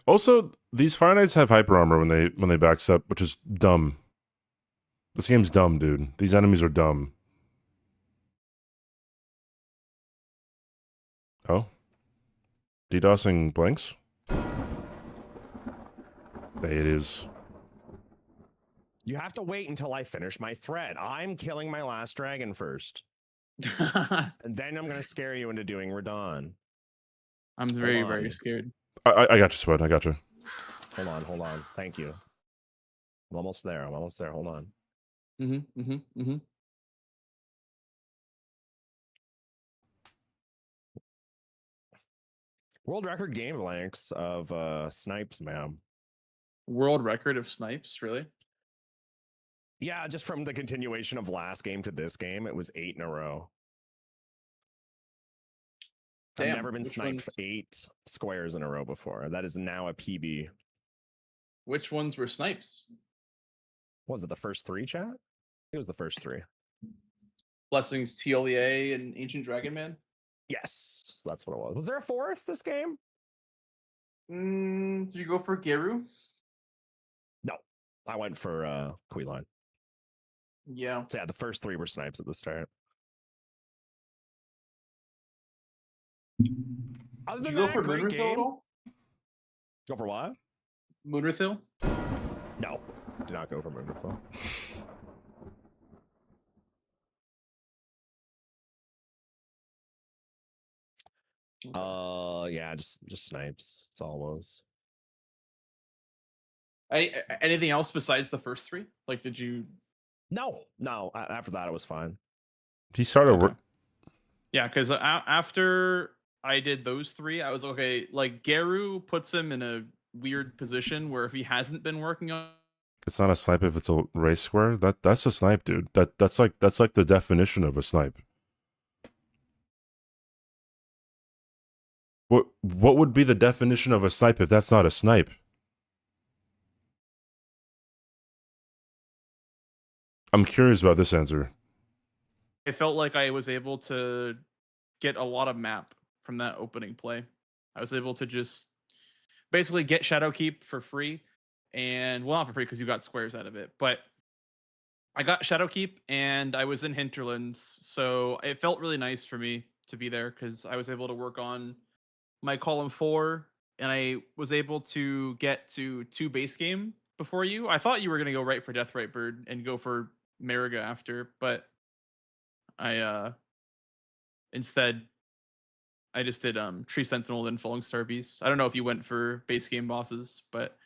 Also, these Fire Knights have hyper armor when they backstep, which is dumb. This game's dumb, dude. These enemies are dumb. Oh? DDoSing blanks? There it is. You have to wait until I finish my thread. I'm killing my last dragon first. And then I'm going to scare you into doing Radon. I'm very scared. I got you, Sweat. I got you. Hold on. Thank you. I'm almost there. Hold on. World record game lengths of snipes, ma'am. World record of snipes, really? Yeah, just from the continuation of last game to this game, it was 8 in a row. Damn, I've never been which sniped ones- 8 squares in a row before. That is now a PB. Which ones were snipes? Was it the first 3, chat? It was the first 3. Blessings, TLEA, and Ancient Dragon Man? Yes, that's what it was. Was there a 4th this game? Did you go for Geru? No, I went for Queeline. Yeah. So yeah, the first 3 were snipes at the start. Other Did than you go that, for great Moonrith at game. all? Go for what? Moonrith Hill? No, did not go for Moonrith. Yeah, just snipes. That's all it was. Anything else besides the first 3? Like, did you? No. After that, it was fine. He started Okay. work. Yeah, because after I did those 3, I was okay. Like, Geru puts him in a weird position where if he hasn't been working on, It's not a snipe if it's a race square. That's a snipe, dude. That's like the definition of a snipe. What would be the definition of a snipe if that's not a snipe? I'm curious about this answer. I felt like I was able to get a lot of map from that opening play. I was able to just basically get Shadowkeep for free, and well, not for free because you got squares out of it, but I got Shadowkeep and I was in Hinterlands, so it felt really nice for me to be there because I was able to work on my column 4, and I was able to get to 2 base game before you. I thought you were gonna go right for Deathrite Bird and go for Mariga after, but I instead I just did Tree Sentinel and Falling Star Beast. I don't know if you went for base game bosses, but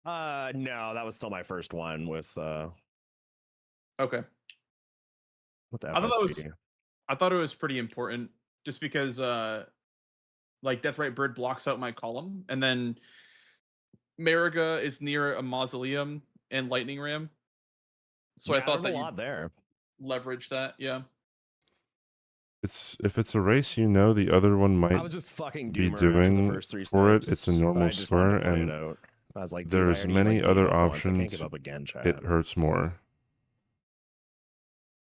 No, that was still my first one with okay. with the I thought that was FSP. I thought it was pretty important just because like Deathrite Bird blocks out my column, and then Mariga is near a mausoleum and lightning ram. So I thought there's that a you lot there. leverage that, yeah. If it's a race, you know the other one I might was just fucking be doomer after the doing first 3 for it. snipes, It's a but normal I just wanted square, to play and it out. I was like, dude, there's I already, many like, gave other up once. I can't options. give up again, chat. It hurts more.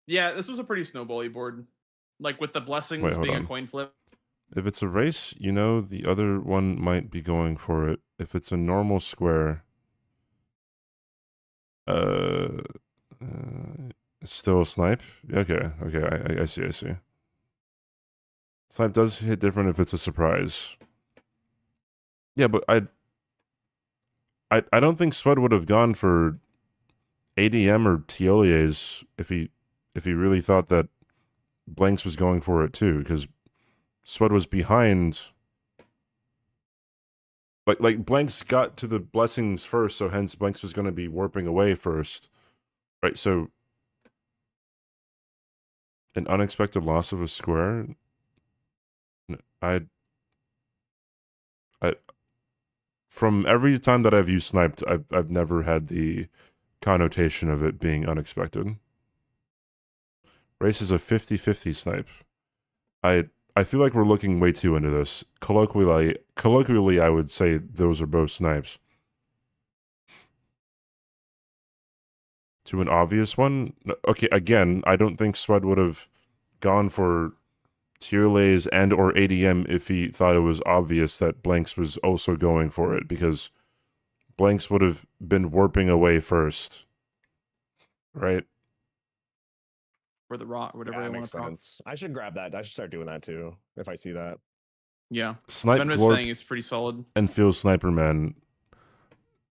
Yeah, this was a pretty snowbally board. Like with the blessings hold being on. a coin flip. If it's a race, you know the other one might be going for it. If it's a normal square, it's still a snipe. Okay, I see. Snipe does hit different if it's a surprise. Yeah, but I don't think Sweat would have gone for ADM or Teoliers if he really thought that Blanks was going for it too, because Sweat was behind Like Blanks got to the blessings first, so hence Blanks was going to be warping away first, right? So an unexpected loss of a square. I from every time that I've used sniped, I've never had the connotation of it being unexpected. Race is a 50-50 snipe. I feel like we're looking way too into this. Colloquially, I would say those are both snipes. To an obvious one, okay. Again, I don't think Swed would have gone for Tierlays and or ADM if he thought it was obvious that Blanks was also going for it, because Blanks would have been warping away first, right? Or the rock, whatever Yeah, they that want makes to call. sense. I should grab that. I should start doing that too if I see that. Yeah, Snipe Venomous Glorp Fang is pretty solid. and Field Sniper Man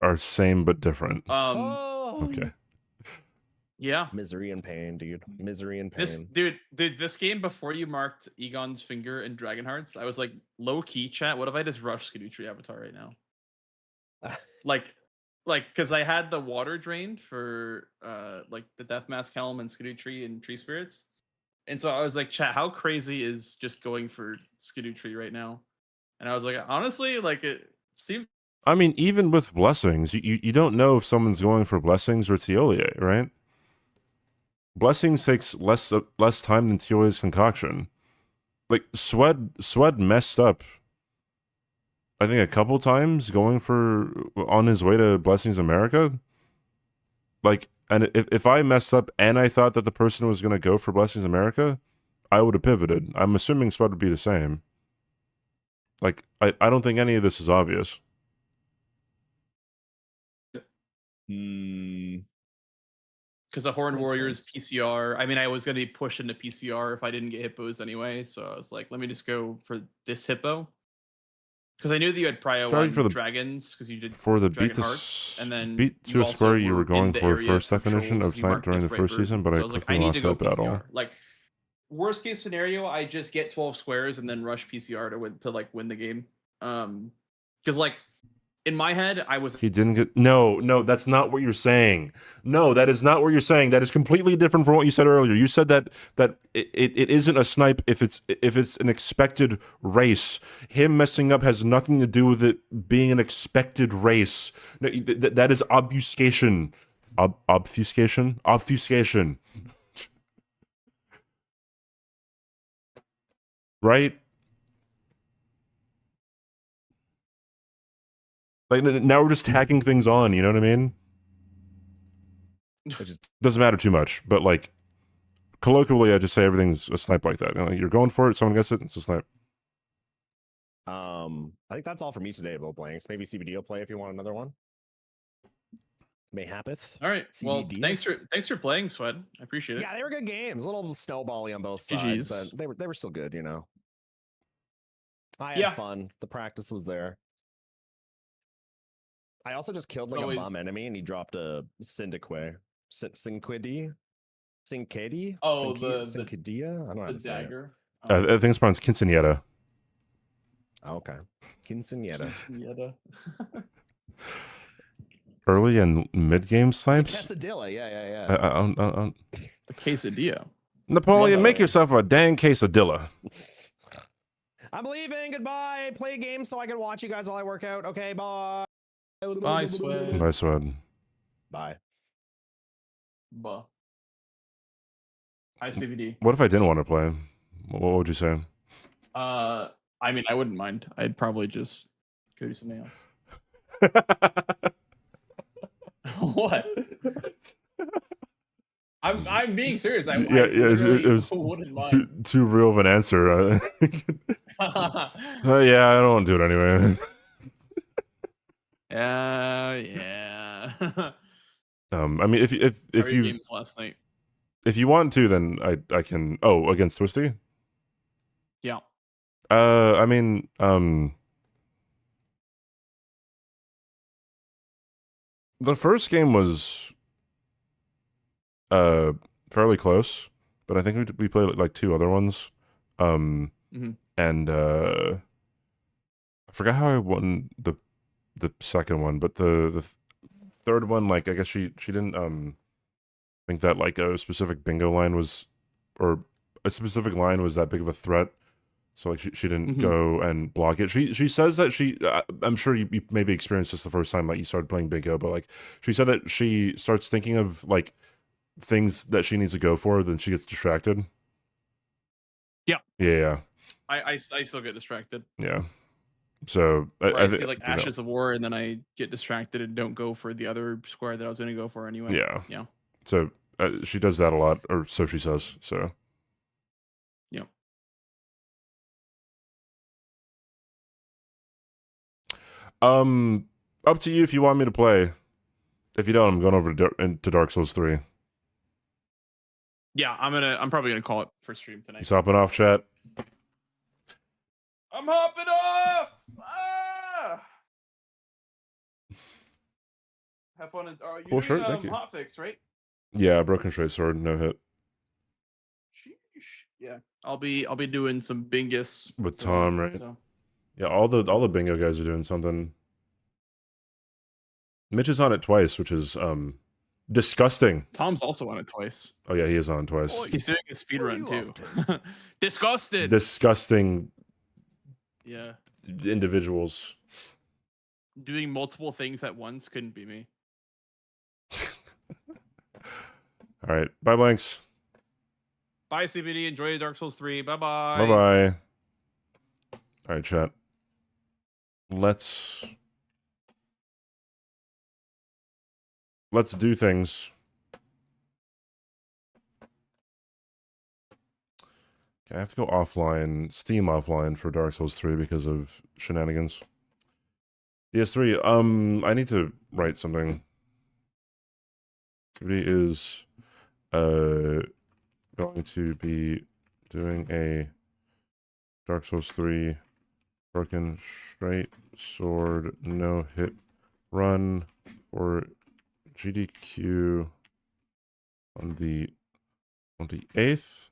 are same but different. Oh, Okay. Yeah. misery and pain, dude. Misery and pain. This game before you marked Egon's finger and Dragon Hearts, I was like, low key chat. What if I just rush Skadootree Avatar right now? like, because I had the water drained for like the Death Mask Helm and Skadootree and Tree Spirits, and so I was like, chat, how crazy is just going for Skadootree right now? And I was like, honestly, like it seemed. I mean, even with blessings, you don't know if someone's going for blessings or Teolia, right? Blessings takes less time than Teolia's concoction. Like Swed messed up, I think, a couple times going for on his way to Blessings America. Like, and if I messed up and I thought that the person was going to go for Blessings America, I would have pivoted. I'm assuming Swed would be the same. Like, I don't think any of this is obvious. Because the Horned Makes Warriors sense. PCR. I mean, I was going to be pushed into PCR if I didn't get hippos anyway. So I was like, let me just go for this hippo. Because I knew that you had prio Sorry on for the- dragons, because you did For the Dragon beat to Hearts, and then beat to you a square, also you were in going the for area first for definition trolls, of 'cause you snipe marked during the Death first Viper. season, but So I I was like, quickly I need lost to go that battle. PCR. Like, worst case scenario, I just get 12 squares and then rush PCR to win the game. Because like in my head, I was He didn't get... No, that's not what you're saying. No, that is not what you're saying. That is completely different from what you said earlier. You said that it isn't a snipe if it's an expected race. Him messing up has nothing to do with it being an expected race. No, that is obfuscation. Obfuscation? Obfuscation. Right? Like, now we're just tacking things on, you know what I mean? Which is Doesn't matter too much, but like colloquially, I just say everything's a snipe like that. You know, you're going for it, someone gets it, it's a snipe. I think that's all for me today, Bo Blanks. Maybe CBD will play if you want another one. Mayhappeth. all right. Well, CBD. thanks for playing, Swed. I appreciate it. Yeah, they were good games. A little snowbally on both GGs. sides, but they were still good, you know. I had Yeah. fun. The practice was there. I also just killed like Always. a bum enemy, and he dropped a Syndique. Synquidi? Syncadi? Oh, Syncadia? I don't know how The to say it. dagger. I think it's pronounced Quinceanera. Oh, okay. Quinceanera. Quinceañera. Early and mid-game snipes? Quesadilla, yeah. The quesadilla. Napoleon, make yourself a dang quesadilla. I'm leaving. Goodbye. Play a game so I can watch you guys while I work out. Okay, bye. Bye, Swed. Bye, Swed. Bye. Buh. Hi, CBD. What if I didn't want to play? What would you say? I mean, I wouldn't mind. I'd probably just go do something else. What? I'm being serious. I it was wouldn't mind. too real of an answer. Yeah, I don't want to do it anyway. Yeah. I mean, if you games last night. if you want to, then I can. Oh, against Twisty. Yeah. I mean, the first game was fairly close, but I think we played like two other ones. And I forgot how I won the the second one, but the third one, like I guess she didn't think that like a specific bingo line was, or a specific line was that big of a threat. So like she didn't go and block it. She says that I'm sure you maybe experienced this the first time like you started playing bingo, but like she said that she starts thinking of like things that she needs to go for, then she gets distracted. Yeah. Yeah. I still get distracted. Yeah. So I see like Ashes of War, and then I get distracted and don't go for the other square that I was going to go for anyway. Yeah. Yeah. So she does that a lot, or so she says. So. Yeah. Up to you if you want me to play. If you don't, I'm going over to Dark Souls 3. Yeah, I'm probably gonna call it for stream tonight. He's hopping off, chat. I'm hopping off. Ah! Have fun. You're Cool shirt, thank you. Hotfix, right? Yeah, broken straight sword, no hit. Sheesh. Yeah, I'll be doing some bingus With Tom, right? So. Yeah, all the bingo guys are doing something. Mitch is on it twice, which is disgusting. Tom's also on it twice. Oh yeah, he is on twice. Oh, he's doing a speed Where run are you too. Disgusted. Disgusting. Yeah. Individuals. Doing multiple things at once couldn't be me. All right, bye, Blanks. Bye, CBD. Enjoy Dark Souls 3. Bye bye. Bye bye. All right, chat. Let's do things. Okay, I have to go offline, Steam offline for Dark Souls 3 because of shenanigans. DS3, I need to write something. Somebody is going to be doing a Dark Souls 3 broken straight sword no hit run for GDQ on the 28th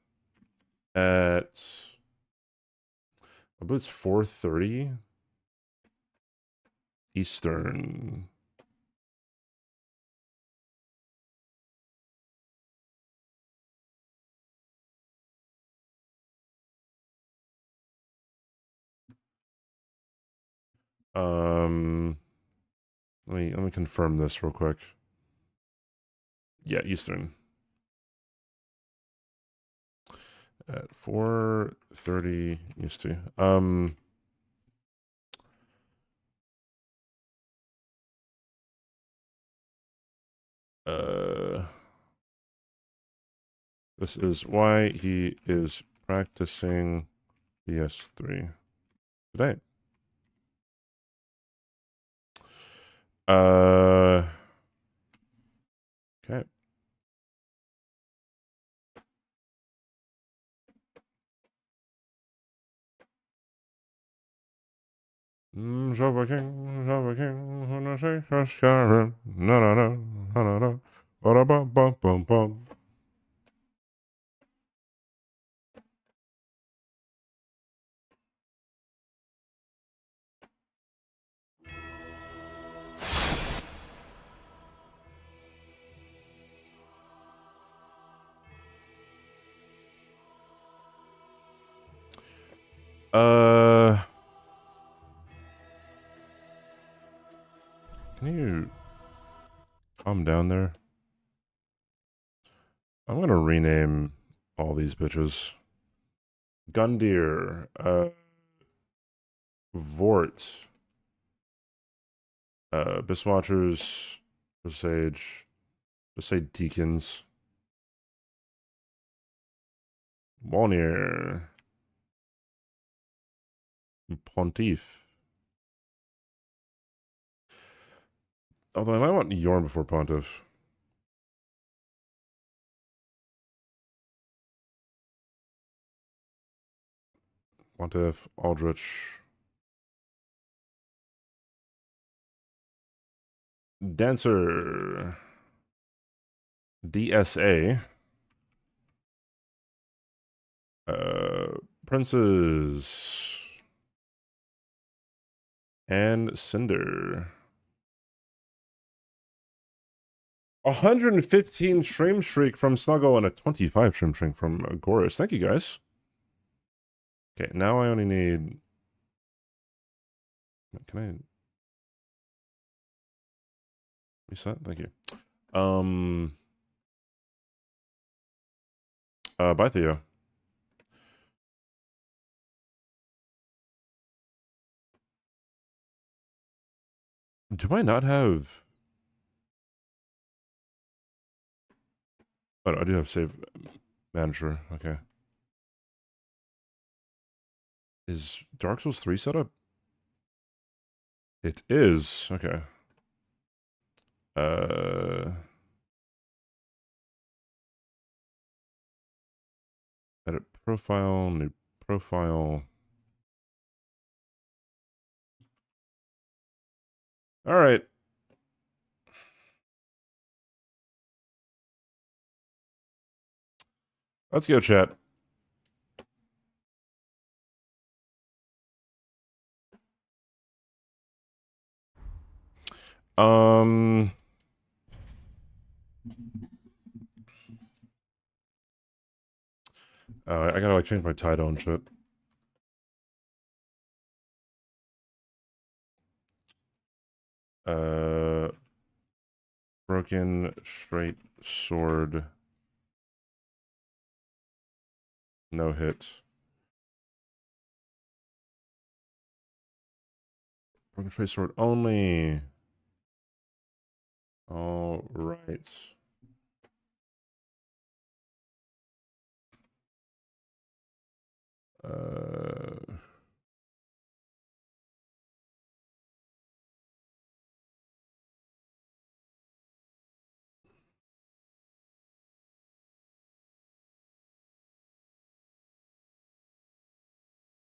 at, I believe it's 4:30 Eastern. Let me confirm this real quick. Yeah, Eastern. At 4:30 Eastern. This is why he is practicing PS3 today. Okay. Java King, when I say Skyrim, na na na na na na, ba bum bum bum bum. Can you calm down there? I'm gonna rename all these bitches. Gundyr, Vort, Biswatchers, Sage, just say Deacons, Walnier, Pontiff. Although I might want Yorn before Pontiff. Pontiff, Aldrich. Dancer. DSA. Princes. And Cinder. 115 stream streak from Snuggle and a 25 stream streak from Goris. Thank you, guys. Okay, now I only need... Can I... reset? Thank you. Bye, Theo. Do I not have... Oh, I do have save manager. Okay. Is Dark Souls 3 set up? It is. Okay. Edit profile, new profile. All right. Let's go, chat. I gotta like change my title and shit. Broken straight sword. No hit. Broken straight sword only. All right.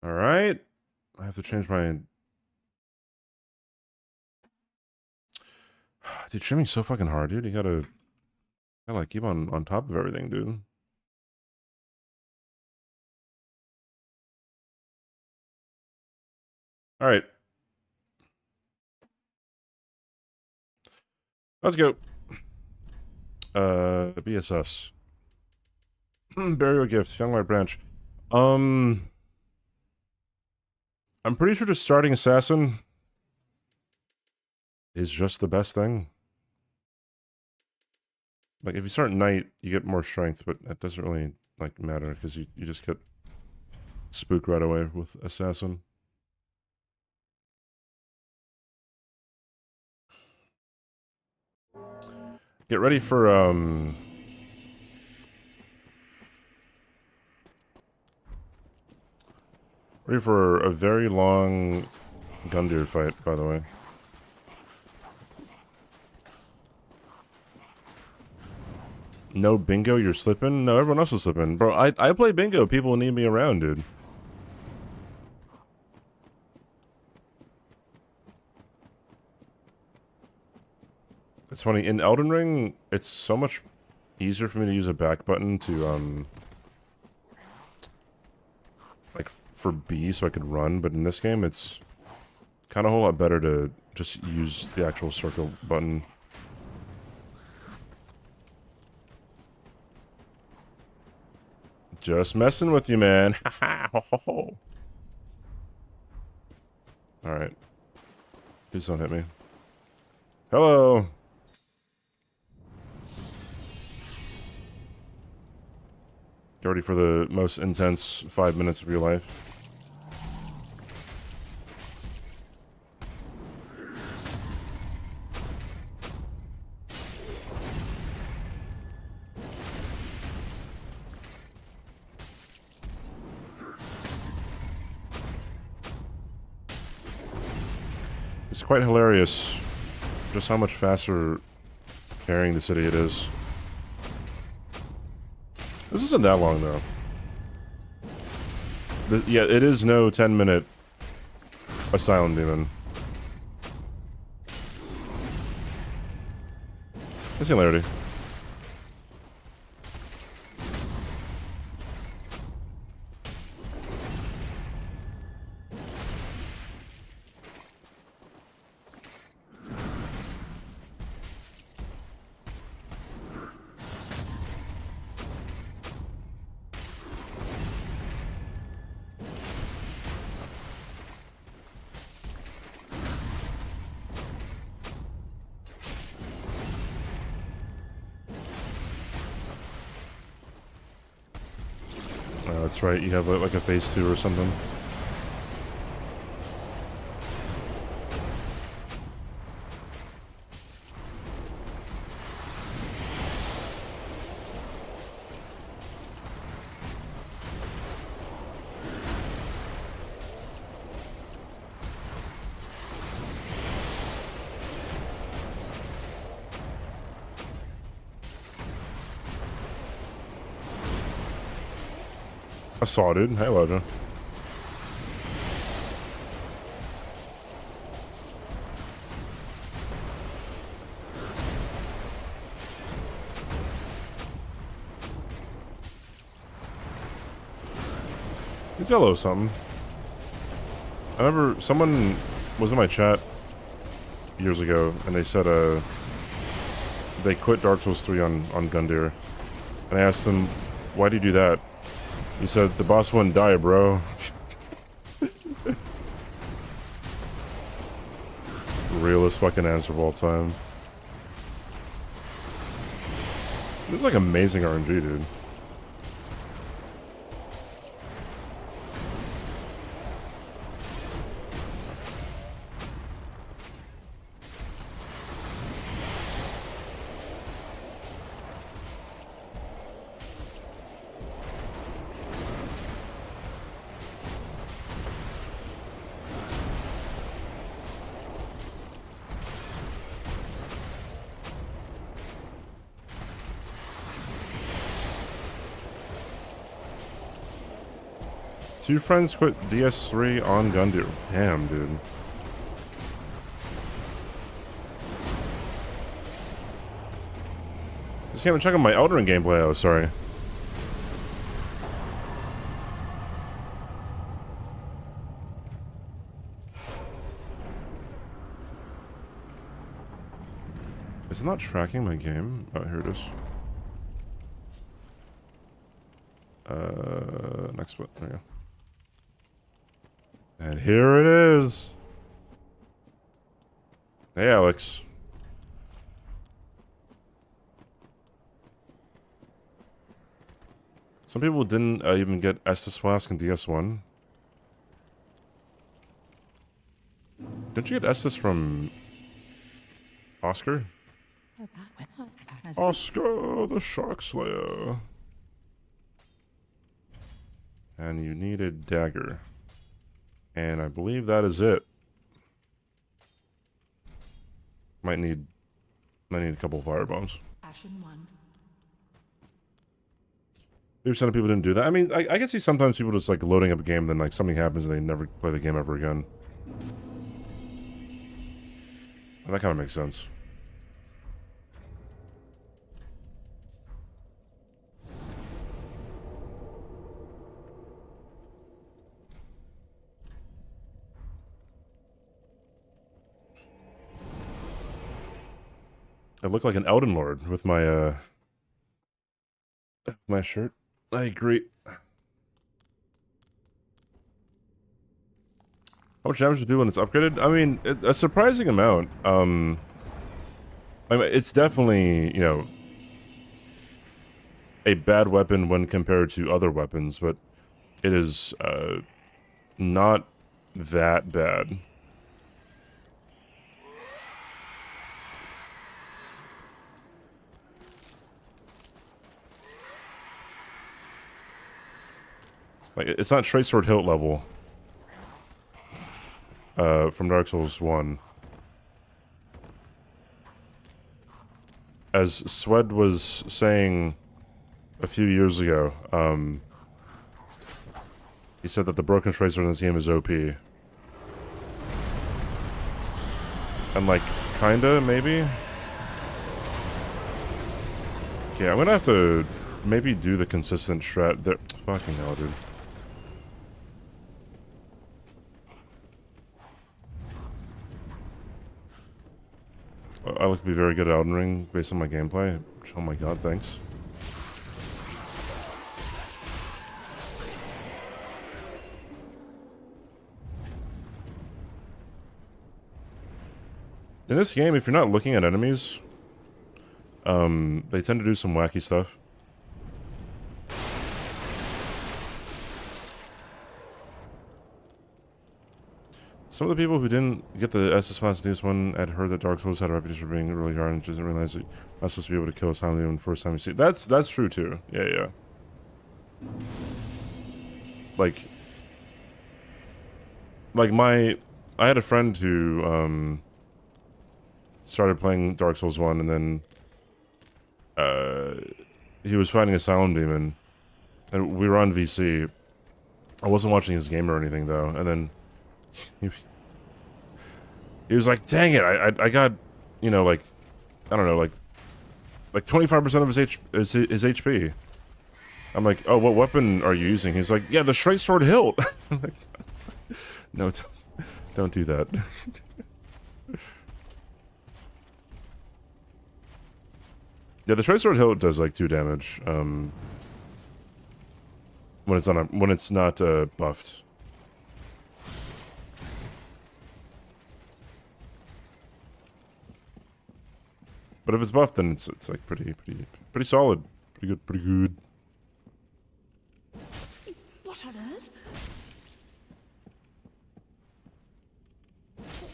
All right. I have to change my... Dude, streaming's so fucking hard, dude. You gotta like keep on top of everything, dude. All right. Let's go. BSS. Burial gift, Young Light Branch. I'm pretty sure just starting Assassin is just the best thing. Like, if you start Knight, you get more strength, but that doesn't really, like, matter, because you just get spooked right away with Assassin. Get ready for, ready for a very long Gundyr fight, by the way. No bingo, you're slipping? No, everyone else is slipping. Bro, I play bingo. People need me around, dude. It's funny, in Elden Ring, it's so much easier for me to use a back button to, like, for B so I could run, but in this game, it's kind of a whole lot better to just use the actual circle button. Just messing with you, man. Alright. Please don't hit me. Hello! Get ready for the most intense 5 minutes of your life. It's quite hilarious just how much faster carrying the city it is. This isn't that long, though. Yeah, it is no 10-minute Asylum Demon. Singularity. That's right. You have like a phase 2 or something. I saw it, dude. Hey, Elijah. He's yellow something. I remember someone was in my chat years ago, and they said they quit Dark Souls 3 on Gundyr. And I asked them, why do you do that? He said, the boss wouldn't die, bro. Realest fucking answer of all time. This is like amazing RNG, dude. Two friends quit DS3 on Gundyr. Damn, dude. Just can't check on my Elden Ring gameplay. Oh, sorry. Is it not tracking my game? Oh, here it is. Next one. There you go. And here it is. Hey, Alex. Some people didn't even get Estus Flask in DS1. Didn't you get Estus from Oscar? Oscar the Shark Slayer. And you need a dagger. And I believe that is it. Might need a couple of firebombs. 30% of people didn't do that. I mean, I can see sometimes people just like loading up a game, then like something happens and they never play the game ever again. And that kind of makes sense. I look like an Elden Lord with my my shirt. I agree. How much damage to do when it's upgraded? I mean, a surprising amount. I mean, it's definitely, you know, a bad weapon when compared to other weapons, but it is not that bad. Like, it's not straight sword hilt level from Dark Souls 1. As Swed was saying a few years ago, he said that the broken straight sword in this game is OP. And like, kinda, maybe? Okay, I'm gonna have to maybe do the consistent strat there. Fucking hell, dude. I look to be very good at Elden Ring based on my gameplay. Oh my god, thanks. In this game, if you're not looking at enemies, they tend to do some wacky stuff. Some of the people who didn't get the SS Mass News one had heard that Dark Souls had a reputation for being really hard and just didn't realize that I was supposed to be able to kill a silent demon the first time you see it. That's true too. Yeah, yeah. Like I had a friend who started playing Dark Souls 1 and then he was fighting a silent demon and we were on VC. I wasn't watching his game or anything though, and then he was like, "Dang it! I got, you know, like, I don't know, like 25% of his HP." I'm like, "Oh, what weapon are you using?" He's like, "Yeah, the straight sword hilt." I'm like, no, don't do that. Yeah, the straight sword hilt does like 2 damage. When it's not buffed. But if it's buffed, then it's like pretty solid, pretty good. What on earth?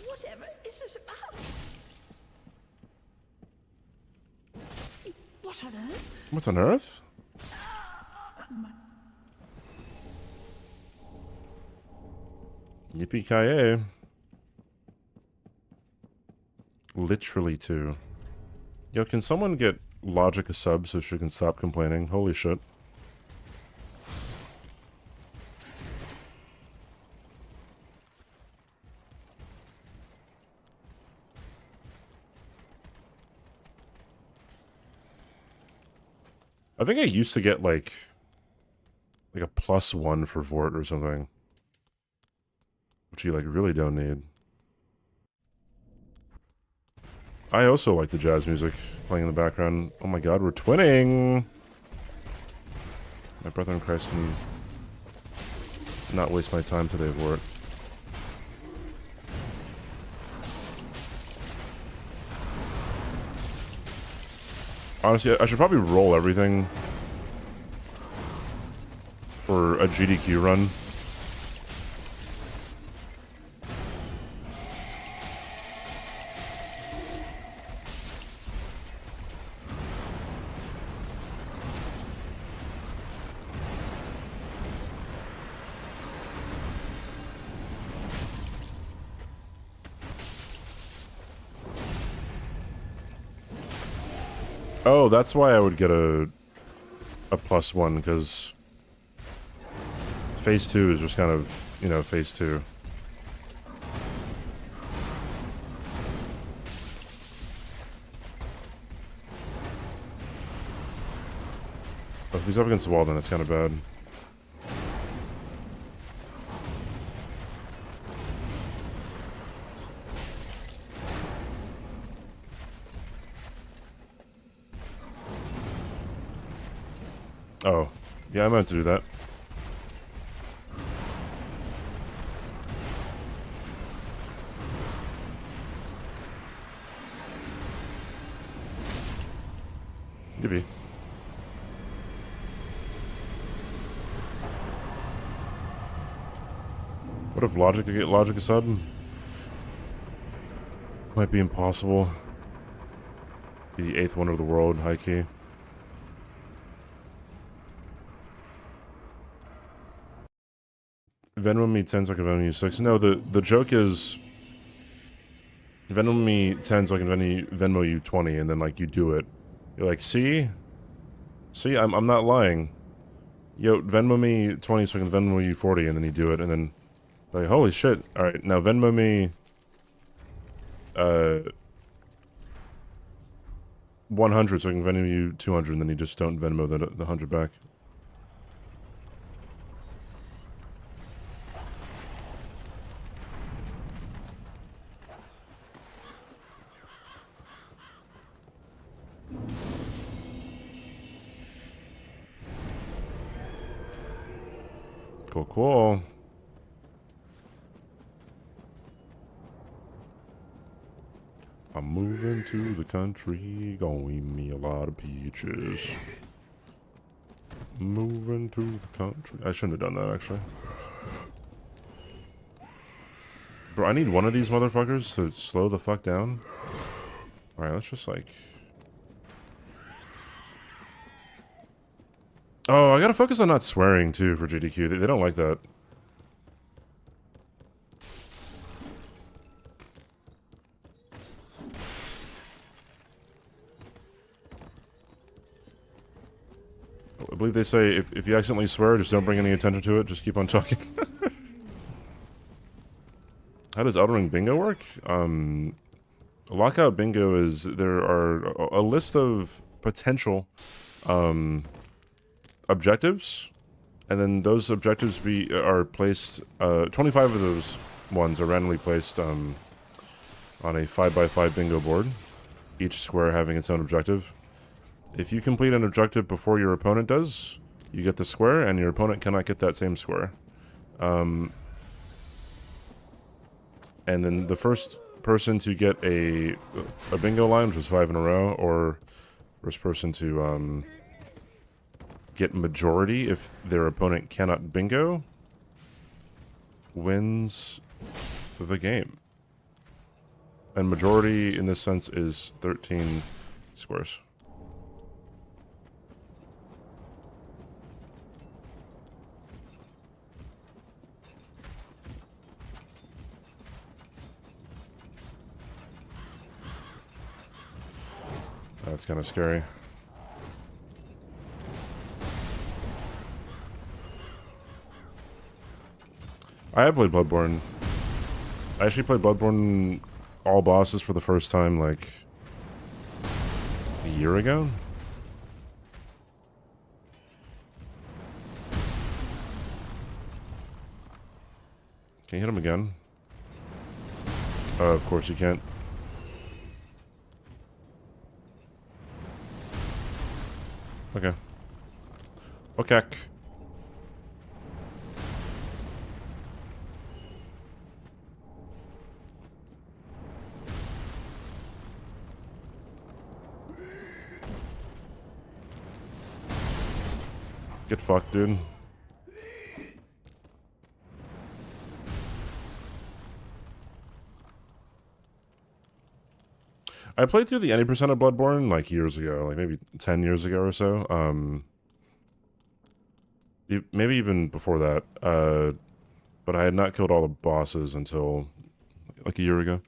Whatever is this about? What on earth? What on earth? Yippee-ki-yay. Literally 2. Yo, can someone get Logic a sub so she can stop complaining? Holy shit. I think I used to get like a +1 for Vort or something. Which you like really don't need. I also like the jazz music playing in the background. Oh my god, we're twinning! My brother in Christ can not waste my time today, Vort. Honestly, I should probably roll everything for a GDQ run. Oh, that's why I would get a +1, because phase 2 is just kind of, you know, phase 2. But if he's up against the wall, then it's kind of bad. Oh, yeah, I meant to do that. Yippee. What if Logic could get Logic a sub? Might be impossible. Be the 8th wonder of the world, high key. Venmo me 10 so I can Venmo you 6. No, the joke is Venmo me 10 so I can Venmo you 20, and then like you do it. You're like, see, I'm not lying. Yo, Venmo me 20 so I can Venmo you 40, and then you do it, and then like, holy shit! All right, now Venmo me 100 so I can Venmo you 200, and then you just don't Venmo the 100 back. Cool. I'm moving to the country, gonna eat me a lot of peaches. Moving to the country. I shouldn't have done that, actually. Bro, I need one of these motherfuckers to slow the fuck down. Alright, let's just like... Oh, I gotta focus on not swearing too for GDQ. They don't like that. I believe they say if you accidentally swear, just don't bring any attention to it. Just keep on talking. How does Elden Ring Bingo work? Lockout Bingo is there are a list of potential objectives, and then those objectives are placed. 25 of those ones are randomly placed on a 5x5 bingo board, each square having its own objective. If you complete an objective before your opponent does, you get the square, and your opponent cannot get that same square. And then the first person to get a bingo line, which is 5 in a row, or first person to get majority if their opponent cannot bingo, wins the game. And majority in this sense is 13 squares. That's kind of scary. I have played Bloodborne. I actually played Bloodborne all bosses for the first time like a year ago. Can you hit him again? Of course you can't. Okay. Okay. Get fucked, dude. I played through the 80% of Bloodborne like years ago, like maybe 10 years ago or so. Maybe even before that. But I had not killed all the bosses until like a year ago.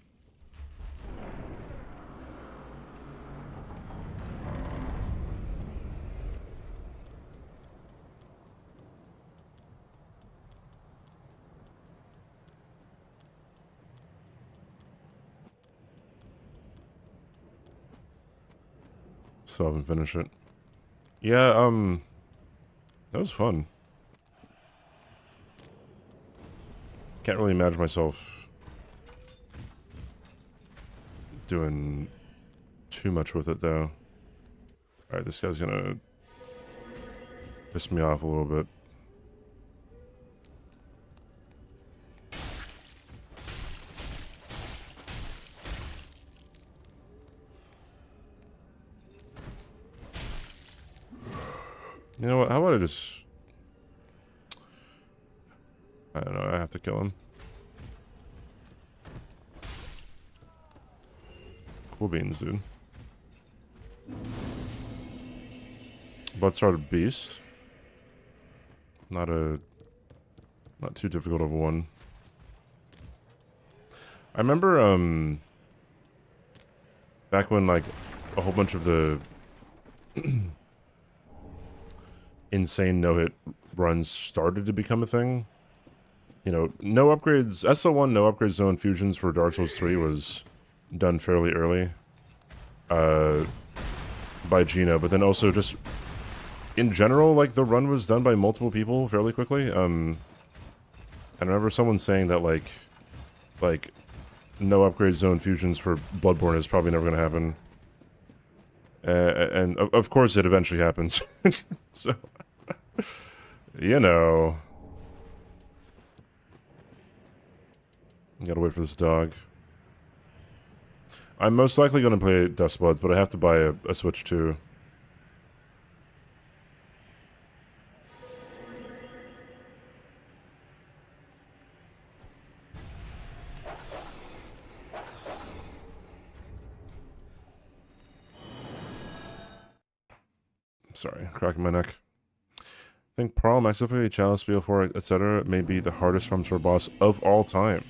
Still haven't finished it. Yeah, that was fun. Can't really imagine myself doing too much with it, though. Alright, this guy's gonna piss me off a little bit. You know what? How about I just... I don't know. I have to kill him. Cool beans, dude. Blood-started beast. Not too difficult of a one. I remember, back when, like, a whole bunch of the insane no-hit runs started to become a thing. You know, no upgrades, SL1 no upgrades zone fusions for Dark Souls 3 was done fairly early by Gino, but then also just in general, like, the run was done by multiple people fairly quickly. I remember someone saying that, like no upgrade zone fusions for Bloodborne is probably never going to happen. And of course it eventually happens. So, you know. Gotta wait for this dog. I'm most likely going to play Dustbloods, but I have to buy a Switch too. Sorry, cracking my neck. I think Pearl, Maxify, Chalice, BO4, etc. may be the hardest farms for a boss of all time.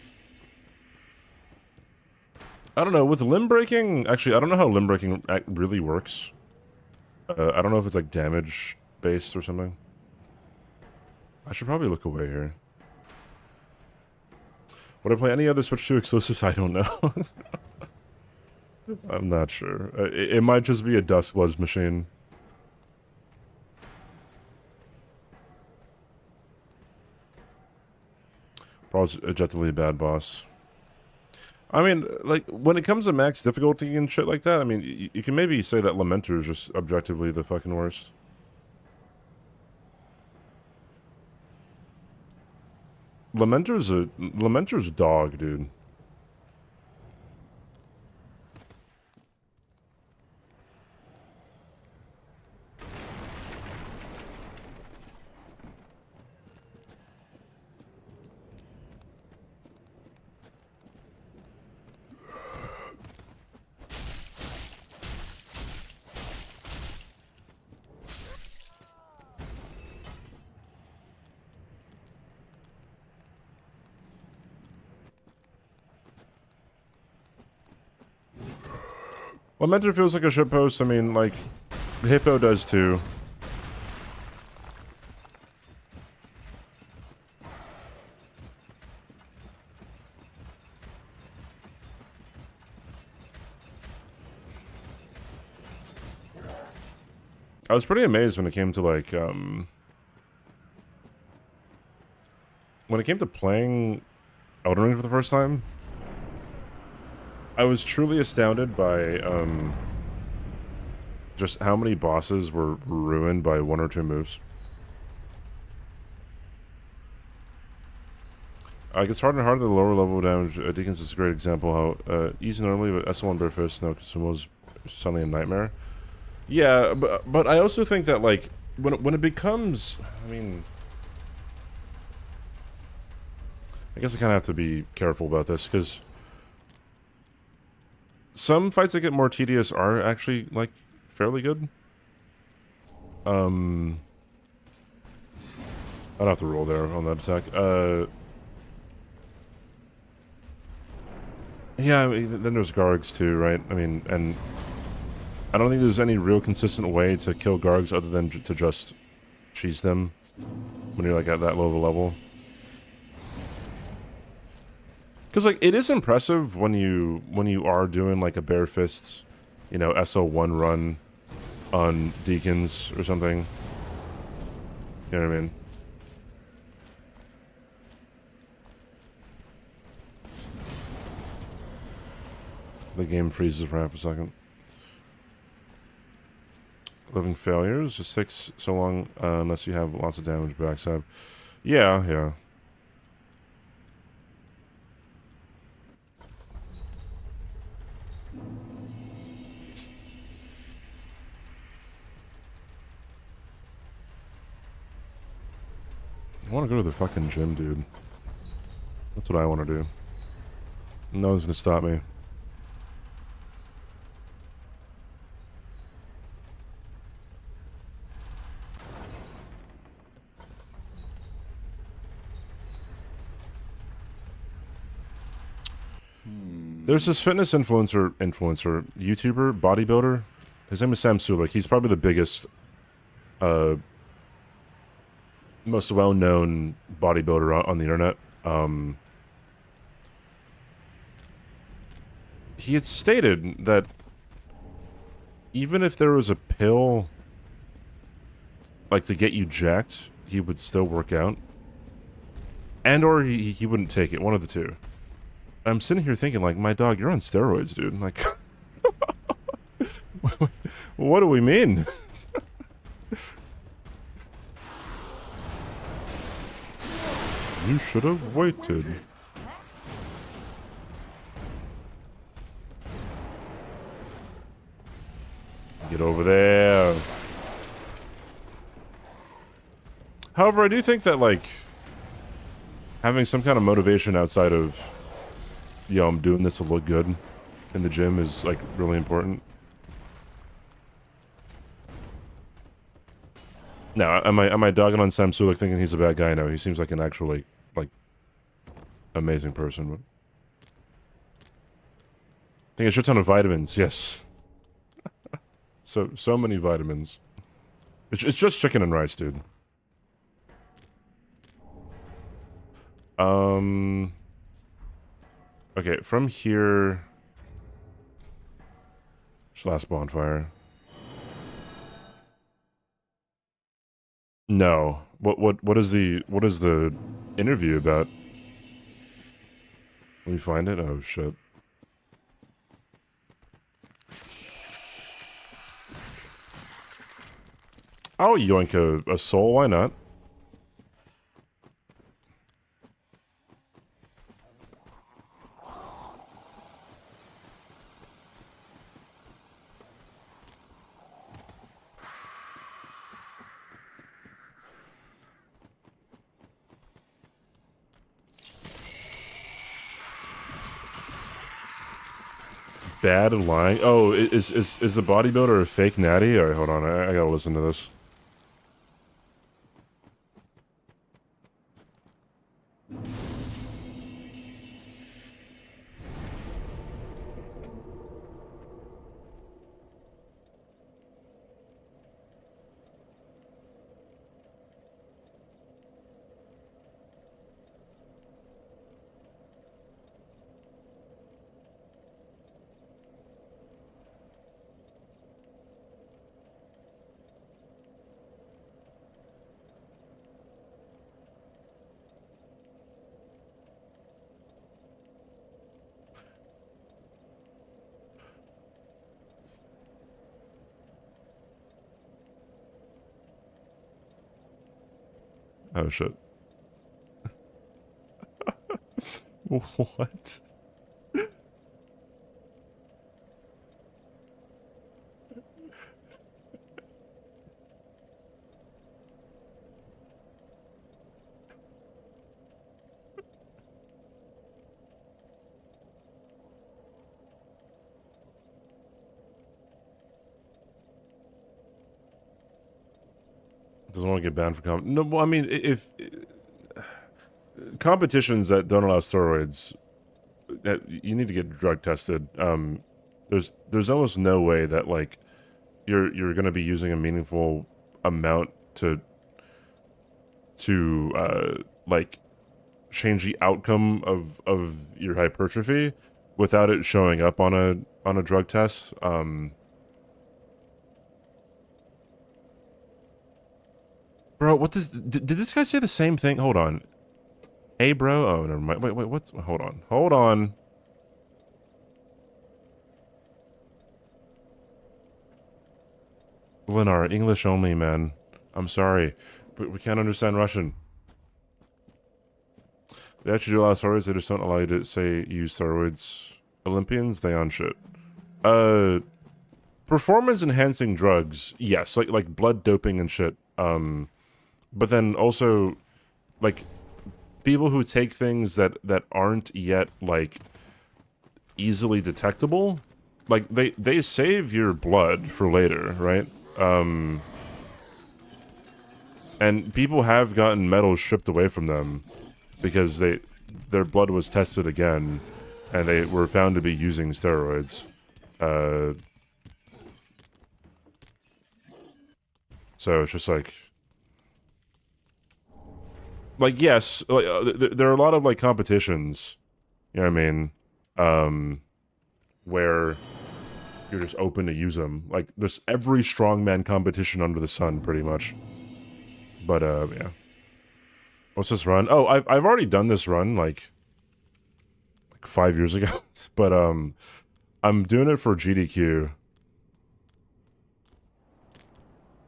I don't know, with limb breaking, actually, I don't know how limb breaking really works. I don't know if it's like damage based or something. I should probably look away here. Would I play any other Switch 2 exclusives? I don't know. I'm not sure. It might just be a Duskbloods machine. Probably objectively a bad boss. I mean, like, when it comes to max difficulty and shit like that, I mean, you can maybe say that Lamenter is just objectively the fucking worst. Lamenter's dog, dude. Lamenter feels like a shitpost. I mean, like, Hippo does too. I was pretty amazed when it came to, like, when it came to playing Elden Ring for the first time. I was truly astounded by, just how many bosses were ruined by one or two moves. It gets harder and harder the lower level damage. Deacons is a great example how, easy normally, but SL1 Bare Fist, no Consumables, suddenly a nightmare. Yeah, but I also think that, like, when it becomes, I mean, I guess I kind of have to be careful about this, because some fights that get more tedious are actually, like, fairly good. I don't have to roll there on that attack. Yeah, I mean, then there's Gargs too, right? I mean, and I don't think there's any real consistent way to kill Gargs other than to just cheese them when you're, like, at that low of a level. Because, like, it is impressive when you are doing, like, a bare fists, you know, SL1 run on Deacons or something. You know what I mean? The game freezes for half a second. Living failures just takes so long unless you have lots of damage backside. Yeah, yeah. I want to go to the fucking gym, dude. That's what I want to do. No one's gonna stop me. There's this fitness influencer, YouTuber, bodybuilder. His name is Sam Sulek. He's probably the biggest, most well-known bodybuilder on the internet. He had stated that even if there was a pill, like, to get you jacked, he would still work out. And or he wouldn't take it, one of the two. I'm sitting here thinking, like, my dog, you're on steroids, dude. Like, what do we mean? You should have waited. Get over there. However, I do think that, like, having some kind of motivation outside of, yo, I'm doing this to look good in the gym is, like, really important. No, am I dogging on Sam Sulek thinking he's a bad guy? No, he seems like an actually like amazing person. But I think a shit ton of vitamins. Yes. So many vitamins. It's just chicken and rice, dude. Okay, from here. Last bonfire. No. What is the interview about? Let me find it. Oh shit. I'll yoink a soul. Why not? Bad lying. Oh, is the bodybuilder a fake natty? All right, hold on. I gotta listen to this. Oh shit. What? Doesn't want to get banned for no. Well, I mean, if competitions that don't allow steroids, you need to get drug tested. There's almost no way that like you're gonna be using a meaningful amount to like change the outcome of your hypertrophy without it showing up on a drug test. Bro, what does did this guy say the same thing? Hold on. Hey, bro. Oh, never mind. Wait, what? Hold on. Linar, English only, man. I'm sorry, but we can't understand Russian. They actually do allow steroids, they just don't allow you to say use steroids. Olympians, they on shit. Performance enhancing drugs, yes, like blood doping and shit. But then also, like, people who take things that aren't yet like easily detectable, like they save your blood for later, right? And people have gotten metals stripped away from them because their blood was tested again, and they were found to be using steroids. So it's just like yes, like there are a lot of like competitions, you know what I mean, where you're just open to use them. Like there's every strongman competition under the sun, pretty much. But yeah. What's this run? Oh, I've already done this run like 5 years ago, but I'm doing it for GDQ.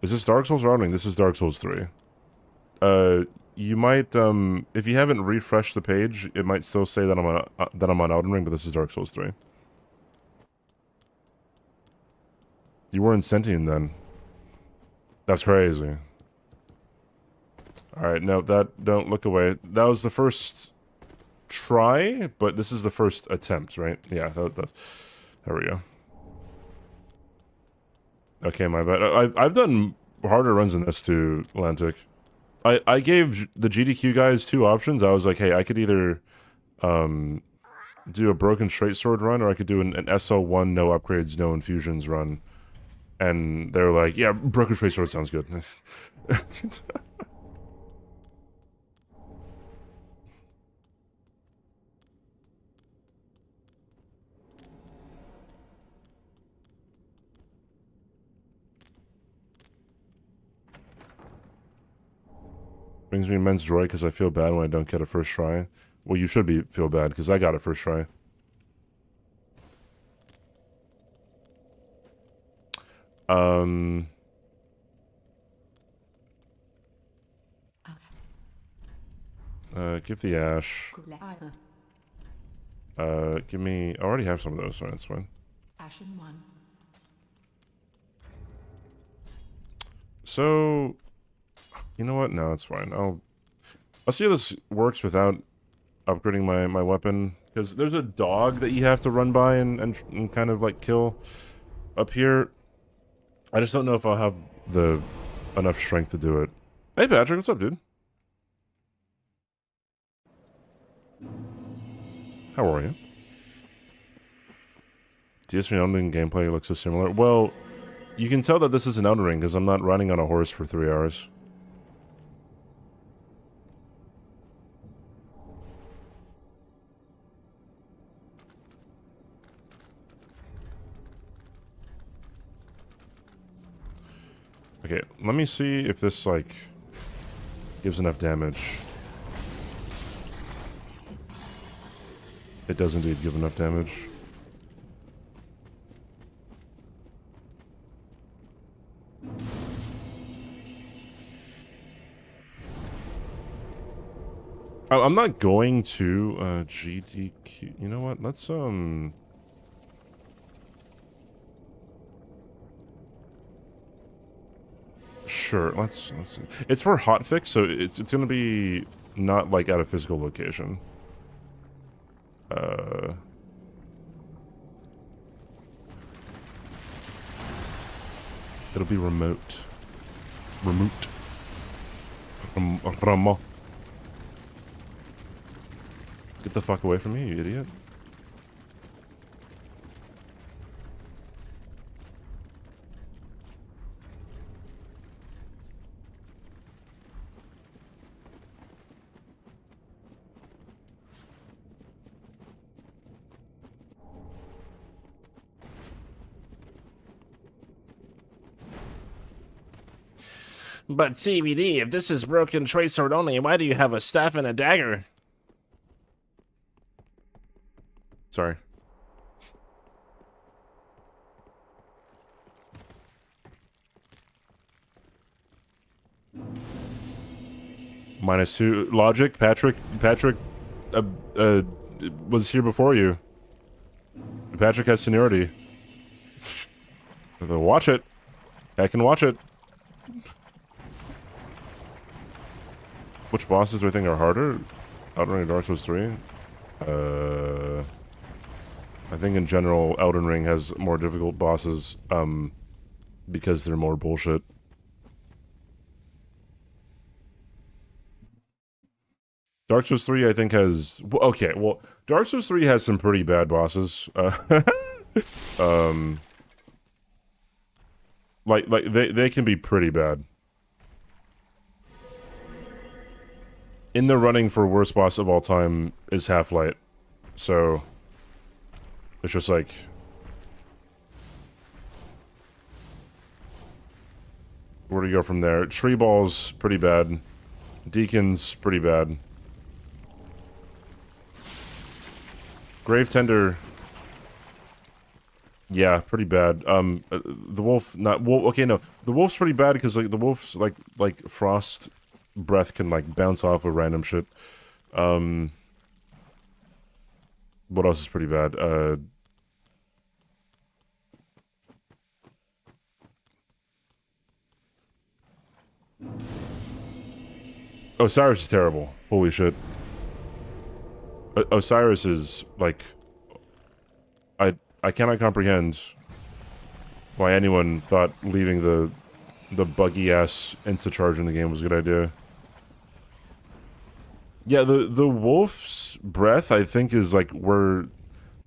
Is this Dark Souls running? This is Dark Souls 3. You might if you haven't refreshed the page, it might still say that I'm on Elden Ring, but this is Dark Souls 3. You weren't sentient then. That's crazy. Alright, no, don't look away. That was the first try, but this is the first attempt, right? Yeah, there we go. Okay, my bad. I've done harder runs than this too, Atlantic. I gave the GDQ guys 2 options. I was like, hey, I could either do a broken straight sword run, or I could do an SL1 no upgrades, no infusions run. And they're like, yeah, broken straight sword sounds good. Brings me immense joy because I feel bad when I don't get it first try. Well, you should feel bad because I got it first try. Give the ash. Give me. I already have some of those, so that's fine. Ashen one. So, you know what? No, it's fine. I'll see how this works without upgrading my weapon, because there's a dog that you have to run by and kind of like kill up here. I just don't know if I'll have enough strength to do it. Hey Patrick, what's up, dude? How are you? DS3 Elden Ring gameplay looks so similar. Well, you can tell that this is an Elden Ring because I'm not riding on a horse for 3 hours. Okay, let me see if this, like, gives enough damage. It does indeed give enough damage. I'm not going to, GDQ. You know what? Let's, Sure, let's see. It's for hotfix, so it's gonna be not like at a physical location. It'll be remote. Remote. Get the fuck away from me, you idiot. But CBD, if this is broken trade sword only, why do you have a staff and a dagger? Sorry. -2 logic. Patrick was here before you. Patrick has seniority. Watch it. I can watch it. Which bosses do I think are harder? Elden Ring, Dark Souls 3? I think in general, Elden Ring has more difficult bosses, because they're more bullshit. Dark Souls 3, I think, has... Okay, well, Dark Souls 3 has some pretty bad bosses. Like they can be pretty bad. In the running for worst boss of all time is Half-Light. So... It's just like... Where do you go from there? Tree Ball's pretty bad. Deacon's pretty bad. Gravetender... Yeah, pretty bad. The wolf... Not... Well, okay, no. The wolf's pretty bad because, like, the wolf's, like frost breath can, like, bounce off of random shit. What else is pretty bad? Osiris is terrible. Holy shit. Osiris is, like... I cannot comprehend why anyone thought leaving the the buggy ass insta charge in the game was a good idea. Yeah, the wolf's breath I think is like where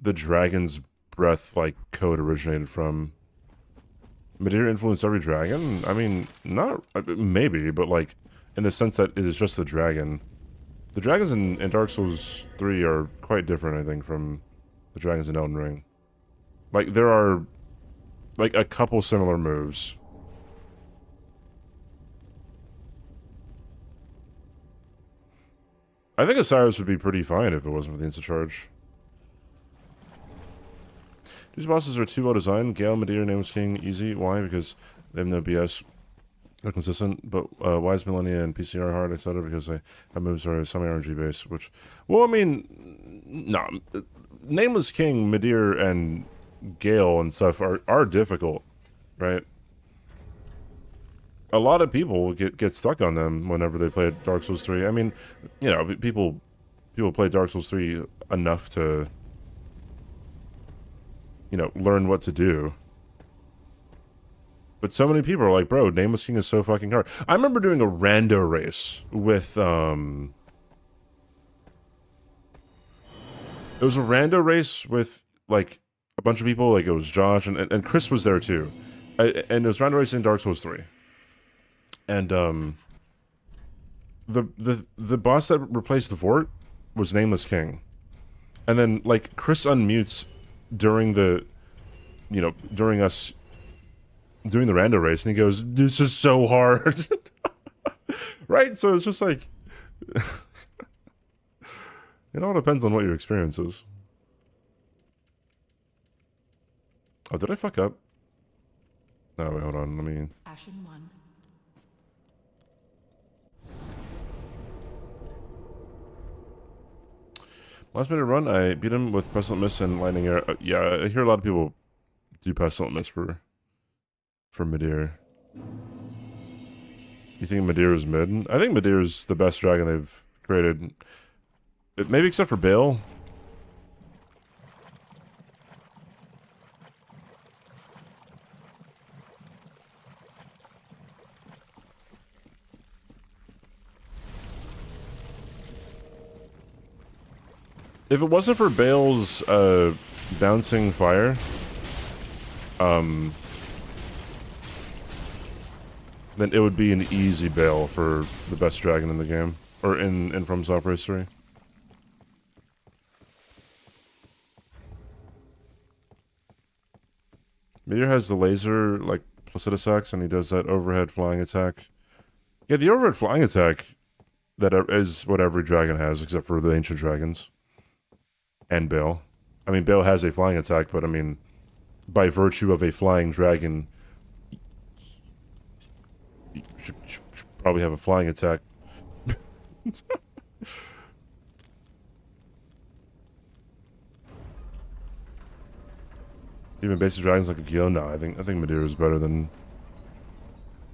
the dragon's breath like code originated from. Madeira influenced every dragon? I mean, not maybe, but like in the sense that it is just the dragon. The dragons in Dark Souls 3 are quite different, I think, from the dragons in Elden Ring. Like there are like a couple similar moves. I think Osiris would be pretty fine if it wasn't for the insta charge. These bosses are too well designed. Gale, Madeira, Nameless King, easy. Why? Because they have no BS. They're consistent. But Wise Millennia and PCR hard, etc. because they have moves are semi-RNG based. Which, well, I mean, no. Nameless King, Madeira, and Gale and stuff are difficult, right? A lot of people get stuck on them whenever they play Dark Souls 3. I mean, you know, people play Dark Souls 3 enough to, you know, learn what to do. But so many people are like, bro, Nameless King is so fucking hard. I remember doing a rando race with, it was a rando race with, like, a bunch of people. Like, it was Josh, and Chris was there, too. And it was rando race in Dark Souls 3. And, the boss that replaced the Vort was Nameless King. And then, like, Chris unmutes during the, you know, during us doing the rando race, and he goes, "This is so hard." Right? So it's just like, it all depends on what your experience is. Oh, did I fuck up? No, wait, hold on, let me... Ashen one. Last minute run, I beat him with Pestilent Mist and Lightning Air. Yeah, I hear a lot of people do Pestilent Mist for Madeira. You think Madeira's mid? I think Madeira's the best dragon they've created. Maybe except for Bale. If it wasn't for Bale's bouncing fire, then it would be an easy Bale for the best dragon in the game, or in From Software history. Meteor has the laser like Placidusax, and he does that overhead flying attack. Yeah, the overhead flying attack that is what every dragon has, except for the ancient dragons. And Bale. I mean, Bale has a flying attack, but I mean, by virtue of a flying dragon, you should probably have a flying attack. Even basic dragons like Akio? No, I think Madeira is better than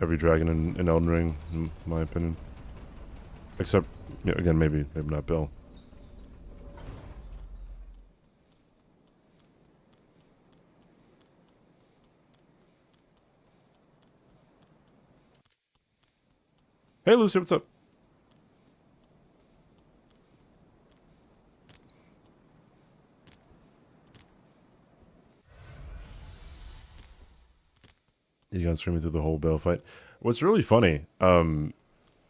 every dragon in Elden Ring, in my opinion. Except, you know, again, maybe not Bale. Hey Lucy, what's up? You guys streaming through the whole Bale fight. What's really funny, it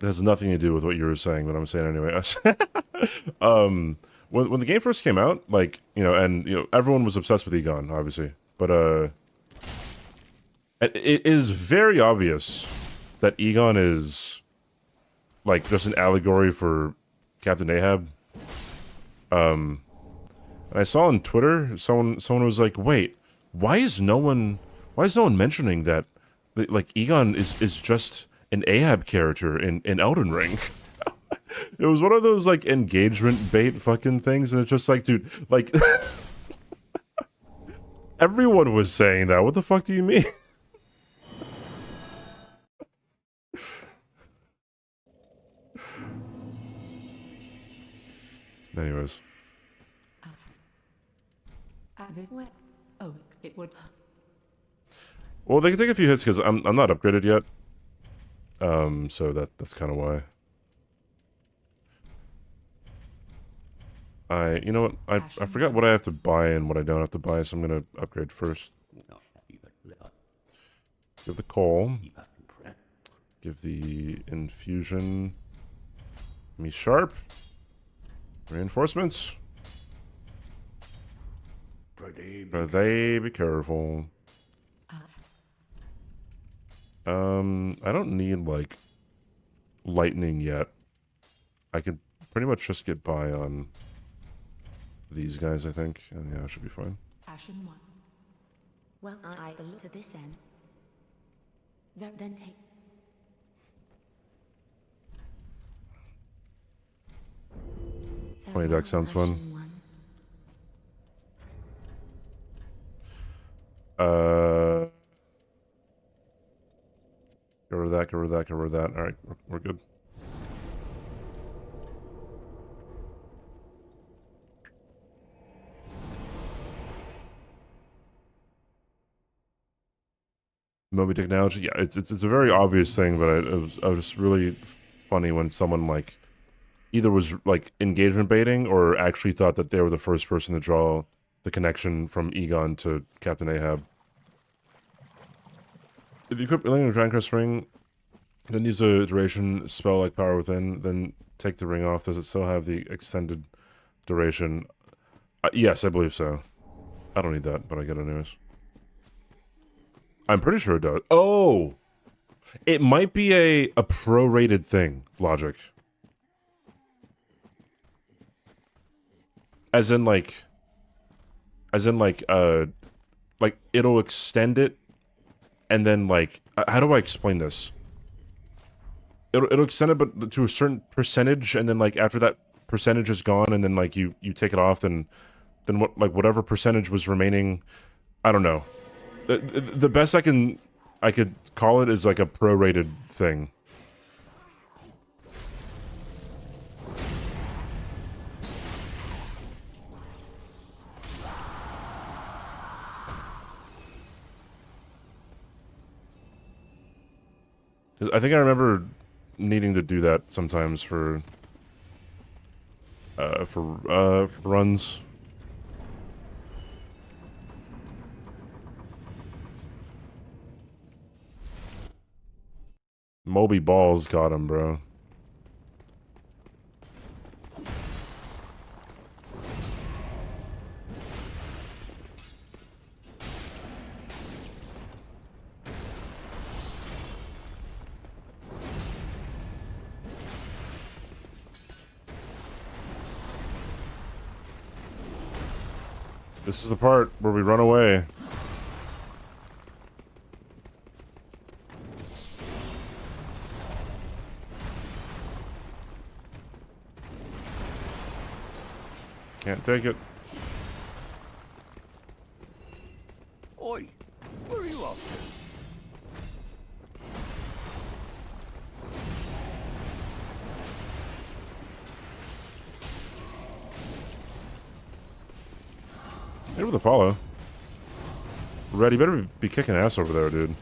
has nothing to do with what you were saying, but I'm saying anyway. When the game first came out, like, you know, and you know, everyone was obsessed with Egon, obviously. But it is very obvious that Egon is like just an allegory for Captain Ahab. And I saw on Twitter someone was like, "Wait, why is no one mentioning that like Egon is just an Ahab character in Elden Ring?" It was one of those like engagement bait fucking things, and it's just like, dude, like everyone was saying that. What the fuck do you mean? Anyways. Oh, it would. Well, they can take a few hits because I'm not upgraded yet. So that's kind of why. You know what? I forgot what I have to buy and what I don't have to buy, so I'm gonna upgrade first. Give the coal. Give the infusion. Me sharp. Reinforcements. They be careful. I don't need like lightning yet. I could pretty much just get by on these guys, I think, and yeah, I should be fine. Ashen 1. Well, I look to this end. Then take. 20 deck sounds fun. Ashen 1. Get rid of that, get rid of that, get rid of that. Alright, we're good. Moby technology, yeah, it's a very obvious thing, but it was just really funny when someone like either was like engagement baiting or actually thought that they were the first person to draw the connection from Egon to Captain Ahab. If you equip Millennium Dragon Crest Ring, then use a duration spell like Power Within, then take the ring off. Does it still have the extended duration? Yes, I believe so. I don't need that, but I get it anyways. I'm pretty sure it does. Oh! It might be a prorated thing, logic. As in like it'll extend it, and then like, how do I explain this? It'll extend it, but to a certain percentage, and then like after that percentage is gone, and then like you take it off, then what, like whatever percentage was remaining, I don't know. The best I could call it is like a prorated thing. I think I remember needing to do that sometimes for runs. Moby Balls got him, bro. This is the part where we run away. Can't take it. Oi, where are you off to? Hit with a follow. Red, you better be kicking ass over there, dude.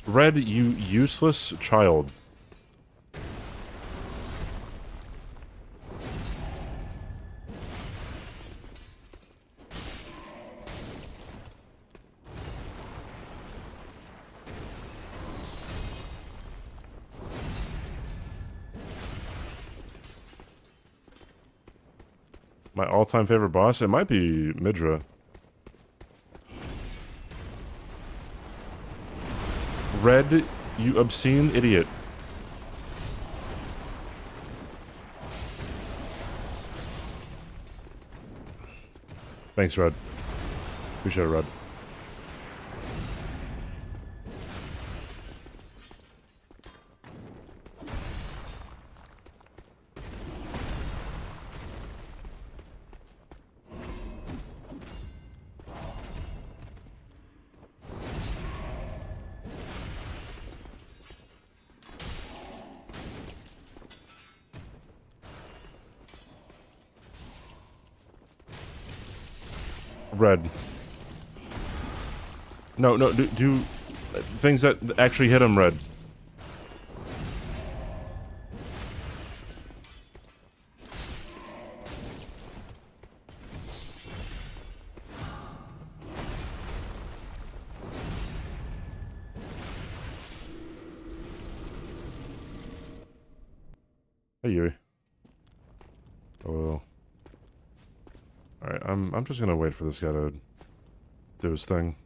Red, you useless child. My all-time favorite boss? It might be Midra. Red, you obscene idiot. Thanks, Red. Appreciate it, Red. Red. No, do things that actually hit him, Red. Hey Yuri. Oh. Alright, I'm just gonna wait for this guy to do his thing.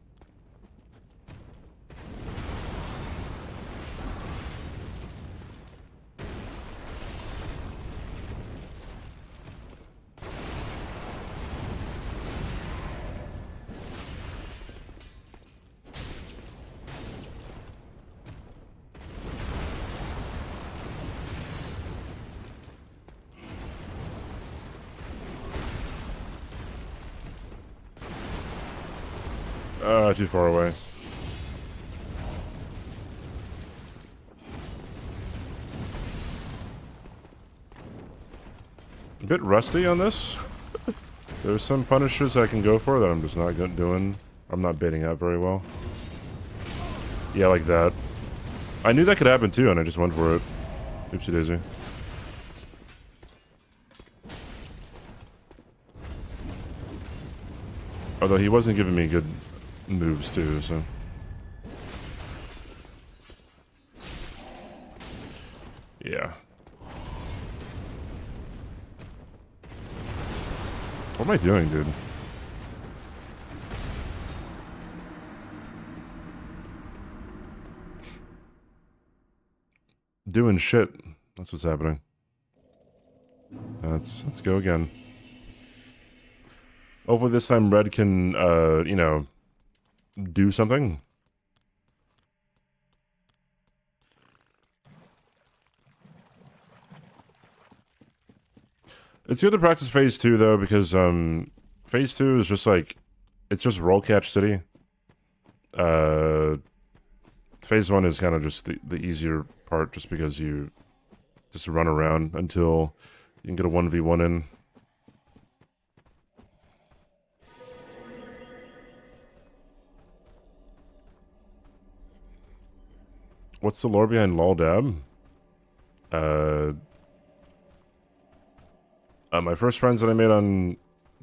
Too far away. A bit rusty on this. There's some punishers I can go for that I'm just not doing. I'm not baiting out very well. Yeah, like that. I knew that could happen too, and I just went for it. Oopsie daisy. Although he wasn't giving me good moves too, so. Yeah. What am I doing, dude? Doing shit. That's what's happening. Let's go again. Hopefully this time Red can, you know, do something. It's good to practice phase 2 though, because phase 2 is just like, it's just roll catch city. Phase 1 is kind of just the easier part, just because you just run around until you can get a 1v1 in. What's the lore behind LOLDAB? My first friends that I made on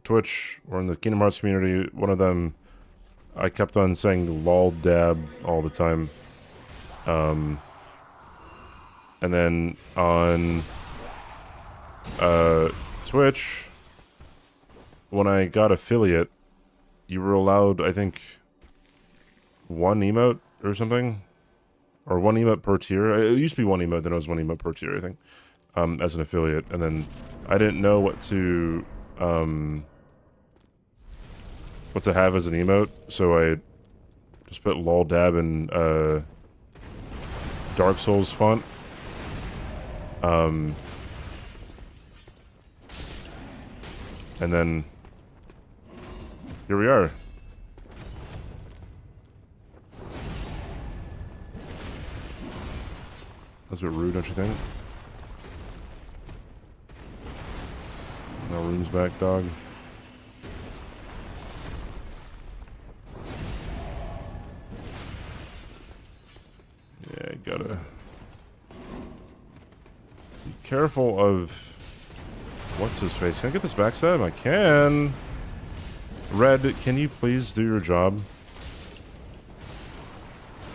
Twitch or in the Kingdom Hearts community, one of them, I kept on saying LOLDAB all the time. And then on Twitch, when I got affiliate, you were allowed, I think, 1 emote or something? Or 1 emote per tier. It used to be 1 emote, then it was 1 emote per tier, I think. As an affiliate. And then I didn't know what to have as an emote, so I just put LOLDAB in Dark Souls font. And then here we are. That's a bit rude, don't you think? No room's back, dog. Yeah, gotta be careful of what's his face. Can I get this backstab? I can. Red, can you please do your job?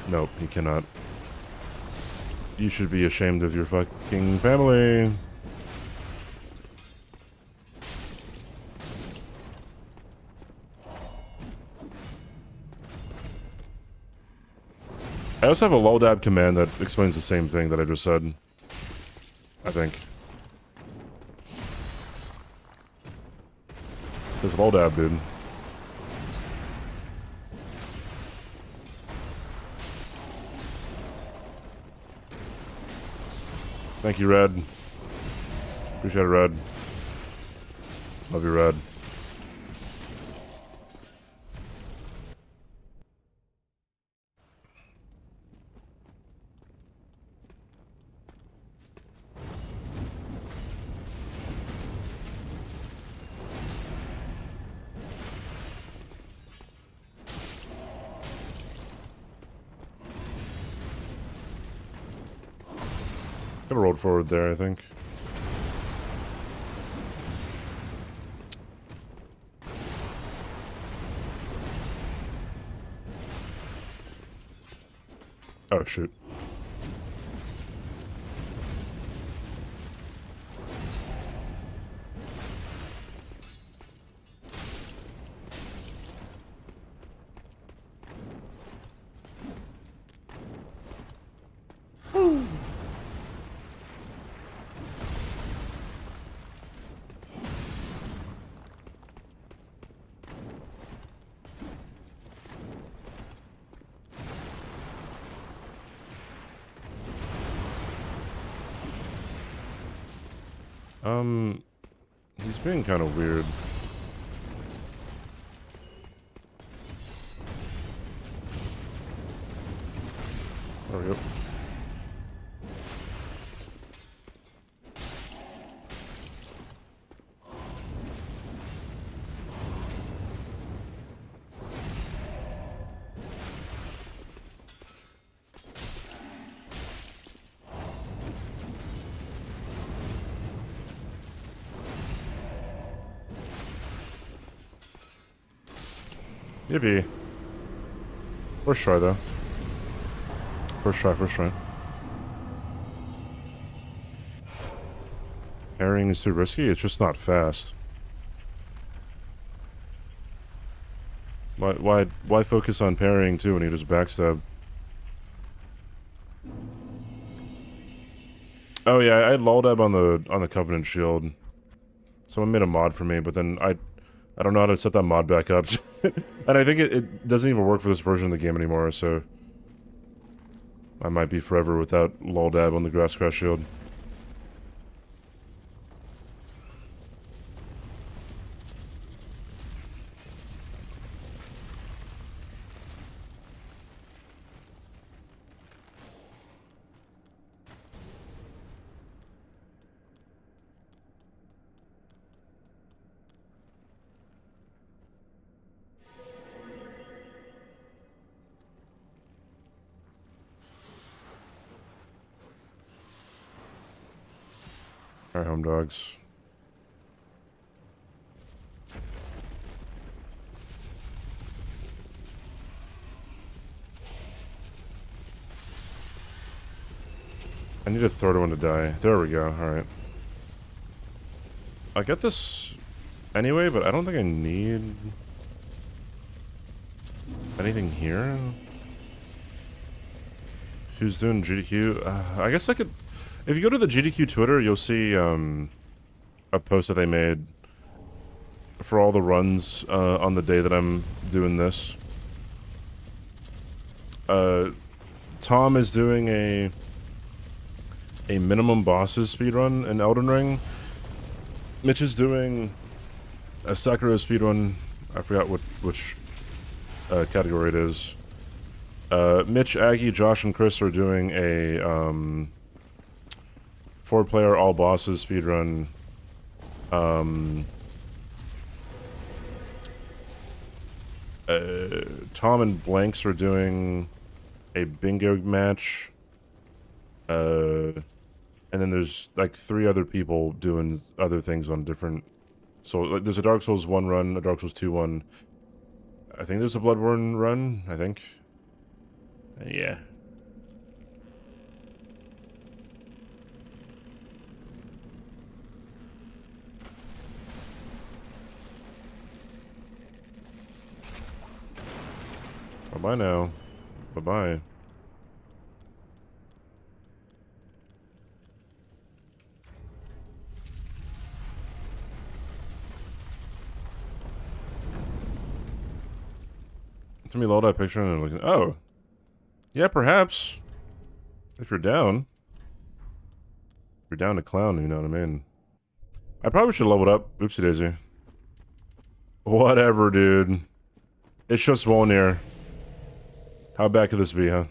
Nope, he cannot. You should be ashamed of your fucking family. I also have a LOLDAB command that explains the same thing that I just said. I think. It's LOLDAB, dude. Thank you, Red. Appreciate it, Red. Love you, Red. Could have rolled forward there, I think. Oh, shoot. He's being kind of weird. There we go. Yippee. First try, though. First try, first try. Parrying is too risky? It's just not fast. Why focus on parrying, too, when you just backstab? Oh, yeah, I had Luldab on the Covenant Shield. Someone made a mod for me, but then I don't know how to set that mod back up. And I think it doesn't even work for this version of the game anymore, so I might be forever without Luldab on the Grass Crash Shield. Alright, home dogs. I need a third one to die. There we go, alright. I get this anyway, but I don't think I need anything here. Who's doing GDQ? I guess I could... If you go to the GDQ Twitter, you'll see a post that they made for all the runs on the day that I'm doing this. Tom is doing a minimum bosses speedrun in Elden Ring. Mitch is doing a Sekiro speedrun. I forgot which category it is. Mitch, Aggie, Josh, and Chris are doing a 4-player all bosses speedrun. Tom and Blanks are doing a bingo match. And then there's like 3 other people doing other things on different... So like, there's a Dark Souls 1 run, a Dark Souls 2 one. I think there's a Bloodborne run, I think. Yeah. Bye-bye now. Bye-bye. Let me load that picture and I'm like, oh. Yeah, perhaps. If you're down. If you're down to clown, you know what I mean. I probably should level it up. Oopsie daisy. Whatever, dude. It's just Wolnir. How bad could this be, huh?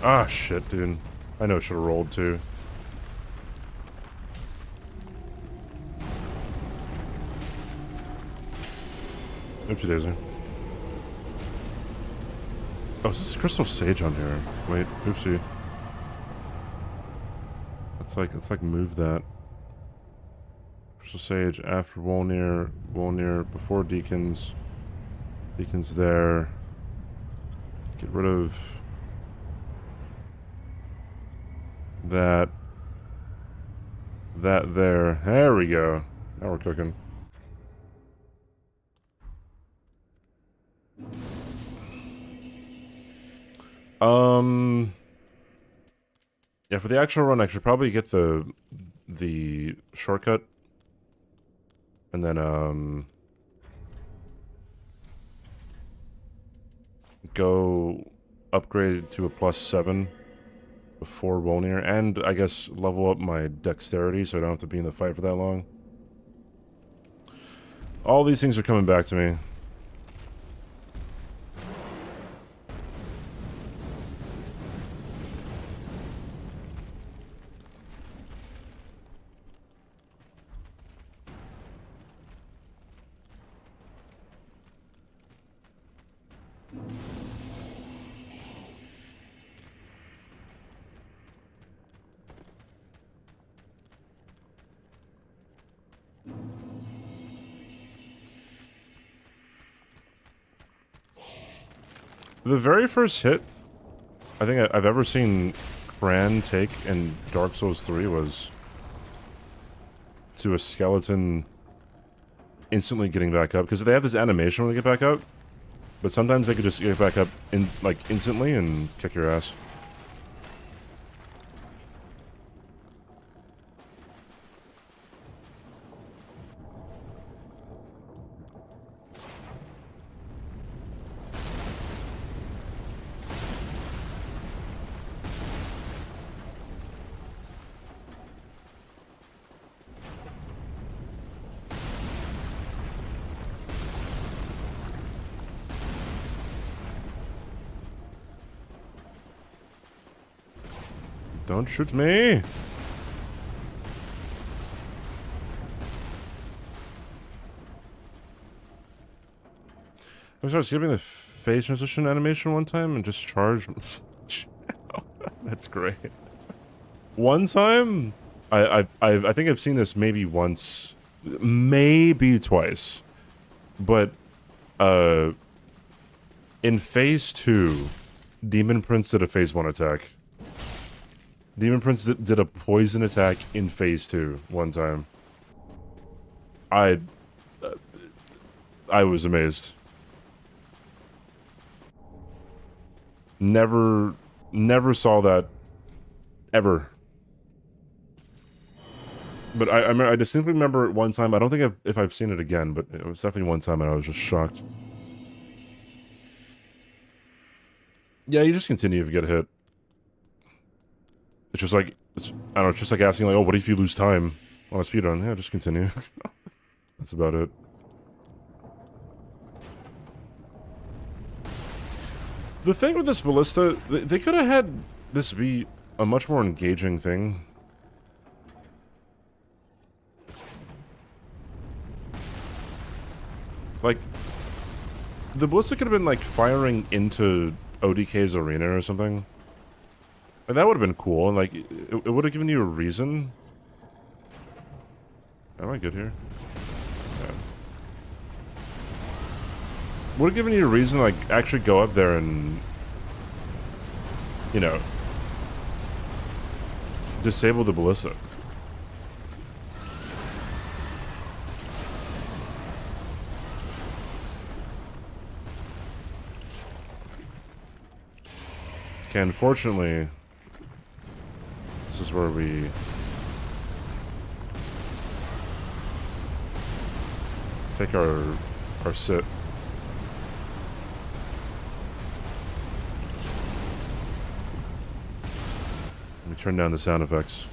Ah, shit, dude. I know I should have rolled, too. Oopsie daisy. Oh, is this Crystal Sage on here? Wait, oopsie. Let's like move that. Crystal Sage after Wolnir. Wolnir before Deacons. Deacons there. Get rid of that. That there. There we go. Now we're cooking. Yeah, for the actual run, I should probably get the shortcut, and then go upgrade to a +7 before Wolnir, and I guess level up my dexterity so I don't have to be in the fight for that long. All these things are coming back to me. The very first hit I think I've ever seen Cran take in Dark Souls 3 was to a skeleton instantly getting back up, because they have this animation when they get back up, but sometimes they could just get back up in like instantly and kick your ass. Don't shoot me! I started skipping the face transition animation one time and just charge. That's great. One time, I think I've seen this maybe once, maybe twice, but in phase 2, Demon Prince did a phase 1 attack. Demon Prince did a poison attack in phase 2 one time. I was amazed. Never saw that ever. But I distinctly remember it one time. I don't think if I've seen it again, but it was definitely one time and I was just shocked. Yeah, you just continue if you get hit. It's just like, I don't know, it's just like asking, like, oh, what if you lose time on a speedrun? Yeah, just continue. That's about it. The thing with this ballista, they could have had this be a much more engaging thing. Like, the ballista could have been, like, firing into ODK's arena or something. Like, that would have been cool, and like, it would have given you a reason. Am I good here? Yeah. Would have given you a reason to, like, actually go up there and, you know, disable the ballista. Okay, unfortunately, this is where we take our sit. Let me turn down the sound effects.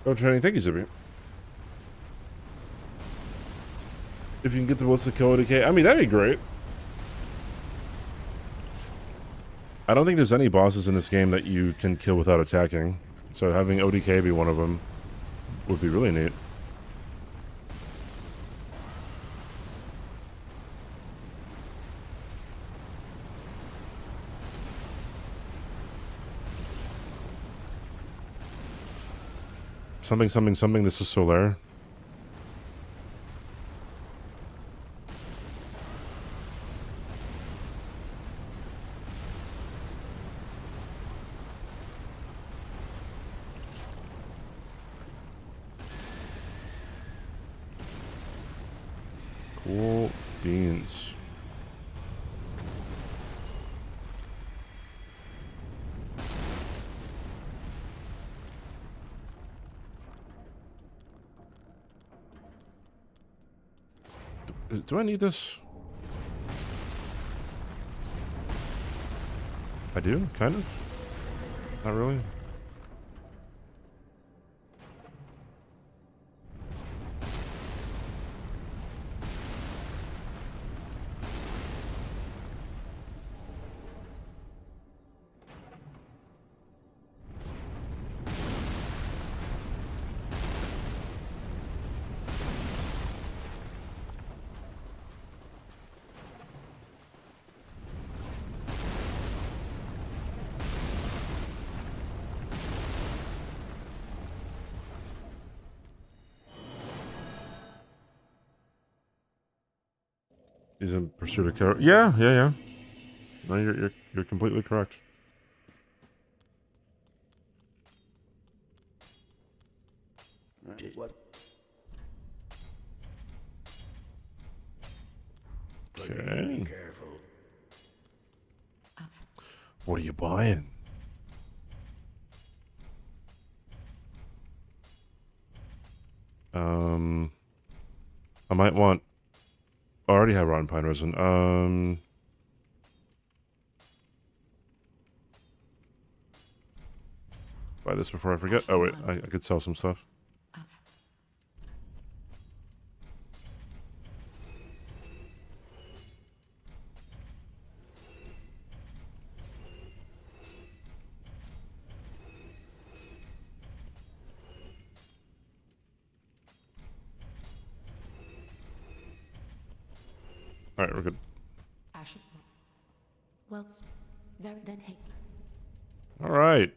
Oh, training, thank you, Zippy. If you can get the ballista kill ODK, I mean, that'd be great. I don't think there's any bosses in this game that you can kill without attacking, so having ODK be one of them would be really neat. Something, something, something. This is Solaire. Cool beans. Do I need this? I do, kind of. Not really. He's in pursuit of character. Yeah, yeah, yeah. No, you're completely correct. What? Okay. Careful. What are you buying? I might want. I already have rotten pine resin. Buy this before I forget. Oh wait, I could sell some stuff. All right, we're good. Well, very then take. All right.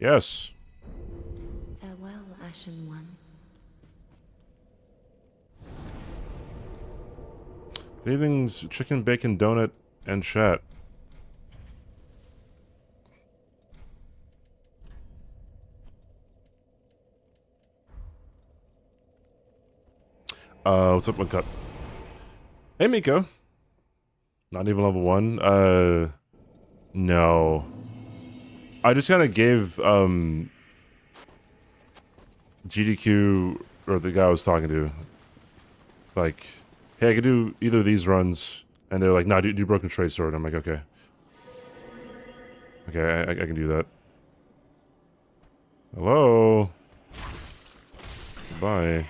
Yes. Farewell, Ashen One. Anything's chicken, bacon, donut, and chat. What's up, Uncut? Hey, Miko. Not even level 1? No. I just kind of gave, GDQ, or the guy I was talking to, like, hey, I could do either of these runs, and they're like, nah, do Broken Trade Sword. I'm like, okay. Okay, I can do that. Hello? Bye.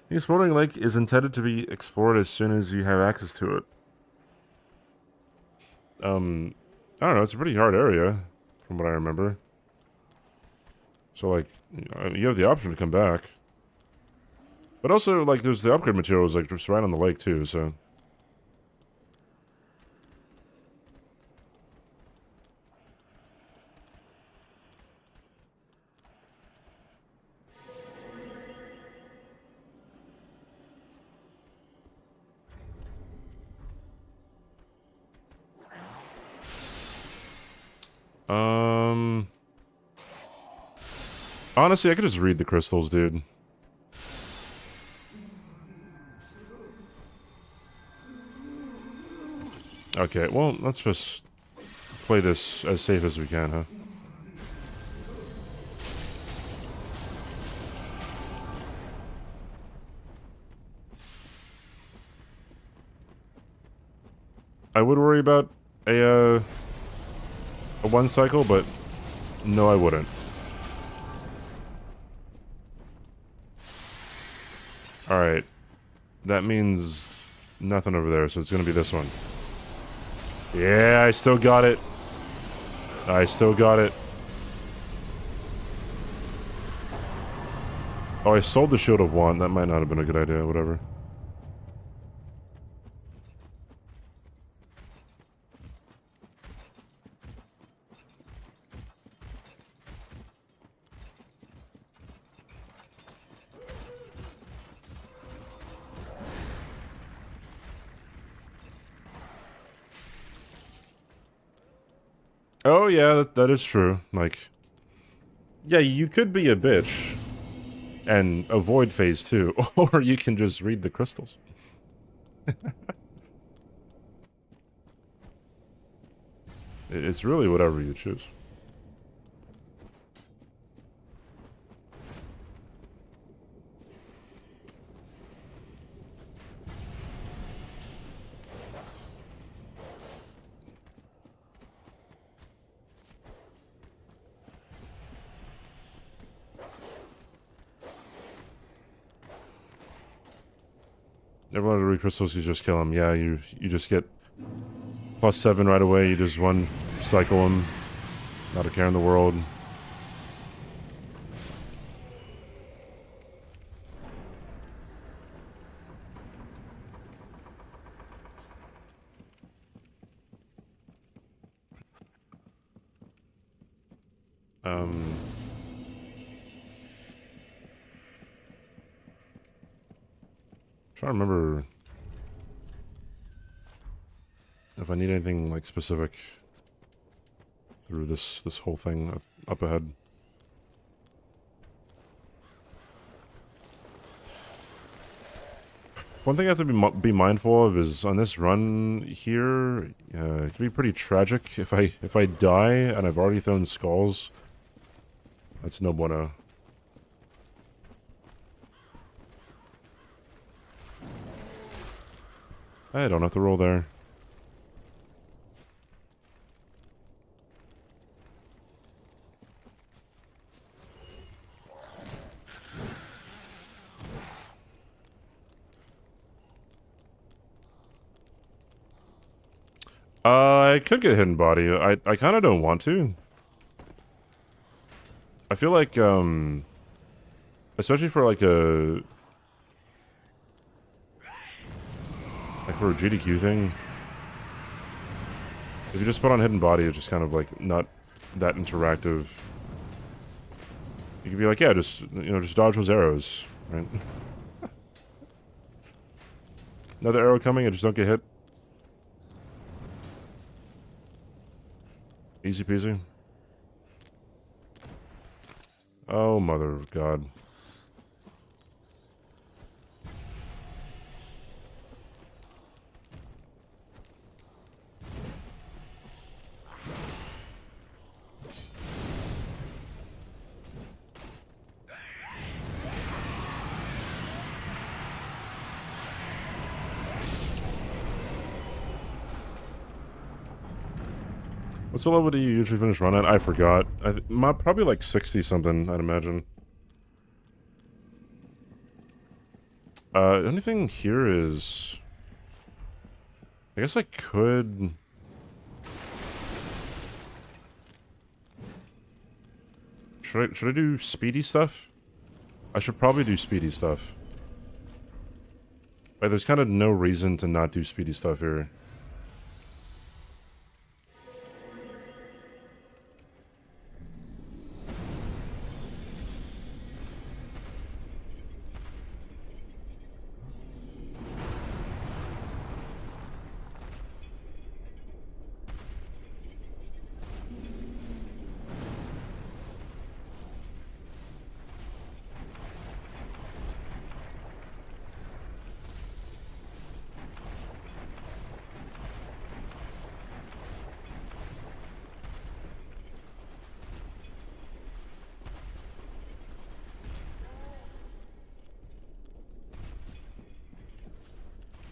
The Exploding Lake is intended to be explored as soon as you have access to it. I don't know, it's a pretty hard area, from what I remember. So, like, you have the option to come back. But also, like, there's the upgrade materials, like, just right on the lake, too, so... Honestly, I could just read the crystals, dude. Okay, well, let's just play this as safe as we can, huh? I would worry about a one cycle, but no, I wouldn't. Alright. That means nothing over there, so it's gonna be this one. Yeah, I still got it. I still got it. Oh, I sold the Shield of One. That might not have been a good idea, whatever. Oh yeah, that is true. Like, yeah, you could be a bitch and avoid phase 2, or you can just read the crystals. It's really whatever you choose. Everyone to read crystals, you just kill them. Yeah, you just get +7 right away. You just one cycle them. Not a care in the world. Um, trying to remember if I need anything like specific through this whole thing up ahead. One thing I have to be mindful of is on this run here, it can be pretty tragic if I die and I've already thrown skulls. That's no bueno. I don't have to roll there. I could get hidden body. I kind of don't want to. I feel like, especially for like for a GDQ thing, if you just put on hidden body, it's just kind of like not that interactive. You could be like, yeah, just just dodge those arrows, right? Another arrow coming, and just don't get hit. Easy peasy. Oh, mother of God. What's the level do you usually finish run at? I forgot. Probably like 60 something, I'd imagine. Anything here is... I guess I could... Should I do speedy stuff? I should probably do speedy stuff. Like, there's kind of no reason to not do speedy stuff here.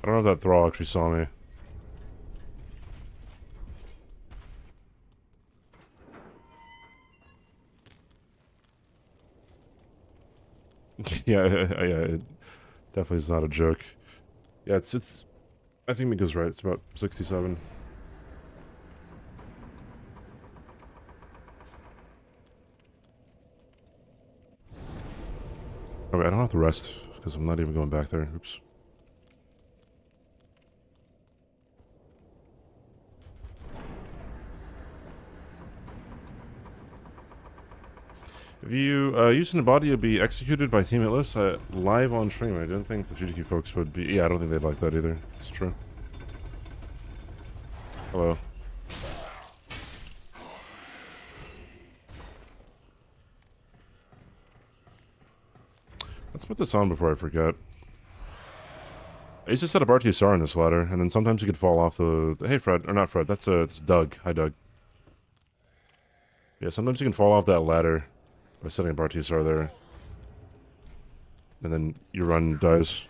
I don't know if that thrall actually saw me. Yeah, it definitely is not a joke. Yeah, it's. I think Miko's right. It's about 67. Okay, I don't have to rest because I'm not even going back there. Oops. If you use the body, you'll be executed by teammate lists live on stream. I don't think the GDQ folks would be. Yeah, I don't think they'd like that either. It's true. Hello. Let's put this on before I forget. I used to set up RTSR on this ladder, and then sometimes you could fall off the... Hey, Fred. Or not Fred. That's Doug. Hi, Doug. Yeah, sometimes you can fall off that ladder by setting up RTSR there. And then your run dies.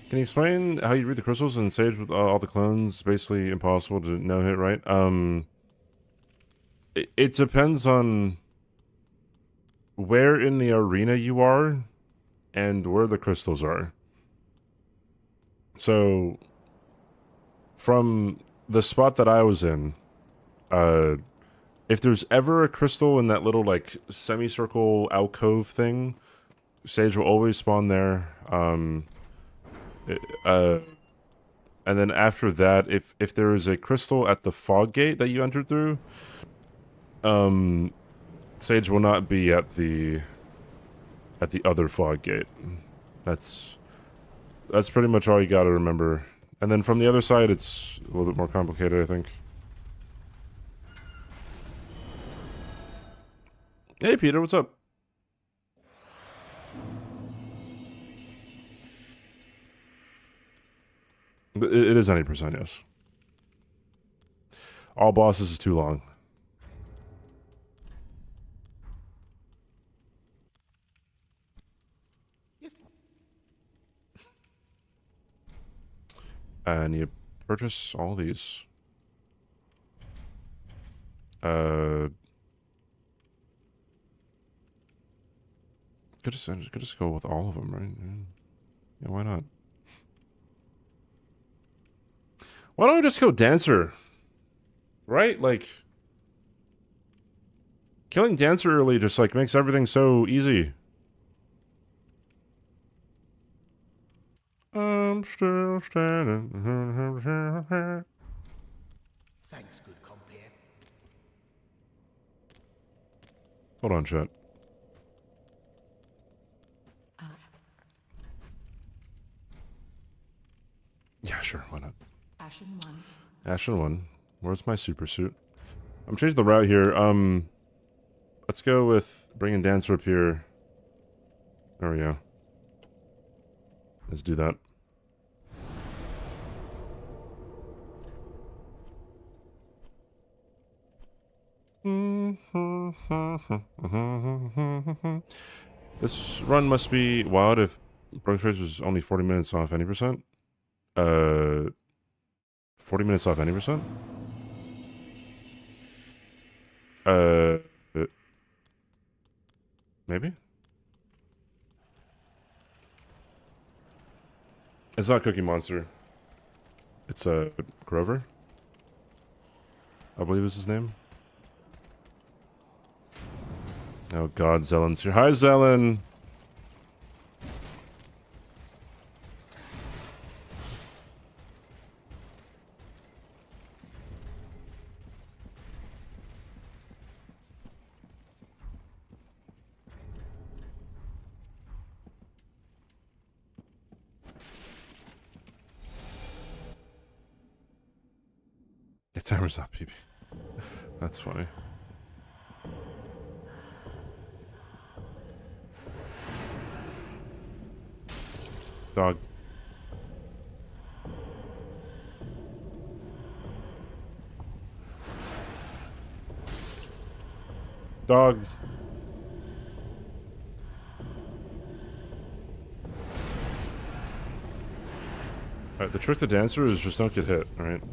Can you explain how you read the crystals in Sage with all the clones? Basically impossible to no-hit, right? It depends on where in the arena you are and where the crystals are. So, from the spot that I was in, if there's ever a crystal in that little, like, semicircle alcove thing, Sage will always spawn there. And then after that, if there is a crystal at the fog gate that you entered through, Sage will not be at the other fog gate. That's pretty much all you gotta remember. And then from the other side, it's a little bit more complicated, I think. Hey, Peter, what's up? It is 90%, yes. All bosses is too long. And you purchase all these. Could just go with all of them, right? Yeah, why not? Why don't we just go Dancer? Right? Like, killing Dancer early just, like, makes everything so easy. I'm still standing. Thanks, good compare. Hold on, chat. Yeah, sure, why not? Ashen 1. Ashen 1. Where's my super suit? I'm changing the route here. Let's go with bringing Dancer up here. There we go. Let's do that. This run must be wild if Bronx Race was only 40 minutes off any percent. 40 minutes off any percent? Maybe? It's not Cookie Monster. It's Grover, I believe is his name. Oh god, Zellen's here. Hi, Zellen! The timer's up, PB. That's funny. Dog. Dog. Alright, the trick to Dancer is just don't get hit, alright?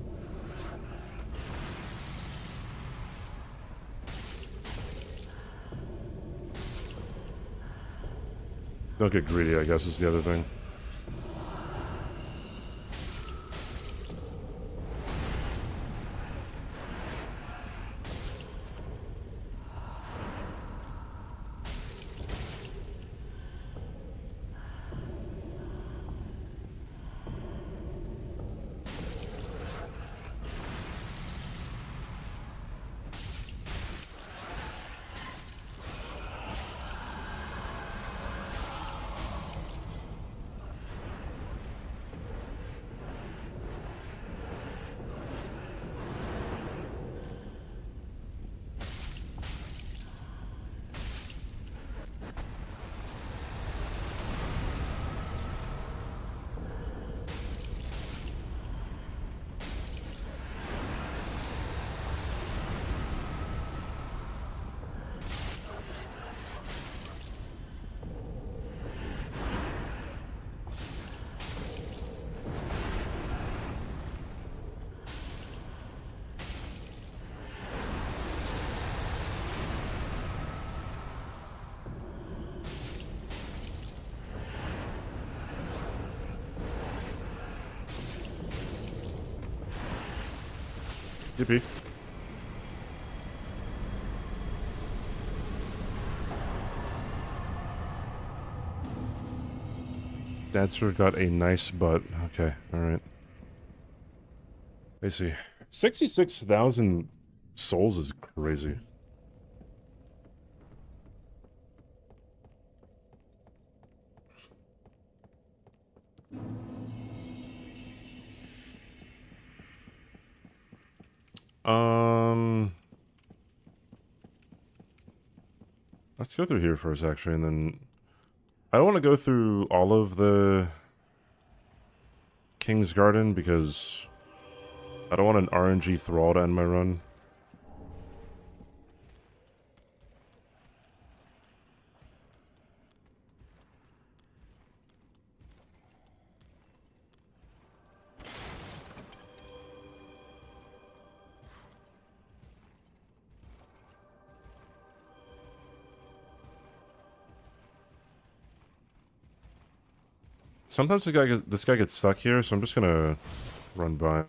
Don't get greedy, I guess, is the other thing. Yippee. Dancer got a nice butt. Okay, alright. I see. 66,000 souls is crazy. Let's go through here first, actually, and then... I don't want to go through all of the King's Garden, because I don't want an RNG thrall to end my run. Sometimes this guy gets stuck here, so I'm just gonna run by.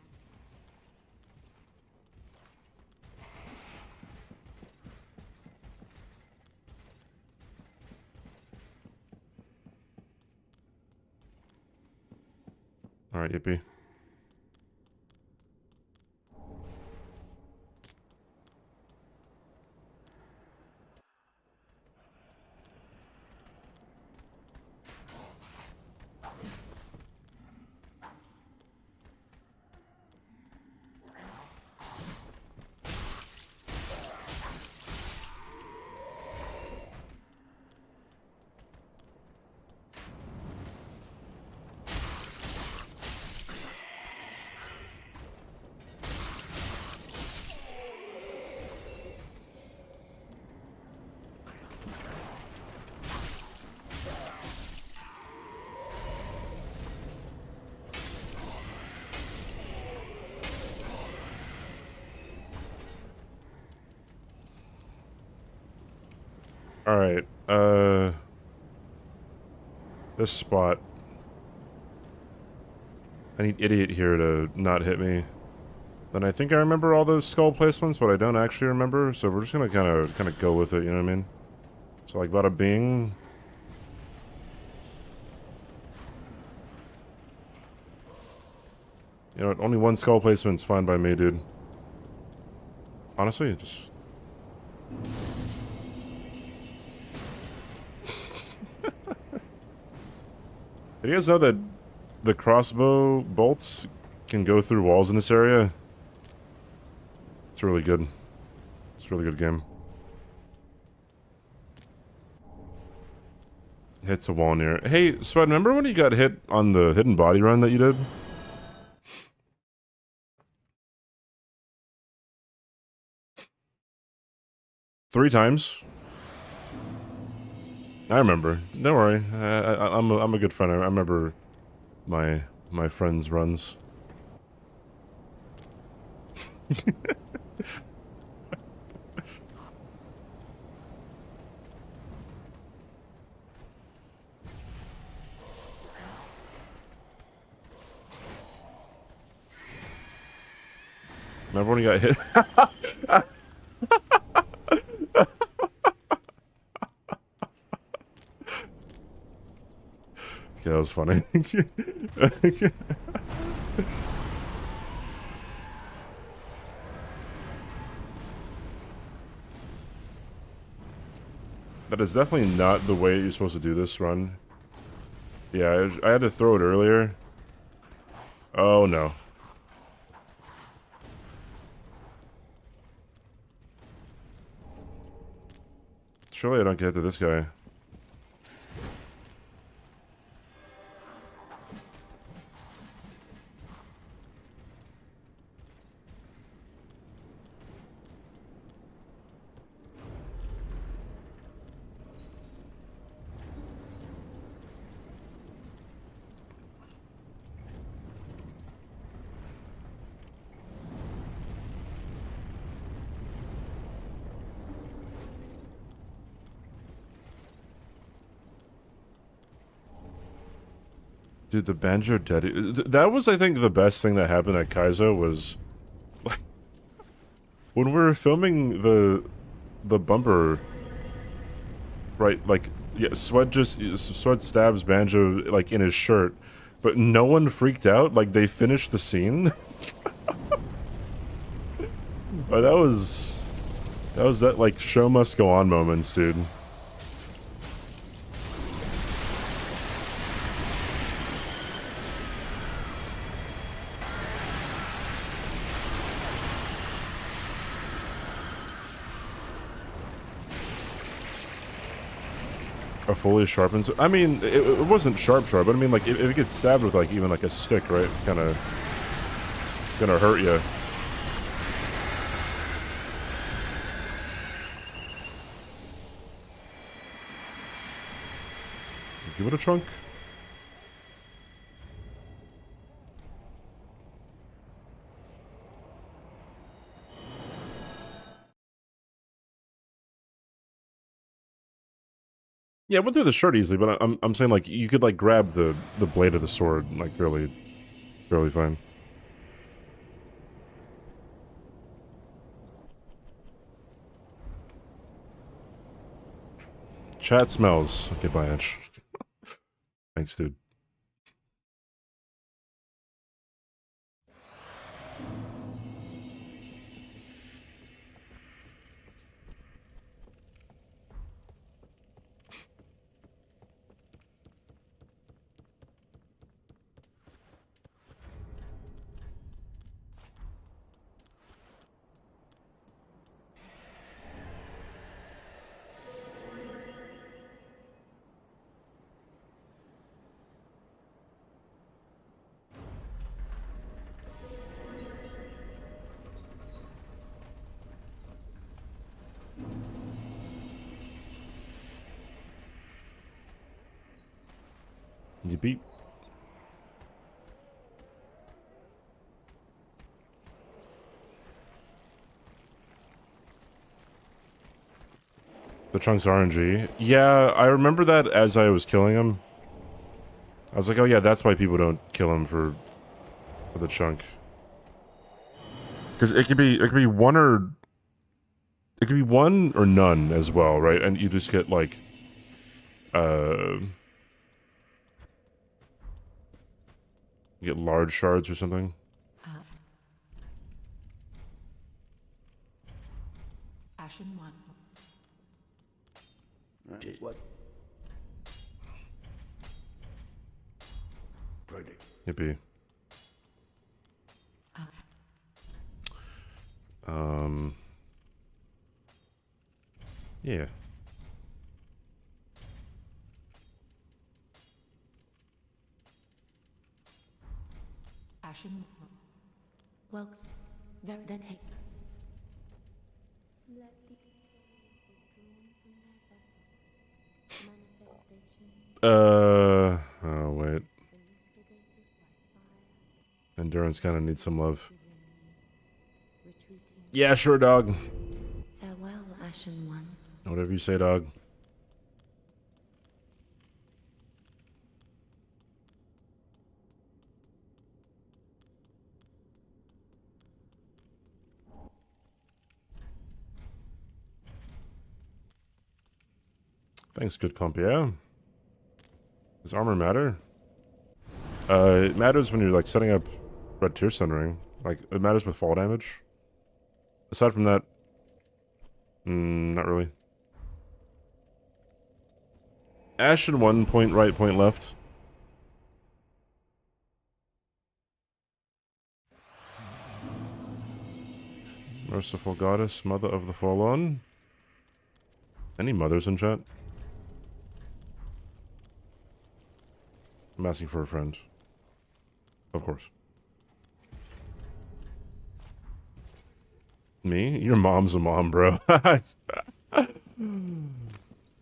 Alright, yippee. Alright, this spot. I need idiot here to not hit me. Then I think I remember all those skull placements, but I don't actually remember, so we're just gonna kind of go with it, you know what I mean? So like, bada bing. You know what, only one skull placement's fine by me, dude. Honestly, just... Did you guys know that the crossbow bolts can go through walls in this area? It's really good. It's a really good game. Hits a wall near. Hey, so remember when you got hit on the hidden body run that you did? Three times. I remember. Don't worry. I'm a good friend. I remember my friends' runs. Remember when you got hit? Okay, that was funny. That is definitely not the way you're supposed to do this run. Yeah, I had to throw it earlier. Oh no. Surely I don't get to this guy. Dude, the Banjo Daddy... That was, I think, the best thing that happened at Kaizo was... When we were filming the bumper, right? Like, yeah, Sweat stabs Banjo like in his shirt, but no one freaked out. Like they finished the scene. Oh, that was that like show must go on moments, dude. A fully sharpened. I mean, it wasn't sharp, but I mean, like, if it gets stabbed with like even like a stick, right? It's kind of gonna hurt you. Give it a chunk. Yeah, I went through the shirt easily, but I'm saying like you could like grab the blade of the sword like fairly fine. Chat smells. Okay, bye, Edge. Thanks, dude. You beat. The chunk's RNG. Yeah, I remember that as I was killing him. I was like, oh yeah, that's why people don't kill him for the chunk. Because it could be one or none as well, right? And you just get like you get large shards or something. Ashen one. What? Pretty. Yippee. Yeah. Ashen. Well, very then hey. Oh wait. Endurance kind of needs some love. Yeah, sure, dog. Farewell, Ashen One. Whatever you say, dog. Thanks, good comp, yeah. Does armor matter? It matters when you're like setting up Red Tear Ring. Like, it matters with fall damage. Aside from that, not really. Ashen 1, point right, point left. Merciful Goddess, Mother of the Fallen. Any mothers in chat? I'm asking for a friend. Of course. Me? Your mom's a mom, bro.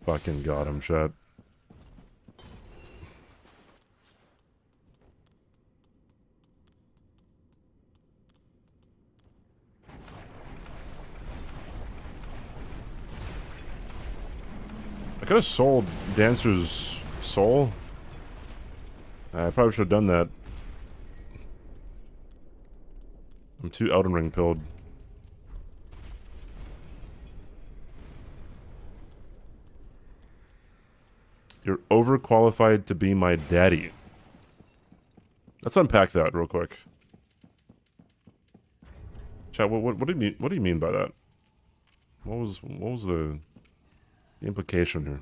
Fucking got him, chat. I could have sold Dancer's soul. I probably should have done that. I'm too Elden Ring pilled. You're overqualified to be my daddy. Let's unpack that real quick. Chat, what do you mean? What do you mean by that? What was the implication here?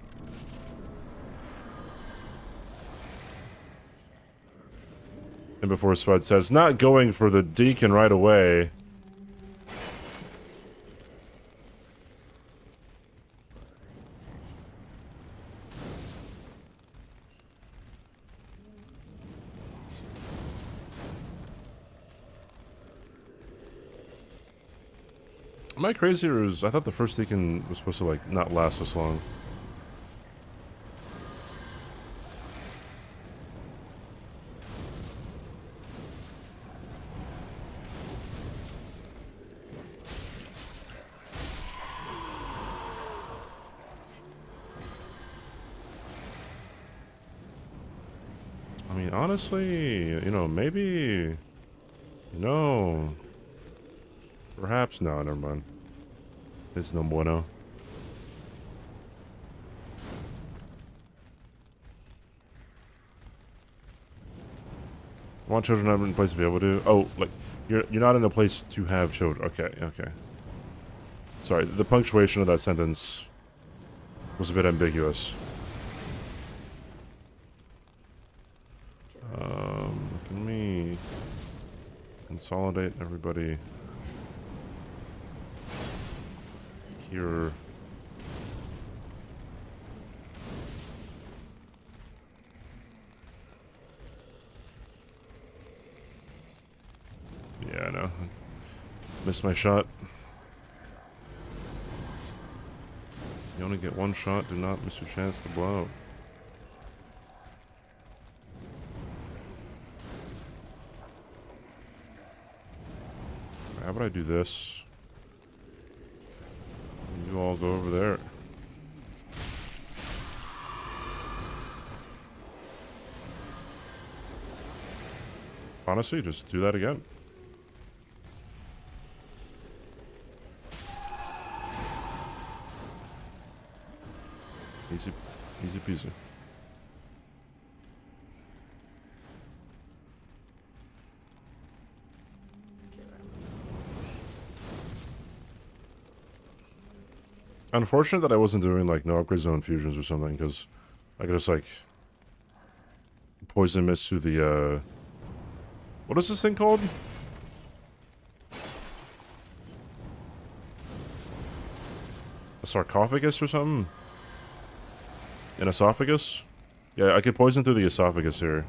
And before Spud says, not going for the deacon right away. Am I crazy, or I thought the first deacon was supposed to, like, not last this long? I mean, honestly, you know, maybe... No. Perhaps no, never mind. It's no bueno. Want children not in a place to be able to? Oh, like you're not in a place to have children. Okay, okay. Sorry, the punctuation of that sentence was a bit ambiguous. Can we consolidate everybody here? Yeah, I know. Missed my shot. You only get one shot. Do not miss your chance to blow. How about I do this? You all go over there. Honestly, just do that again. Easy, easy peasy. Unfortunate that I wasn't doing like no upgrade zone fusions or something, because I could just like poison mist through the what is this thing called? A sarcophagus or something? An esophagus? Yeah, I could poison through the esophagus here.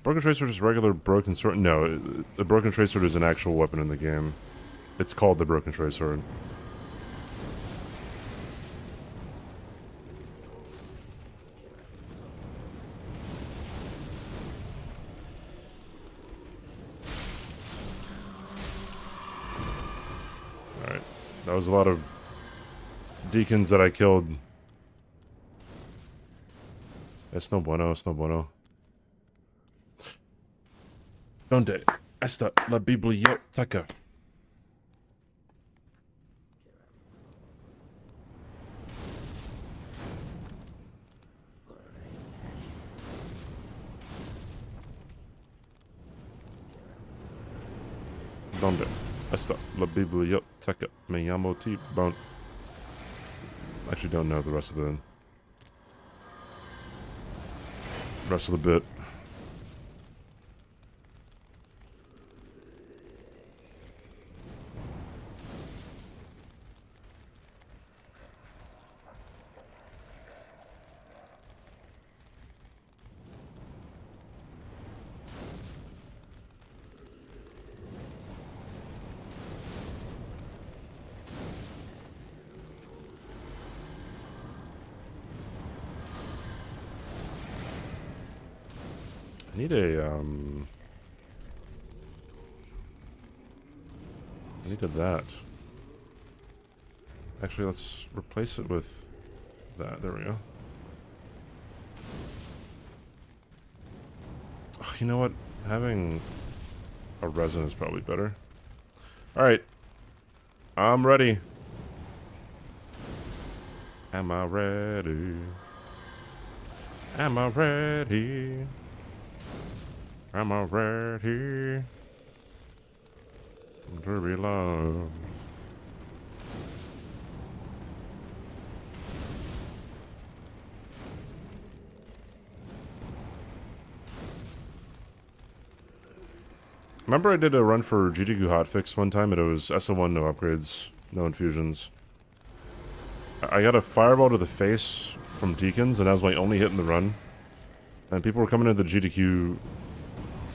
Broken Tracer is just regular broken sword? No, the Broken Tracer is an actual weapon in the game. It's called the Broken Tracer. Alright. That was a lot of deacons that I killed. Es no bueno, es no bueno. Donde está la biblioteca? Donde está la biblioteca? Me llamo T-Bone. I actually don't know the rest of the bit. I need that. Actually, let's replace it with that. There we go. Oh, you know what? Having a resin is probably better. Alright. I'm ready. Am I ready? Am I ready? Am I ready? To be loved. Remember I did a run for GTQ hotfix one time and it was SL1, no upgrades, no infusions. I got a fireball to the face from Deacons and that was my only hit in the run. And people were coming into the GTQ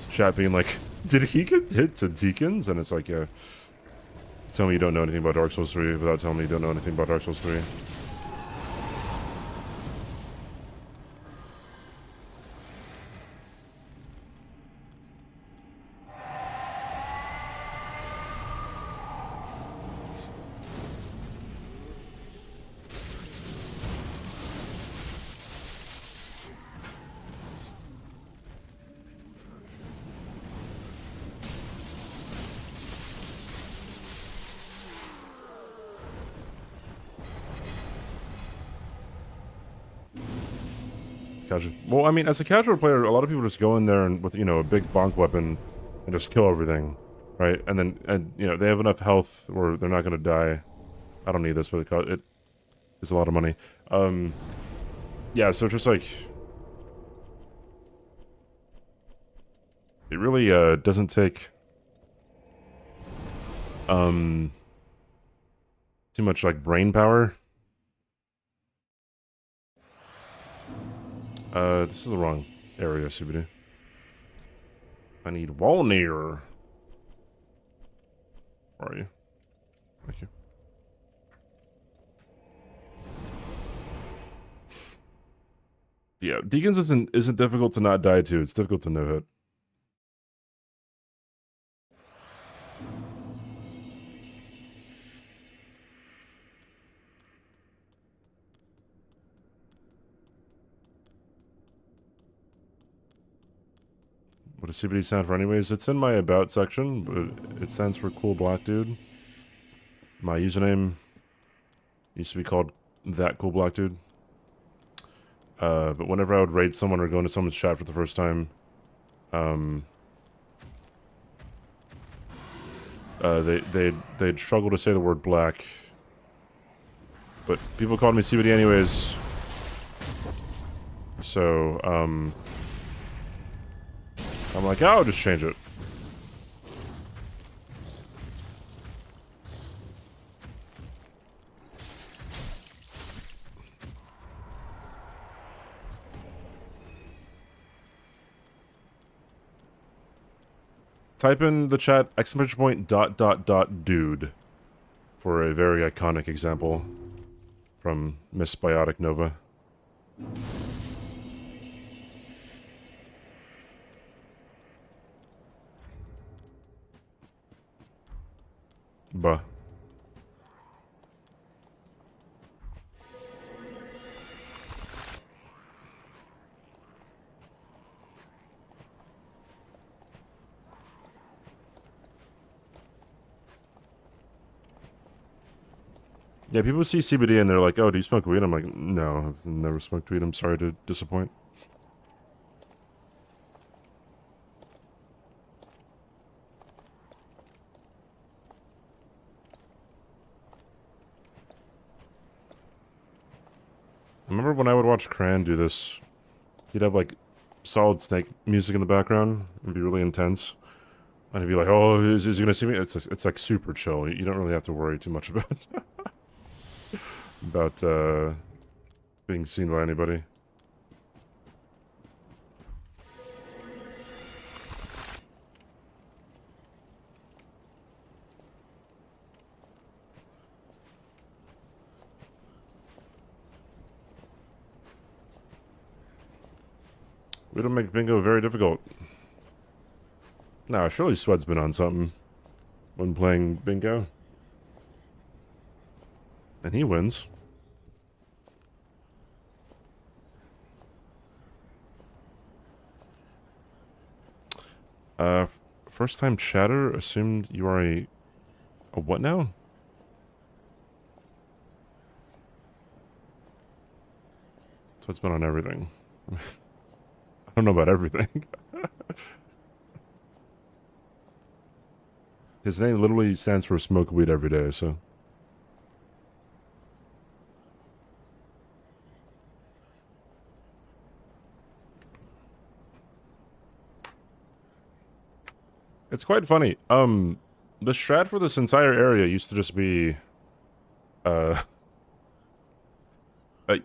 chat being like, did he get hit to Deacons? And it's like, yeah. Tell me you don't know anything about Dark Souls 3 without telling me you don't know anything about Dark Souls 3. Casual. Well, I mean, as a casual player, a lot of people just go in there and with, you know, a big bonk weapon and just kill everything, right? And then, you know, they have enough health or they're not going to die. I don't need this, but it is a lot of money. Yeah, so just like... It really, doesn't take... too much, like, brain power. This is the wrong area, CBD. I need Walnir. Where are you? Thank you. Yeah, Deacons isn't difficult to not die to. It's difficult to no hit. What does CBD stand for anyways? It's in my about section, but it stands for cool black dude. My username used to be called that cool black dude. But whenever I would raid someone or go into someone's chat for the first time, they'd struggle to say the word black. But people called me CBD anyways. So, I'm like, oh, I'll just change it. Type in the chat exclamation point .. for a very iconic example from Miss Biotic Nova. Bah. Yeah, people see CBD and they're like, oh, do you smoke weed? I'm like, no, I've never smoked weed. I'm sorry to disappoint. I remember when I would watch Cran do this, he'd have like solid Snake music in the background. It'd be really intense. And he'd be like, oh, is he gonna see me? It's like super chill. You don't really have to worry too much about being seen by anybody. We don't make bingo very difficult. Nah, surely Sweat's been on something when playing bingo. And he wins. First time chatter assumed you are a what now? So it's been on everything. I don't know about everything. His name literally stands for smoke weed every day, so. It's quite funny. The strat for this entire area used to just be,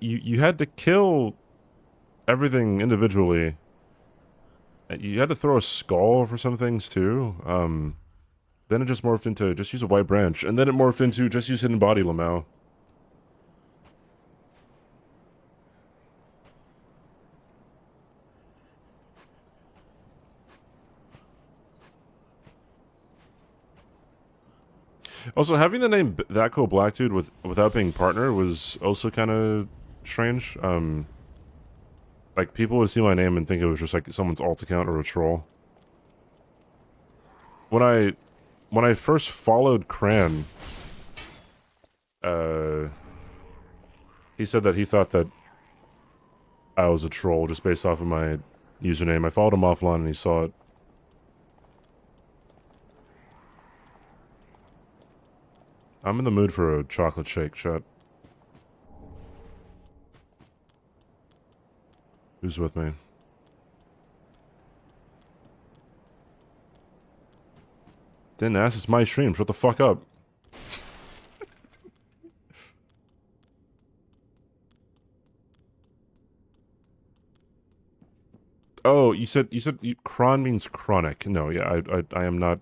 you had to kill everything individually. You had to throw a skull for some things too. Then it just morphed into just use a white branch, and then it morphed into just use hidden body Lamau. Also, having the name That Cool Black Dude without being partner was also kind of strange. Like, people would see my name and think it was just like someone's alt account or a troll. When I first followed Cran, he said that he thought that I was a troll just based off of my username. I followed him offline and he saw it. I'm in the mood for a chocolate shake, chat. Who's with me? Didn't ask, it's my stream, shut the fuck up. Oh, you said cron means chronic. No, yeah, I'm not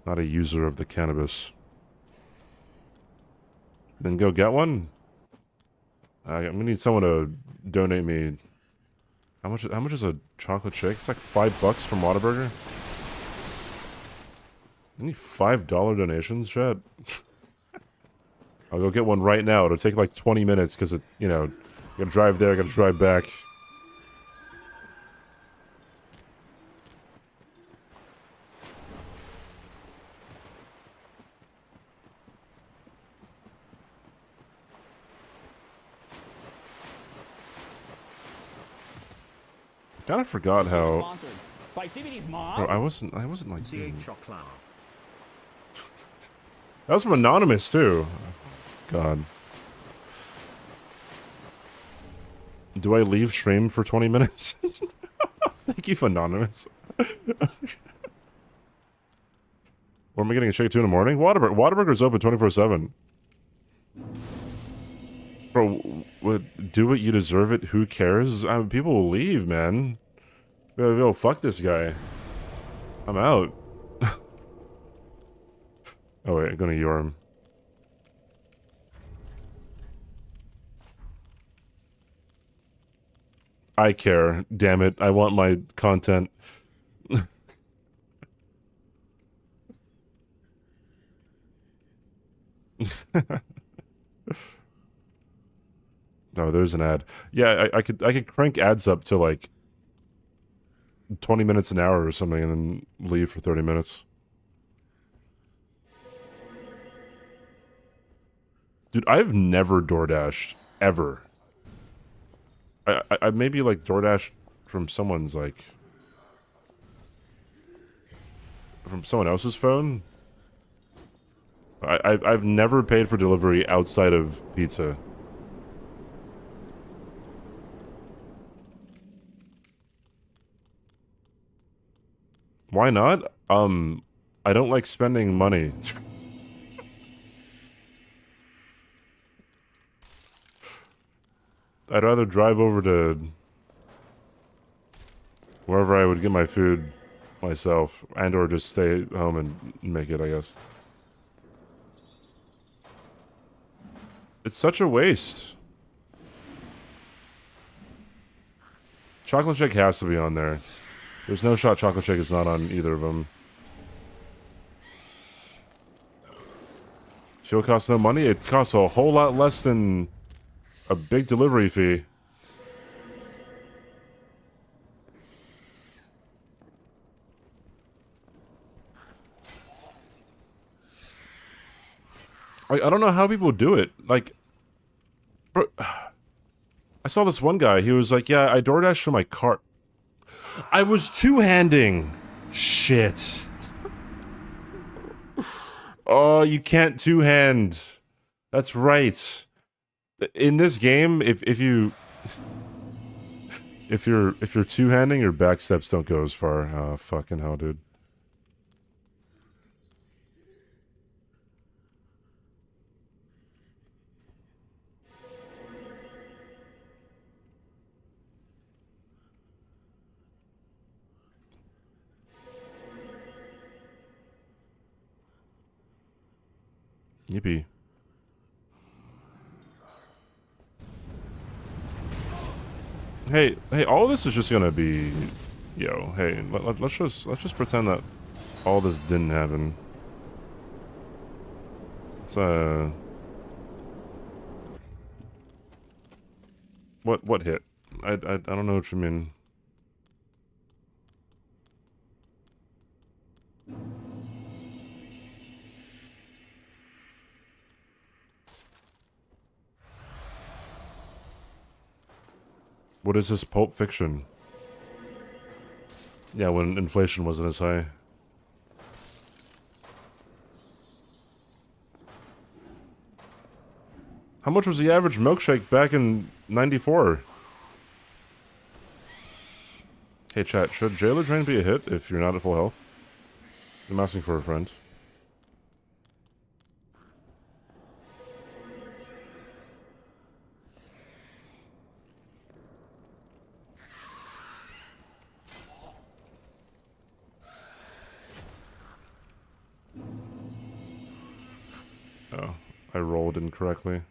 a user of the cannabis. Then go get one. I'm gonna need someone to donate me. How much is a chocolate shake? It's like $5 from Whataburger. I need $5 donations, chat. I'll go get one right now. It'll take like 20 minutes because it, you know, gotta drive there, gotta drive back. Kinda forgot how. By CBD's mom. Bro, I wasn't like. That was from Anonymous too. God. Do I leave stream for 20 minutes? Thank you, Anonymous. Or am I getting a shake 2 in the morning? Whataburger's open 24/7. Bro, do what you deserve it. Who cares? I mean, people will leave, man. Yo, fuck this guy. I'm out. Oh wait, I'm gonna Yorm. I care. Damn it. I want my content. No, there's an ad. Yeah, I could crank ads up to like 20 minutes an hour or something and then leave for 30 minutes. Dude, I've never DoorDashed ever. I maybe like DoorDash from someone's like from someone else's phone. I've never paid for delivery outside of pizza. Why not? I don't like spending money. I'd rather drive over to wherever I would get my food myself, and or just stay home and make it, I guess. It's such a waste. Chocolate shake has to be on there. There's no shot chocolate shake is not on either of them. Fuel costs no money. It costs a whole lot less than a big delivery fee. I don't know how people do it. Like, bro, I saw this one guy. He was like, "Yeah, I DoorDash from my cart." I was two-handing. Shit. Oh, you can't two-hand. That's right. In this game, if you're two-handing, your back steps don't go as far. Oh, fucking hell, dude. Yippee. Hey, all this is just gonna be, yo. Hey, let's just pretend that all this didn't happen. It's what hit? I don't know what you mean. What is this Pulp Fiction? Yeah, when inflation wasn't as high. How much was the average milkshake back in '94? Hey chat, should Jailer Drain be a hit if you're not at full health? I'm asking for a friend. Oh, I rolled incorrectly.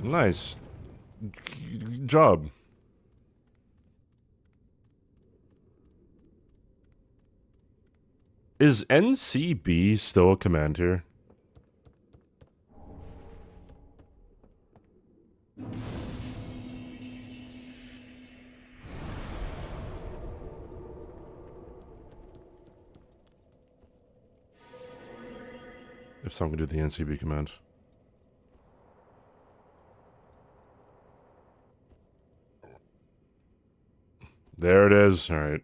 Nice job. Is NCB still a command here? If someone can do the NCB command. There it is. Alright.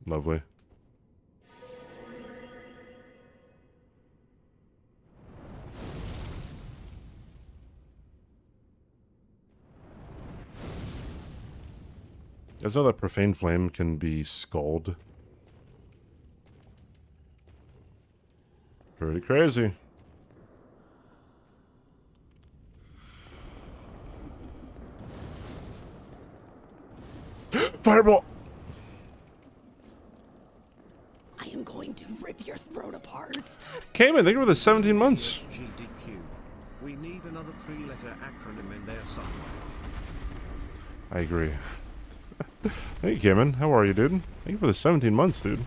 Lovely. As though that profane flame can be skulled. Pretty crazy. Fireball! I am going to rip your throat apart. Cayman, thank you for the 17 months. GDQ. We need another 3-letter acronym in there somewhere. I agree. Hey, Cayman, how are you, dude? Thank you for the 17 months, dude.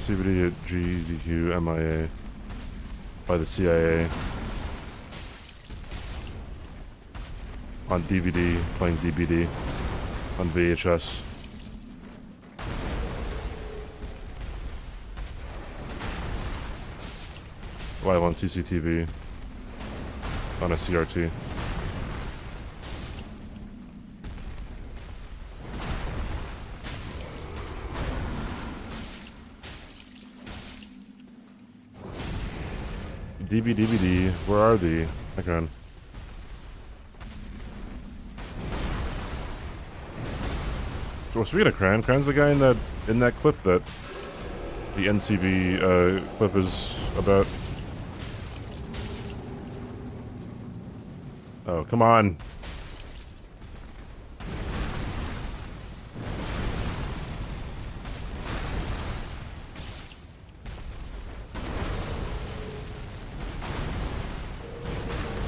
CBD at GDQ MIA by the CIA on DVD, playing DBD on VHS. Live on CCTV on a CRT. DBDBD, where are thee? Hang on. So speaking of Cran's the guy in that clip that the NCB clip is about. Oh, come on.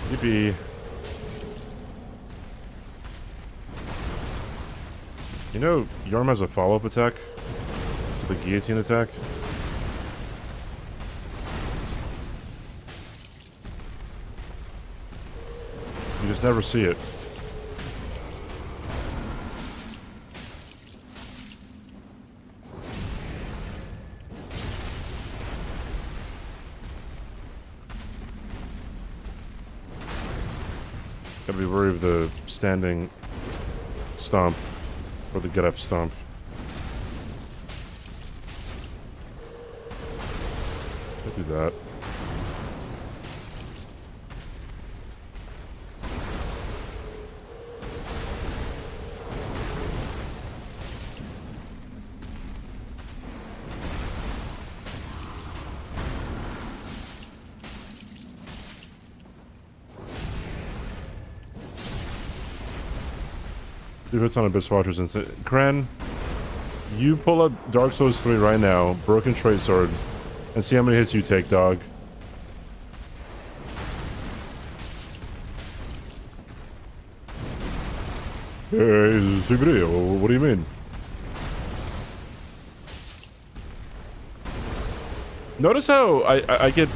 Yippee. You know, Yorm has a follow-up attack to the guillotine attack. You just never see it. Gotta be worried of the standing stomp or the get-up stomp. Don't do that. Two hits on Abyss Watchers instant. Kren, you pull up Dark Souls 3 right now, Broken Straight Sword, and see how many hits you take, dog. Hey, itzCBD, what do you mean? Notice how I get...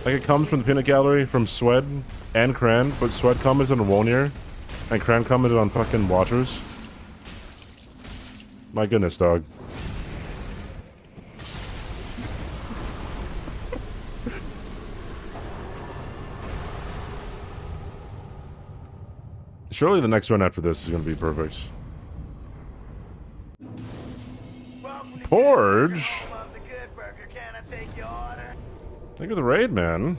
Like, it comes from the peanut gallery from Swed and Kran, but Swed commented on Wonir, and Kran commented on fucking Watchers. My goodness, dog. Surely the next run after this is going to be perfect. Porge? Thank you for the raid, man.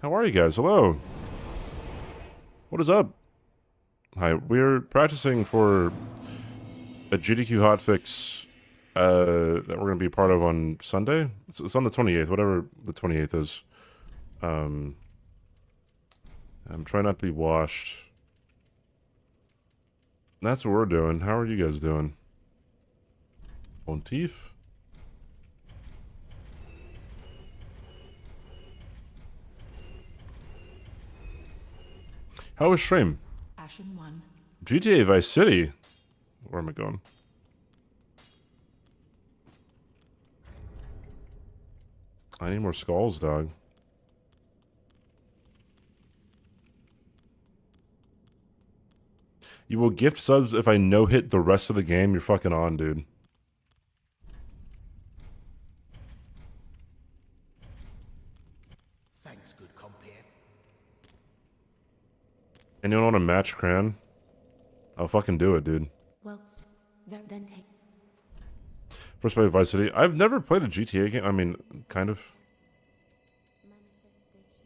How are you guys? Hello. What is up? Hi, we're practicing for a GDQ hotfix that we're going to be a part of on Sunday. It's on the 28th, whatever the 28th is. I'm trying not to be washed. That's what we're doing. How are you guys doing? Pontief? How was stream? Ashen 1. GTA Vice City? Where am I going? I need more skulls, dog. You will gift subs if I no-hit the rest of the game. You're fucking on, dude. Thanks, good compare. Anyone want to match Cran? I'll fucking do it, dude. Well, then take. First play of Vice City. I've never played a GTA game. I mean, kind of.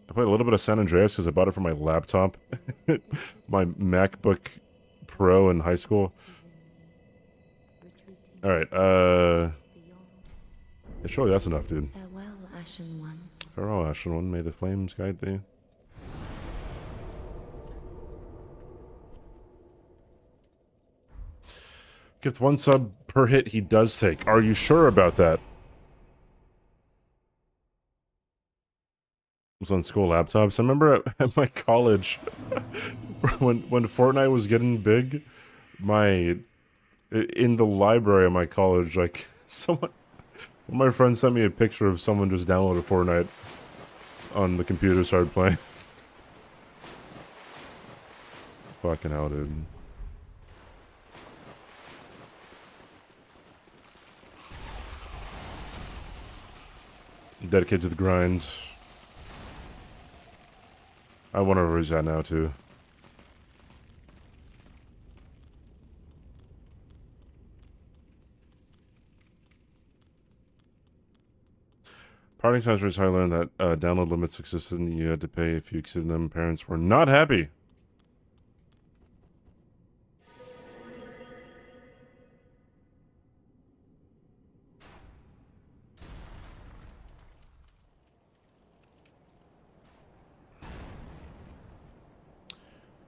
I played a little bit of San Andreas because I bought it for my laptop. My MacBook Pro in high school. Alright, yeah, surely that's enough, dude. Farewell, Ashen One. Farewell, Ashen One. May the flames guide thee. Gift 1 sub per hit he does take. Are you sure about that? It was on school laptops. I remember at my college, when Fortnite was getting big, in the library of my college, like, one of my friends sent me a picture of someone just downloaded Fortnite on the computer, started playing. Fucking hell, dude. Dedicated to the grind. I wonder where he's at now, too. Parting times rates, I learned that download limits existed and you had to pay if you exceeded them. Parents were not happy.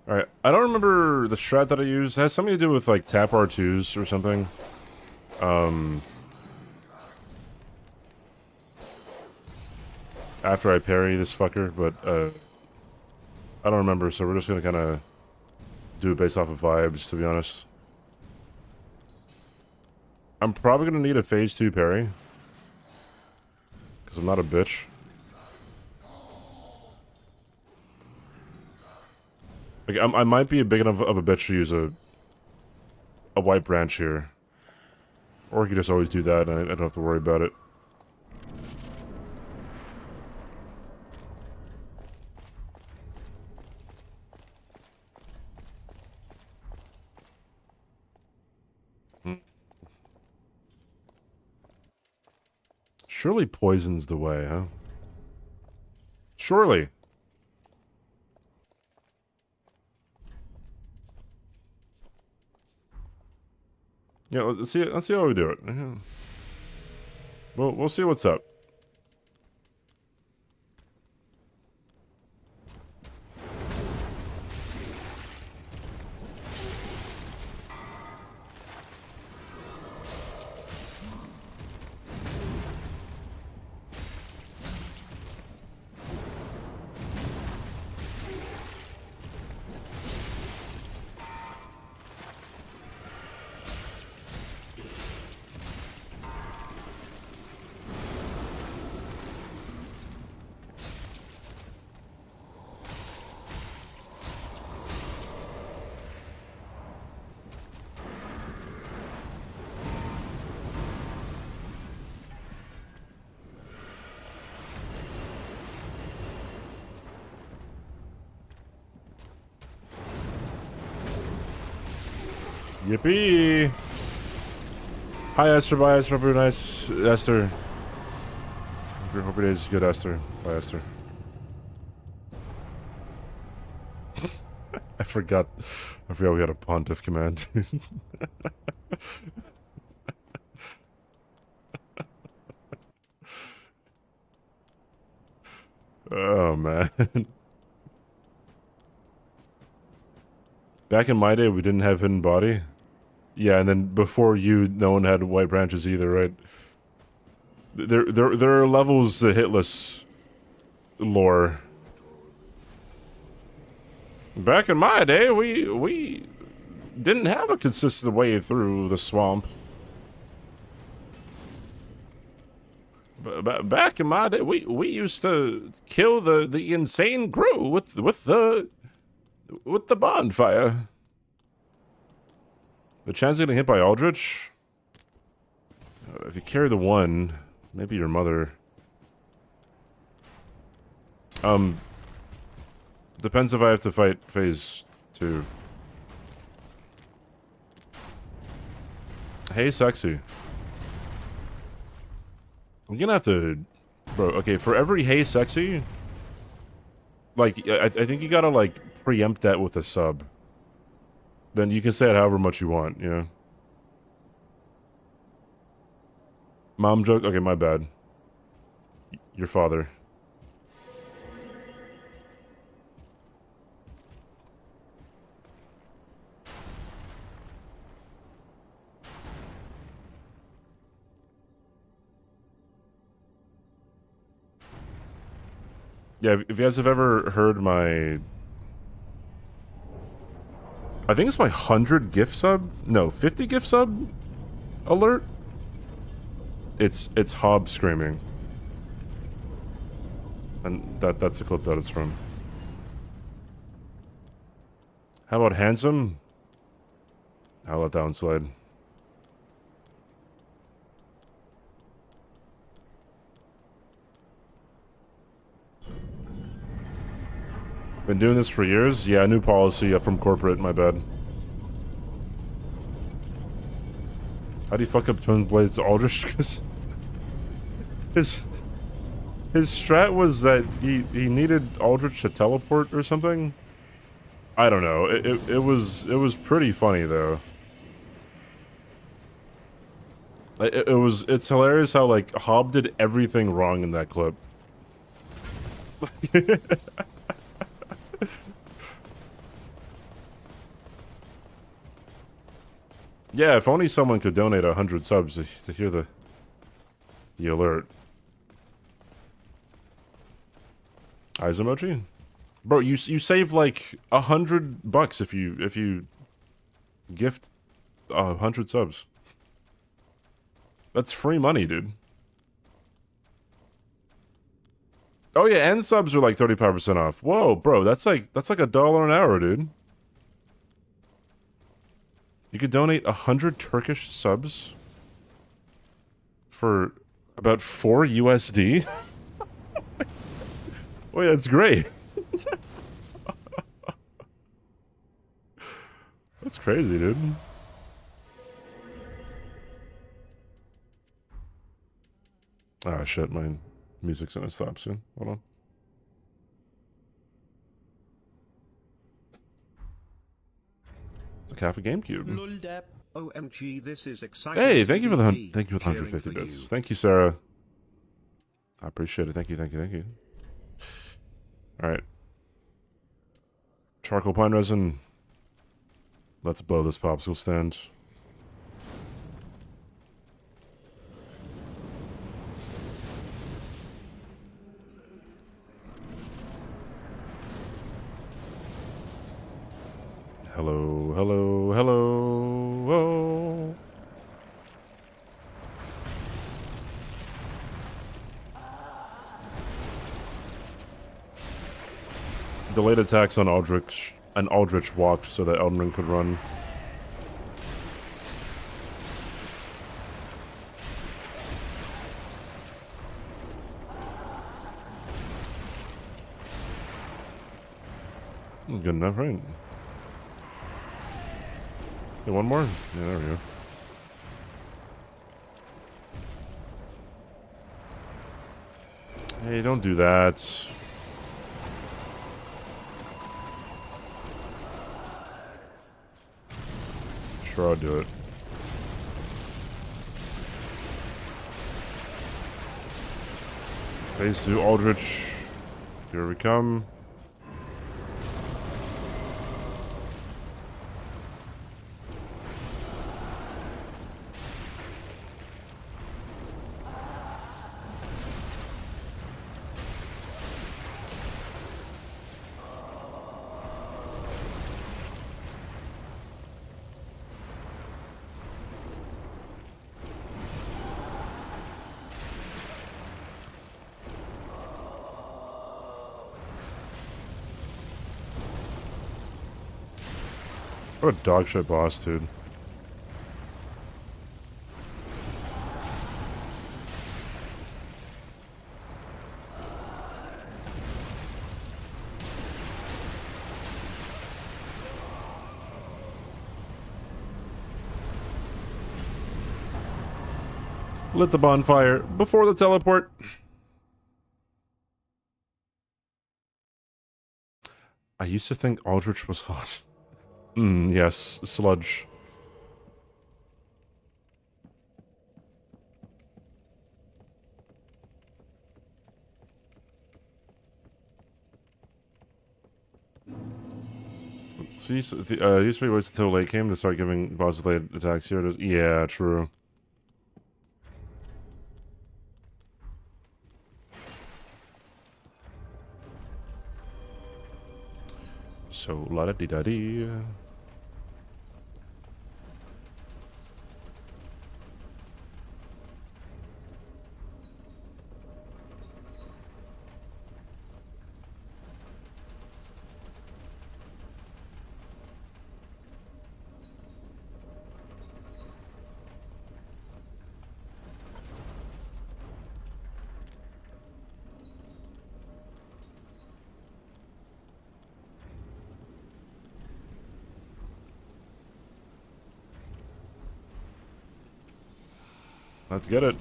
Alright, I don't remember the strat that I used. It has something to do with, like, tap R2s or something. After I parry this fucker, but, I don't remember, so we're just gonna kinda do it based off of vibes, to be honest. I'm probably gonna need a phase 2 parry. Because I'm not a bitch. Like, I might be big enough of a bitch to use a white branch here. Or I could just always do that and I don't have to worry about it. Surely poison's the way, huh? Surely. Yeah, let's see how we do it. We'll see what's up. Yippee! Hi Esther, bye Esther, hope you're nice. Esther. Hope your day's good, Esther. Bye Esther. I forgot we had a pontiff command. Oh man. Back in my day we didn't have hidden body. Yeah, and then before you, no one had white branches either, right? There are levels to hitless lore. Back in my day, we didn't have a consistent way through the swamp. Back in my day, we used to kill the insane crew with the bonfire. The chance of getting hit by Aldrich? If you carry the one, maybe your mother. Depends if I have to fight phase 2. Hey, sexy. I'm gonna have to... Bro, okay, for every hey, sexy... Like, I think you gotta, like, preempt that with a sub. Then you can say it however much you want, you know? Mom joke? Okay, my bad. Your father. Yeah, if you guys have ever heard my... I think it's my 100 gift sub? No, 50 gift sub alert? It's Hob screaming. And that's the clip that it's from. How about handsome? I'll let that one slide. Been doing this for years? Yeah, new policy up from corporate, my bad. How do you fuck up Twin Blades Aldrich? Because His strat was that he needed Aldrich to teleport or something. I don't know. It was pretty funny though. It's hilarious how like Hob did everything wrong in that clip. Yeah, if only someone could donate 100 subs to hear the alert. Eyes emoji? Bro, you save like $100 if you gift 100 subs. That's free money, dude. Oh yeah, and subs are like 35% off. Whoa, bro, that's like $1 an hour, dude. You could donate 100 Turkish subs for about 4 USD. Oh yeah, that's great. That's crazy, dude. Ah, shit, my music's gonna stop soon. Hold on. It's like half a GameCube. OMG, this is exciting. Hey, thank you for the CBD. 150 Cheering for bits. you. Thank you, Sarah. I appreciate it. Thank you. All right. Charcoal pine resin. Let's blow this popsicle stand. Hello. Oh. Delayed attacks on Aldrich, and Aldrich walked so that Elden Ring could run. Good enough, right? Hey, one more? Yeah, there we go. Hey, don't do that. Sure, I'll do it. Phase 2 Aldrich. Here we come. What a dog shit boss, dude. Lit the bonfire before the teleport. I used to think Aldrich was hot. Yes, sludge. See, so used to be waits until late game to start giving bosses late attacks. Here it is. Yeah, true. So, la-da-dee-da-dee. Let's get it.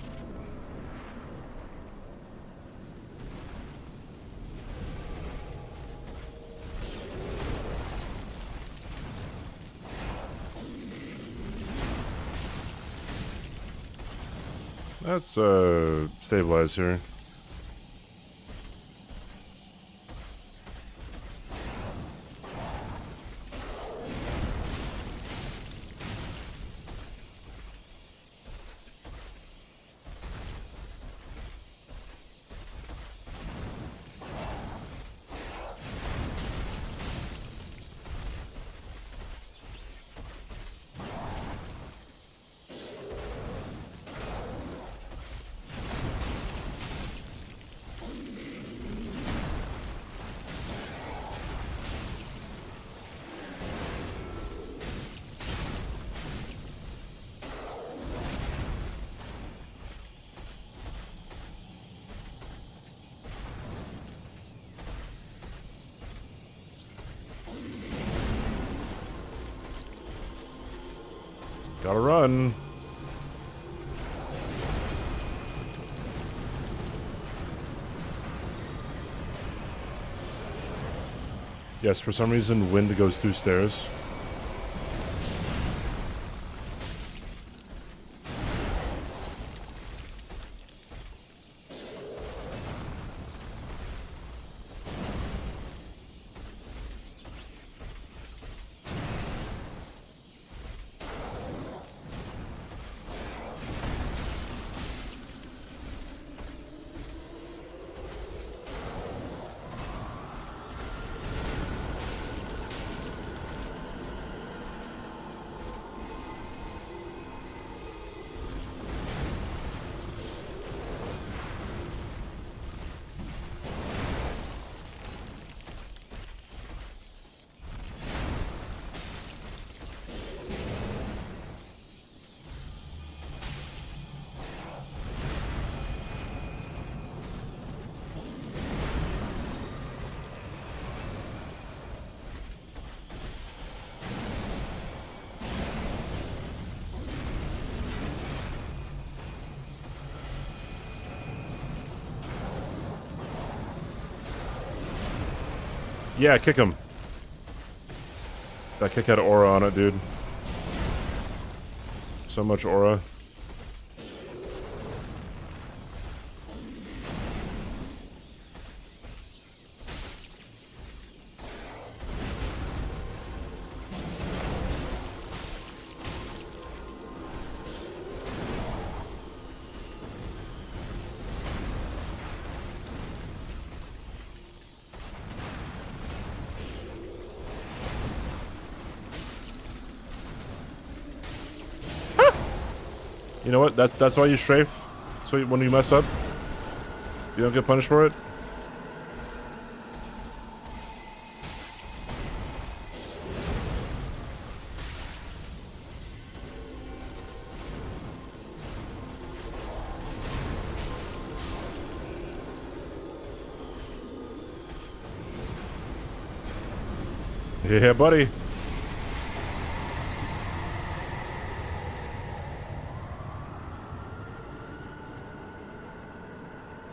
Let's stabilize here. Gotta run. Yes, for some reason, wind goes through stairs. Yeah, kick him. That kick had aura on it, dude. So much aura. You know what? That's why you strafe. So when you mess up, you don't get punished for it. Yeah, buddy.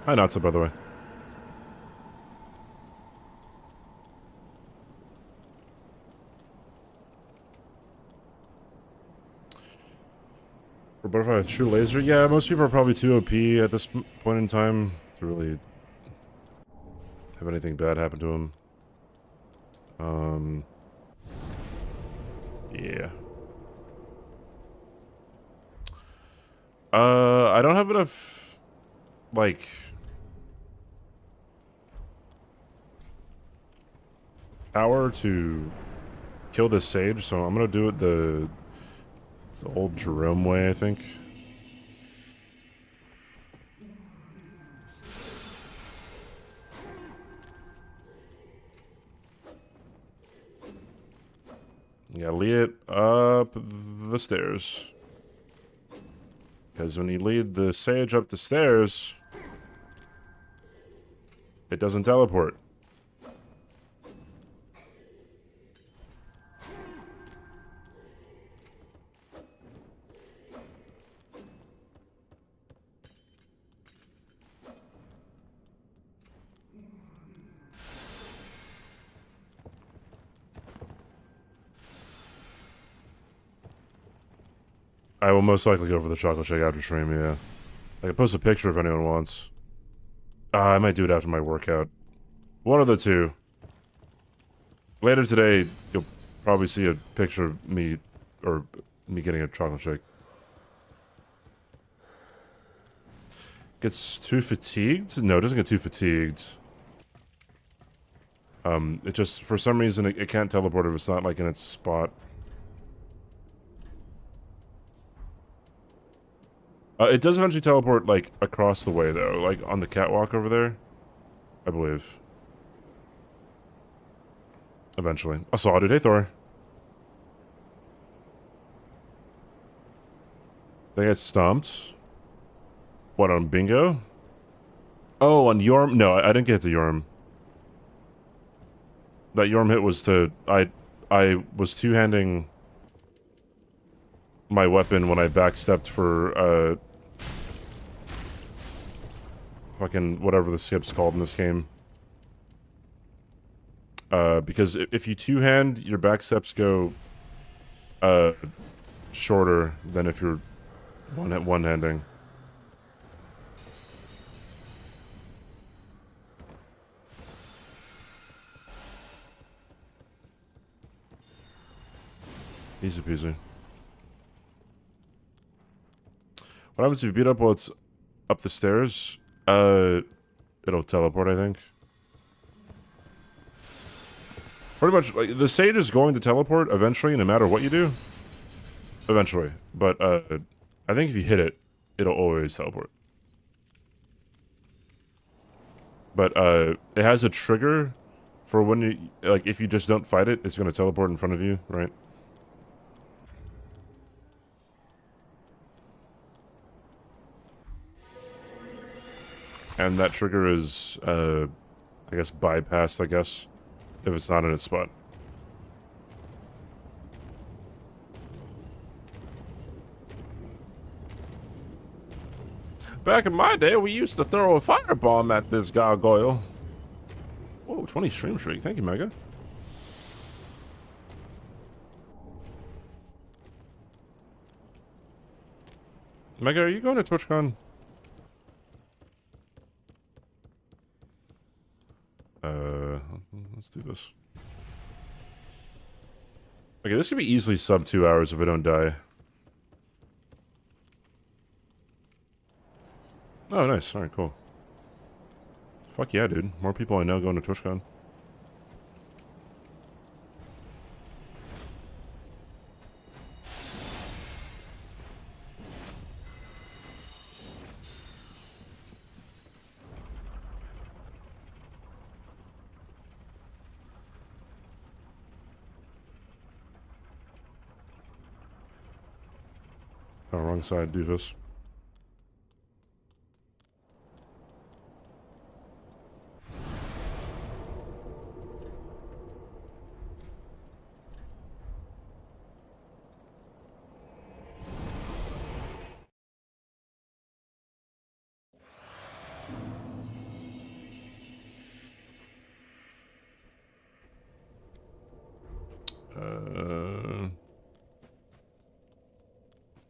Hi, Natsa, by the way. For butterfly true laser, yeah, most people are probably too OP at this point in time to really have anything bad happen to them. Yeah. I don't have enough, like, power to kill this sage, so I'm gonna do it the old Jerome way, I think. Yeah, lead it up the stairs. Because when you lead the sage up the stairs, it doesn't teleport. I will most likely go for the chocolate shake after stream, yeah. I can post a picture if anyone wants. I might do it after my workout. One of the two. Later today, you'll probably see a picture of me, or me getting a chocolate shake. Gets too fatigued? No, it doesn't get too fatigued. It just, for some reason, it can't teleport if it's not, like, in its spot. It does eventually teleport, like, across the way, though. Like, on the catwalk over there. I believe. Eventually. I saw it. Hey, Thor. They got stomped. What, on bingo? Oh, on Yorm? No, I didn't get to Yorm. That Yorm hit was to... I was two-handing my weapon when I backstepped for, fucking whatever the skip's called in this game. Because if you two-hand, your backsteps go, shorter than if you're one-handing. Easy peasy. What happens if you beat up while it's up the stairs? It'll teleport, I think. Pretty much, like, the sage is going to teleport eventually, no matter what you do. Eventually. But, I think if you hit it, it'll always teleport. But, it has a trigger for when you, like, if you just don't fight it, it's gonna teleport in front of you, right? And that trigger is, I guess, bypassed, I guess, if it's not in its spot. Back in my day, we used to throw a firebomb at this gargoyle. Whoa, 20 stream streak. Thank you, Mega. Mega, are you going to TwitchCon? Let's do this. Okay, this could be easily sub 2 hours if I don't die. Oh, nice. Alright, cool. Fuck yeah, dude. More people I know going to TwitchCon. Oh, wrong side, doofus.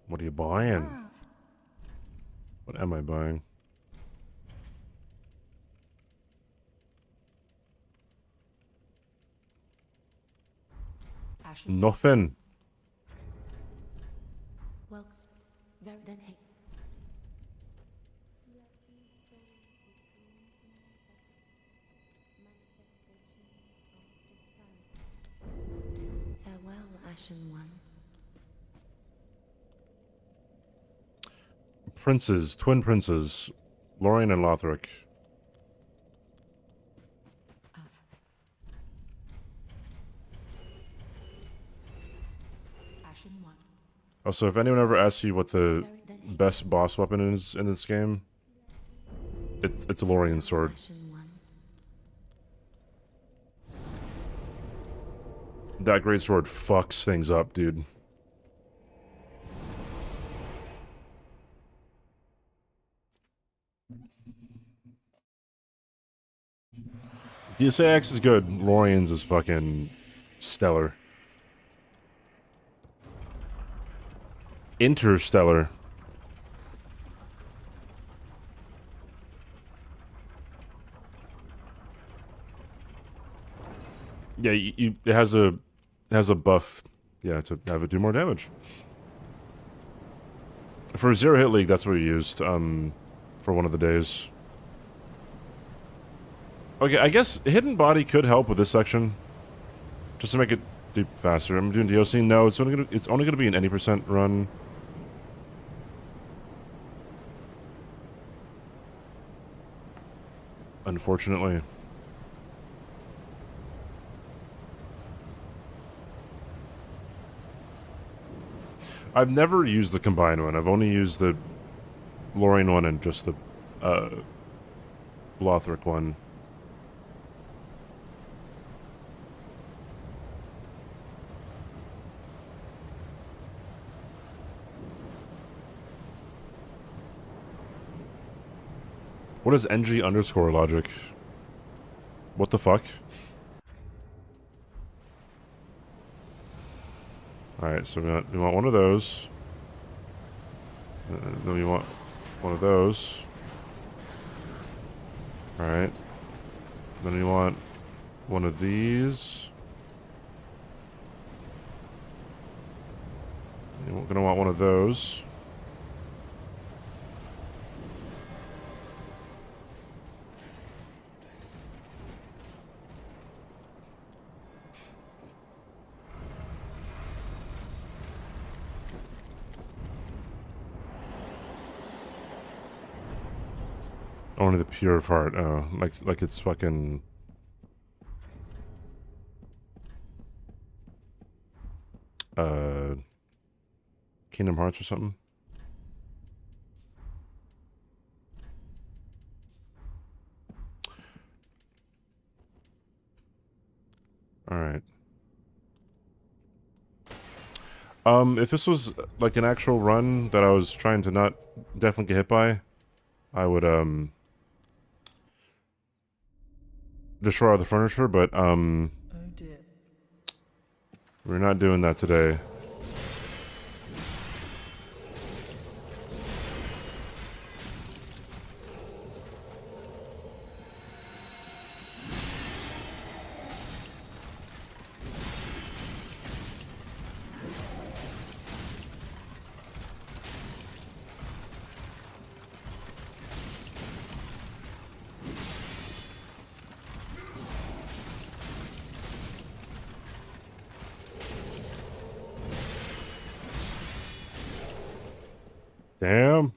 What are you buying? What am I buying? Nothing. Well, very then hey. Farewell, Ashen One. Princes, twin princes, Lorien and Lothric. Ashen One. Also, if anyone ever asks you what the best boss weapon is in this game, it's a Lorien sword. Ashen One. That great sword fucks things up, dude. DSAX is good. Lorien's is fucking stellar. Interstellar. Yeah, it has a buff. Yeah, to have it do more damage. For Zero Hit League, that's what we used for one of the days. Okay, I guess Hidden Body could help with this section, just to make it do faster. I'm doing DOC. No, it's only gonna be an any % run. Unfortunately. I've never used the combined one. I've only used the Lorraine one and just the Lothric one. What is NG underscore logic? What the fuck? Alright, so we want one of those. Then we want one of those. Alright. Then we want one of these. And we're gonna want one of those. Only the pure part. Oh, like it's fucking. Kingdom Hearts or something. All right. If this was like an actual run that I was trying to not definitely get hit by, I would destroy all the furniture, but Oh dear. we're not doing that today. Damn.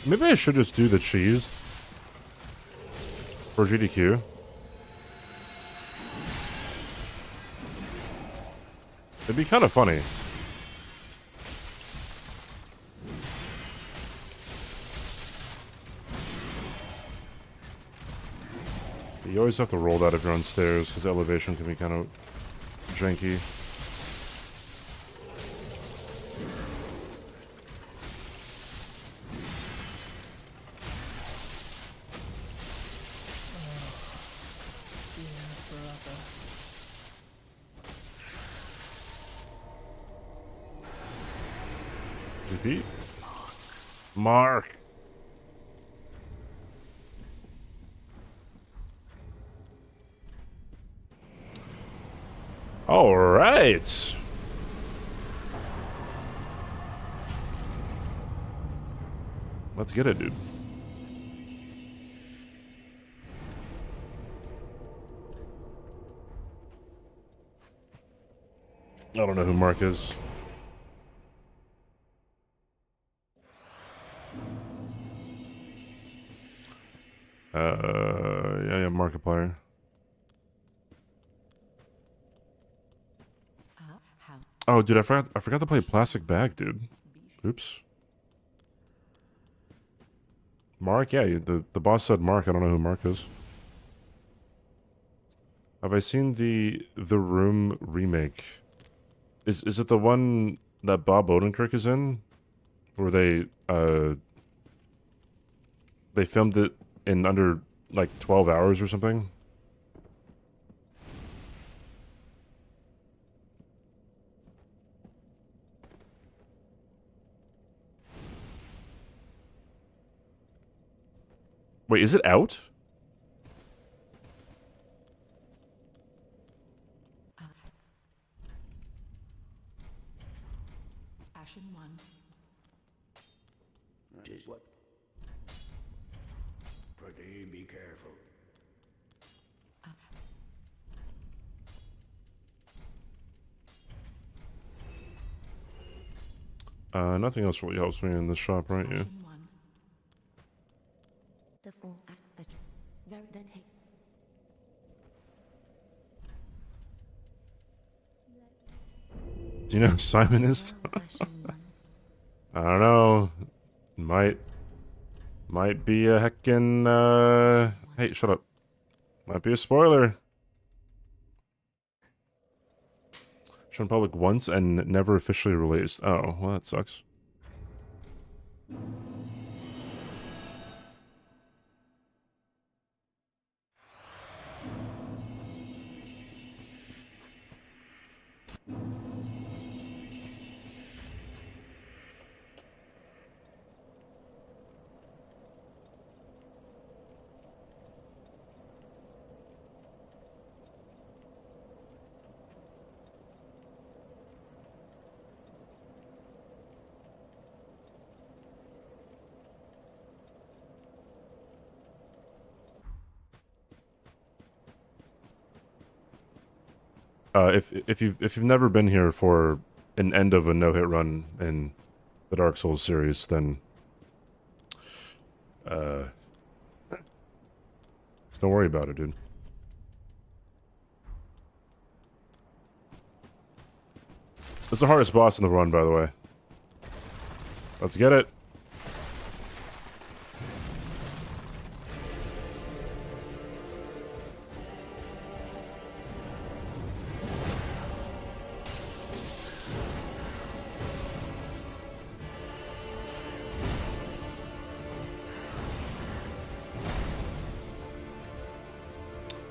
Maybe I should just do the cheese for GDQ. It'd be kind of funny. You always have to roll that if you're on stairs, because elevation can be kind of janky. Repeat. Mark. All right. Let's get it, dude. I don't know who Mark is. Yeah, Markiplier. Oh, dude, I forgot to play Plastic Bag, dude. Oops. Mark, yeah, the boss said Mark. I don't know who Mark is. Have I seen the Room remake? Is it the one that Bob Odenkirk is in? Where they filmed it in under like 12 hours or something? Wait, is it out? Ashen 1. Just what? Pretty be careful. Nothing else really helps me in this shop, right? Yeah. Ashen 1. The full very then hey. Do you know who Simon is? I don't know. Might be a heckin' hey, shut up. Might be a spoiler. Shown public once and never officially released. Oh, well that sucks. If you've never been here for an end of a no-hit run in the Dark Souls series, then just don't worry about it, dude. It's the hardest boss in the run, by the way. Let's get it.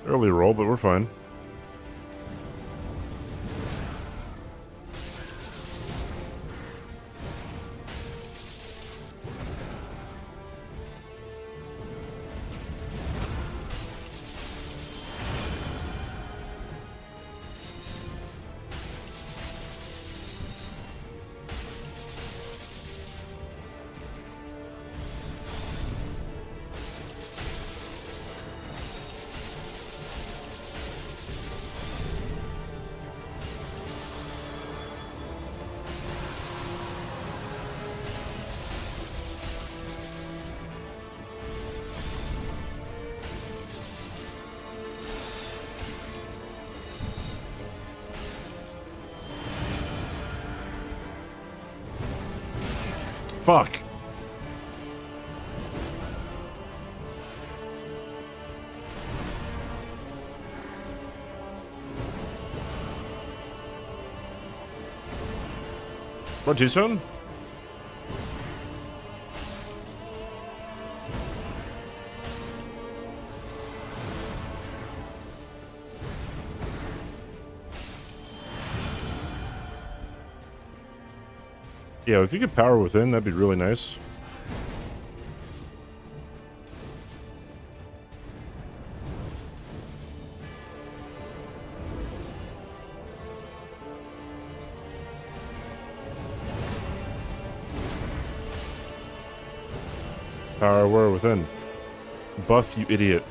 Early roll, but we're fine. Fuck. What, too soon? Yeah, if you could power within, that'd be really nice. Power where within? Buff, you idiot.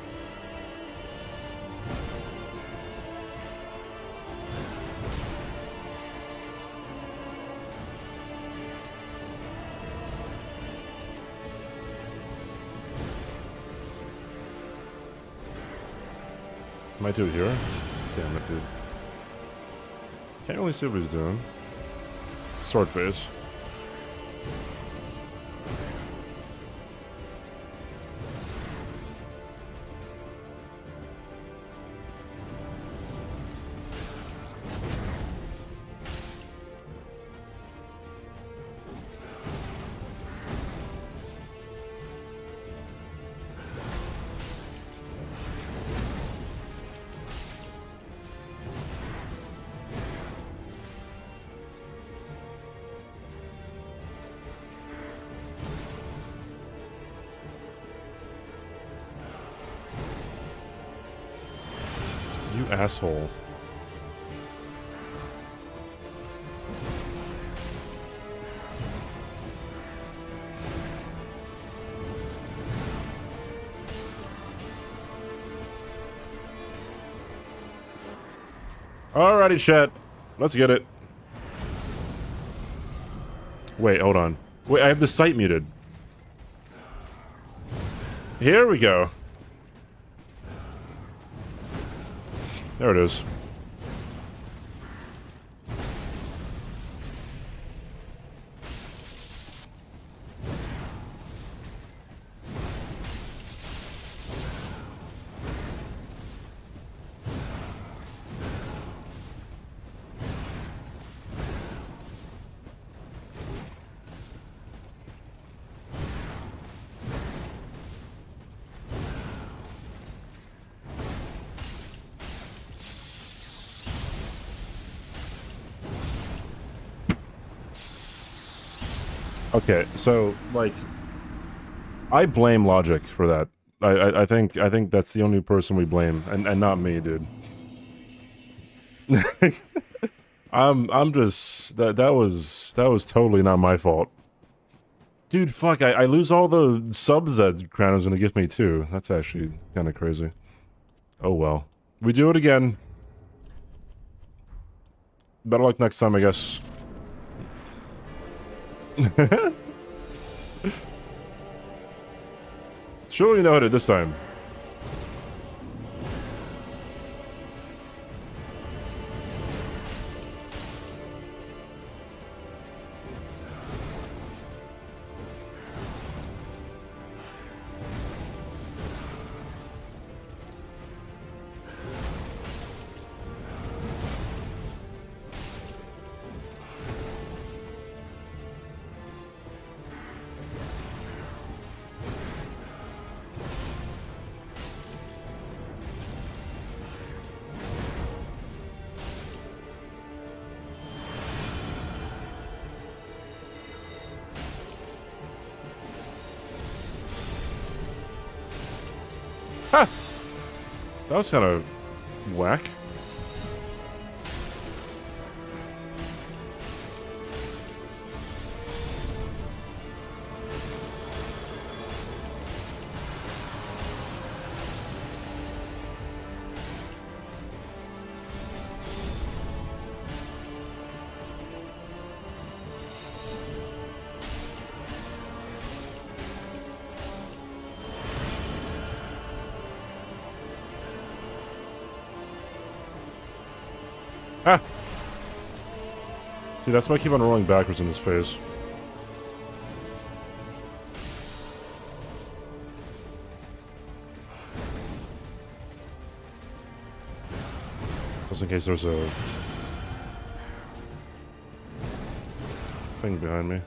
Might do it here. Damn it, dude. Can't really see what he's doing. Sword face. You asshole. Alrighty, chat. Let's get it. Wait, hold on. Wait, I have the site muted. Here we go. There it is. Okay, so like, I blame Logic for that. I think that's the only person we blame, and not me, dude. I'm just that was totally not my fault. Dude, fuck, I lose all the subs that Crown is gonna give me too. That's actually kinda crazy. Oh well. We do it again. Better luck next time, I guess. Sure, you know how to this time. Ha! That was kind of whack. Ah! See, that's why I keep on rolling backwards in this phase. Just in case there's a thing behind me.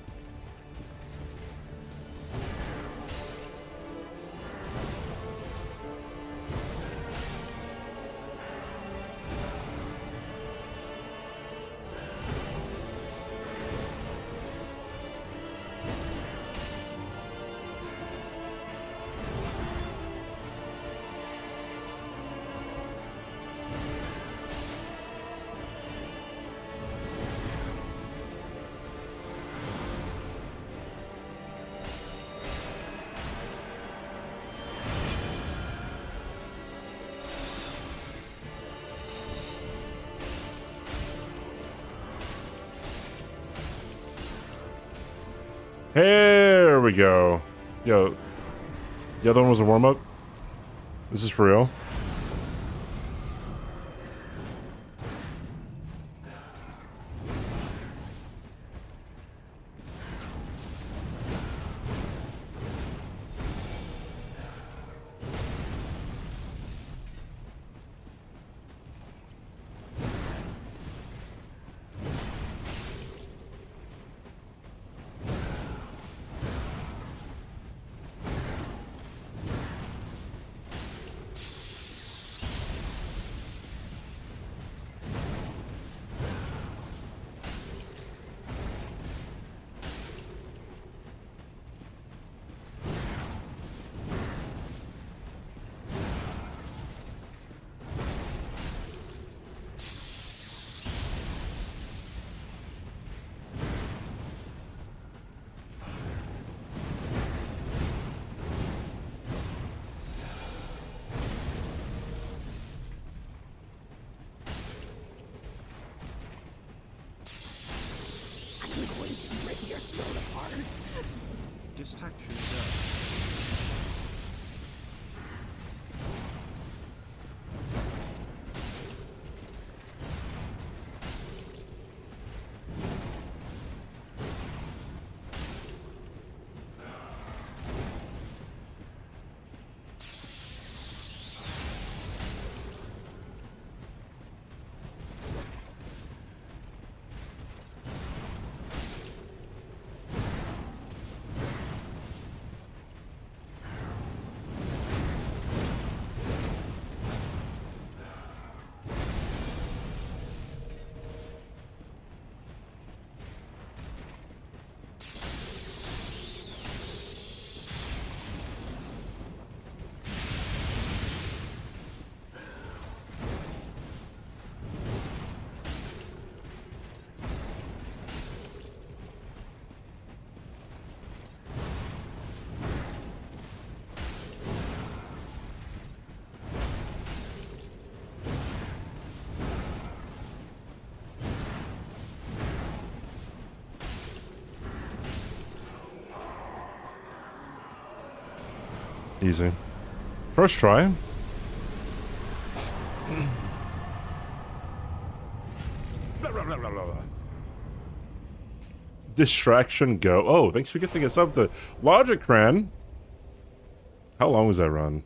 Here we go. Yo, the other one was a warm-up? This is for real? Fast action go. Easy. First try. Distraction go. Oh, thanks for getting us up to Logic Cran. How long was that run?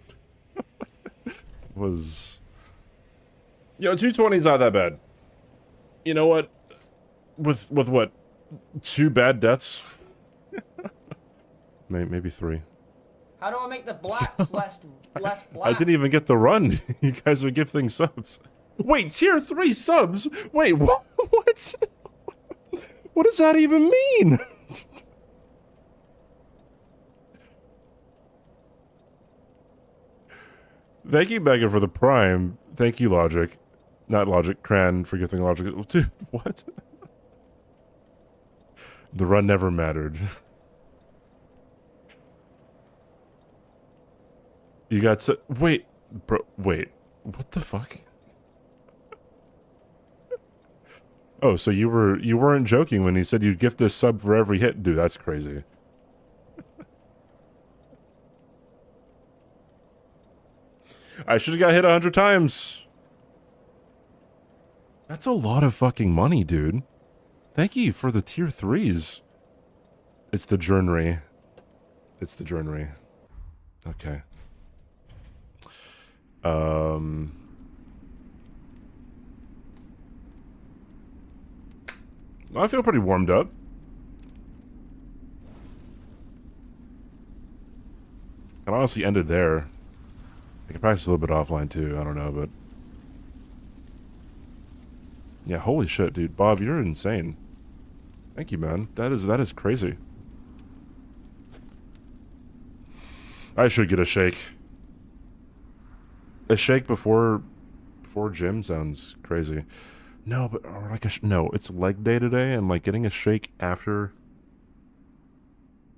Was... Yo, 220's not that bad. You know what? With what? 2 bad deaths? Maybe 3. How do I make the blacks less black? I didn't even get the run. You guys are gifting subs. Wait, tier 3 subs? Wait, what? What? What does that even mean? Thank you, Megan, for the Prime. Thank you, Logic. Not Logic, Cran, for gifting Logic. Dude, what? The run never mattered. You got so... Wait, bro, wait. What the fuck? Oh, so you weren't joking when you said you'd gift this sub for every hit? Dude, that's crazy. I should've got hit 100 times. That's a lot of fucking money, dude. Thank you for the tier 3s. It's the journey. It's the journey. Okay. I feel pretty warmed up. I honestly ended there. I could practice a little bit offline too, I don't know, but... Yeah, holy shit, dude. Bob, you're insane. Thank you, man. That is crazy. I should get a shake. A shake before gym sounds crazy. No, but or like no, it's leg day today, and like getting a shake after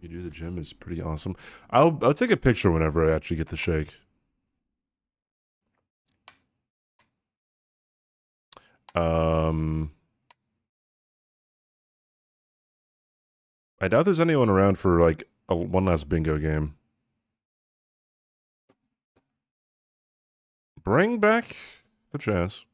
you do the gym is pretty awesome. I'll take a picture whenever I actually get the shake. I doubt there's anyone around for like one last bingo game. Bring back the jazz.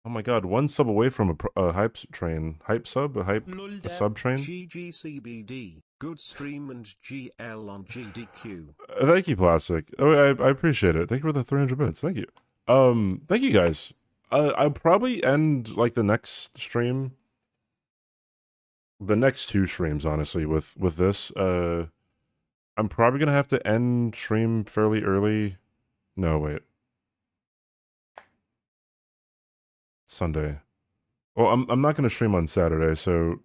Oh my god, 1 sub away from a hype train. Hype sub? A sub train? itzCBD. Good stream and GL on GDQ. Thank you, Plastic. Oh, I appreciate it. Thank you for the 300 bits. Thank you. Thank you guys. I'll probably end like the next stream. The next 2 streams, honestly, with this. I'm probably gonna have to end stream fairly early. No, wait. Sunday. Well, I'm not gonna stream on Saturday, so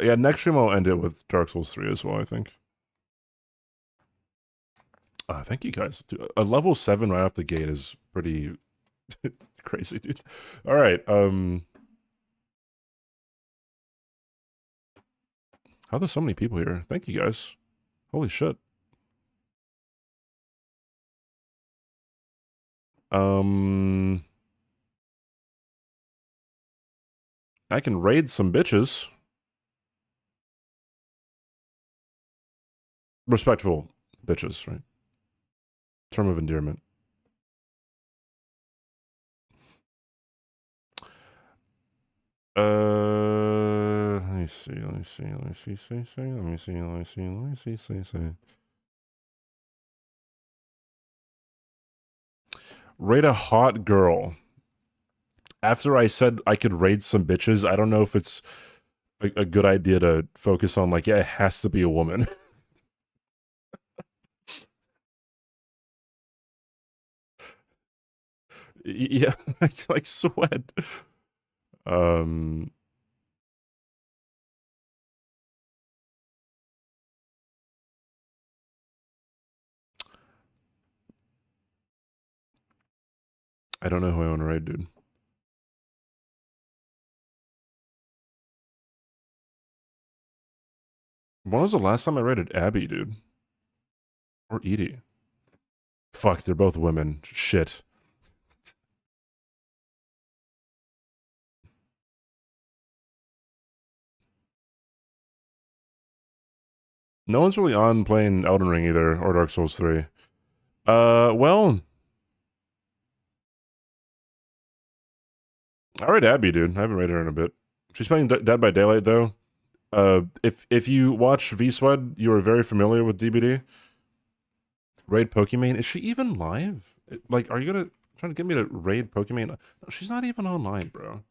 yeah, next stream I'll end it with Dark Souls 3 as well, I think. Thank you guys. Dude, a level 7 right off the gate is pretty crazy, dude. All right, how there's so many people here? Thank you guys. Holy shit. I can raid some bitches. Respectful bitches, right? Term of endearment. Let me see. Rate a hot girl. After I said I could raid some bitches, I don't know if it's a good idea to focus on, like, yeah, it has to be a woman. Yeah, like sweat. I don't know who I want to raid, dude. When was the last time I raided Abby, dude? Or Edie? Fuck, they're both women. Shit. No one's really on playing Elden Ring either, or Dark Souls 3. Well... I raid Abby, dude. I haven't raided her in a bit. She's playing Dead by Daylight, though. If you watch V-Swed, you are very familiar with DBD. Raid Pokimane. Is she even live? Like, are you trying to get me to raid Pokimane? No, she's not even online, bro.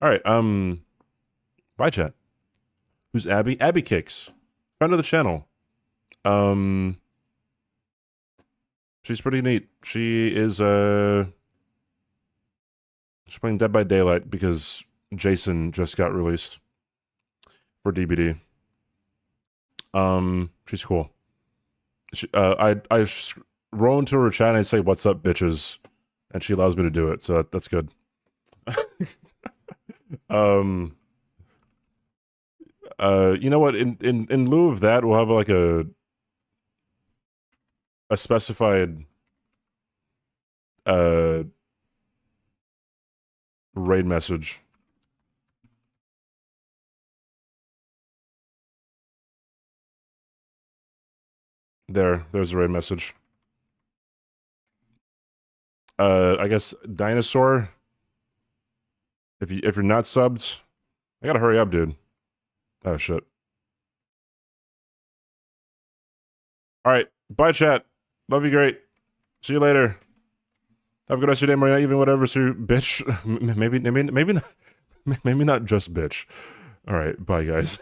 Alright, bye, chat. Who's Abby? Abby Kicks. Friend of the channel. She's pretty neat. She is, she's playing Dead by Daylight because Jason just got released for DBD. She's cool. I roll into her chat and I say, "What's up, bitches?" and she allows me to do it, so that's good. You know what? In lieu of that, we'll have like a specified raid message. There's a raid message. I guess Dinosaur. If you're not subbed, I gotta hurry up, dude. Oh shit. Alright, bye chat. Love you great. See you later. Have a good rest of your day, Maria, even whatever, so bitch. Maybe not just bitch. Alright, bye guys.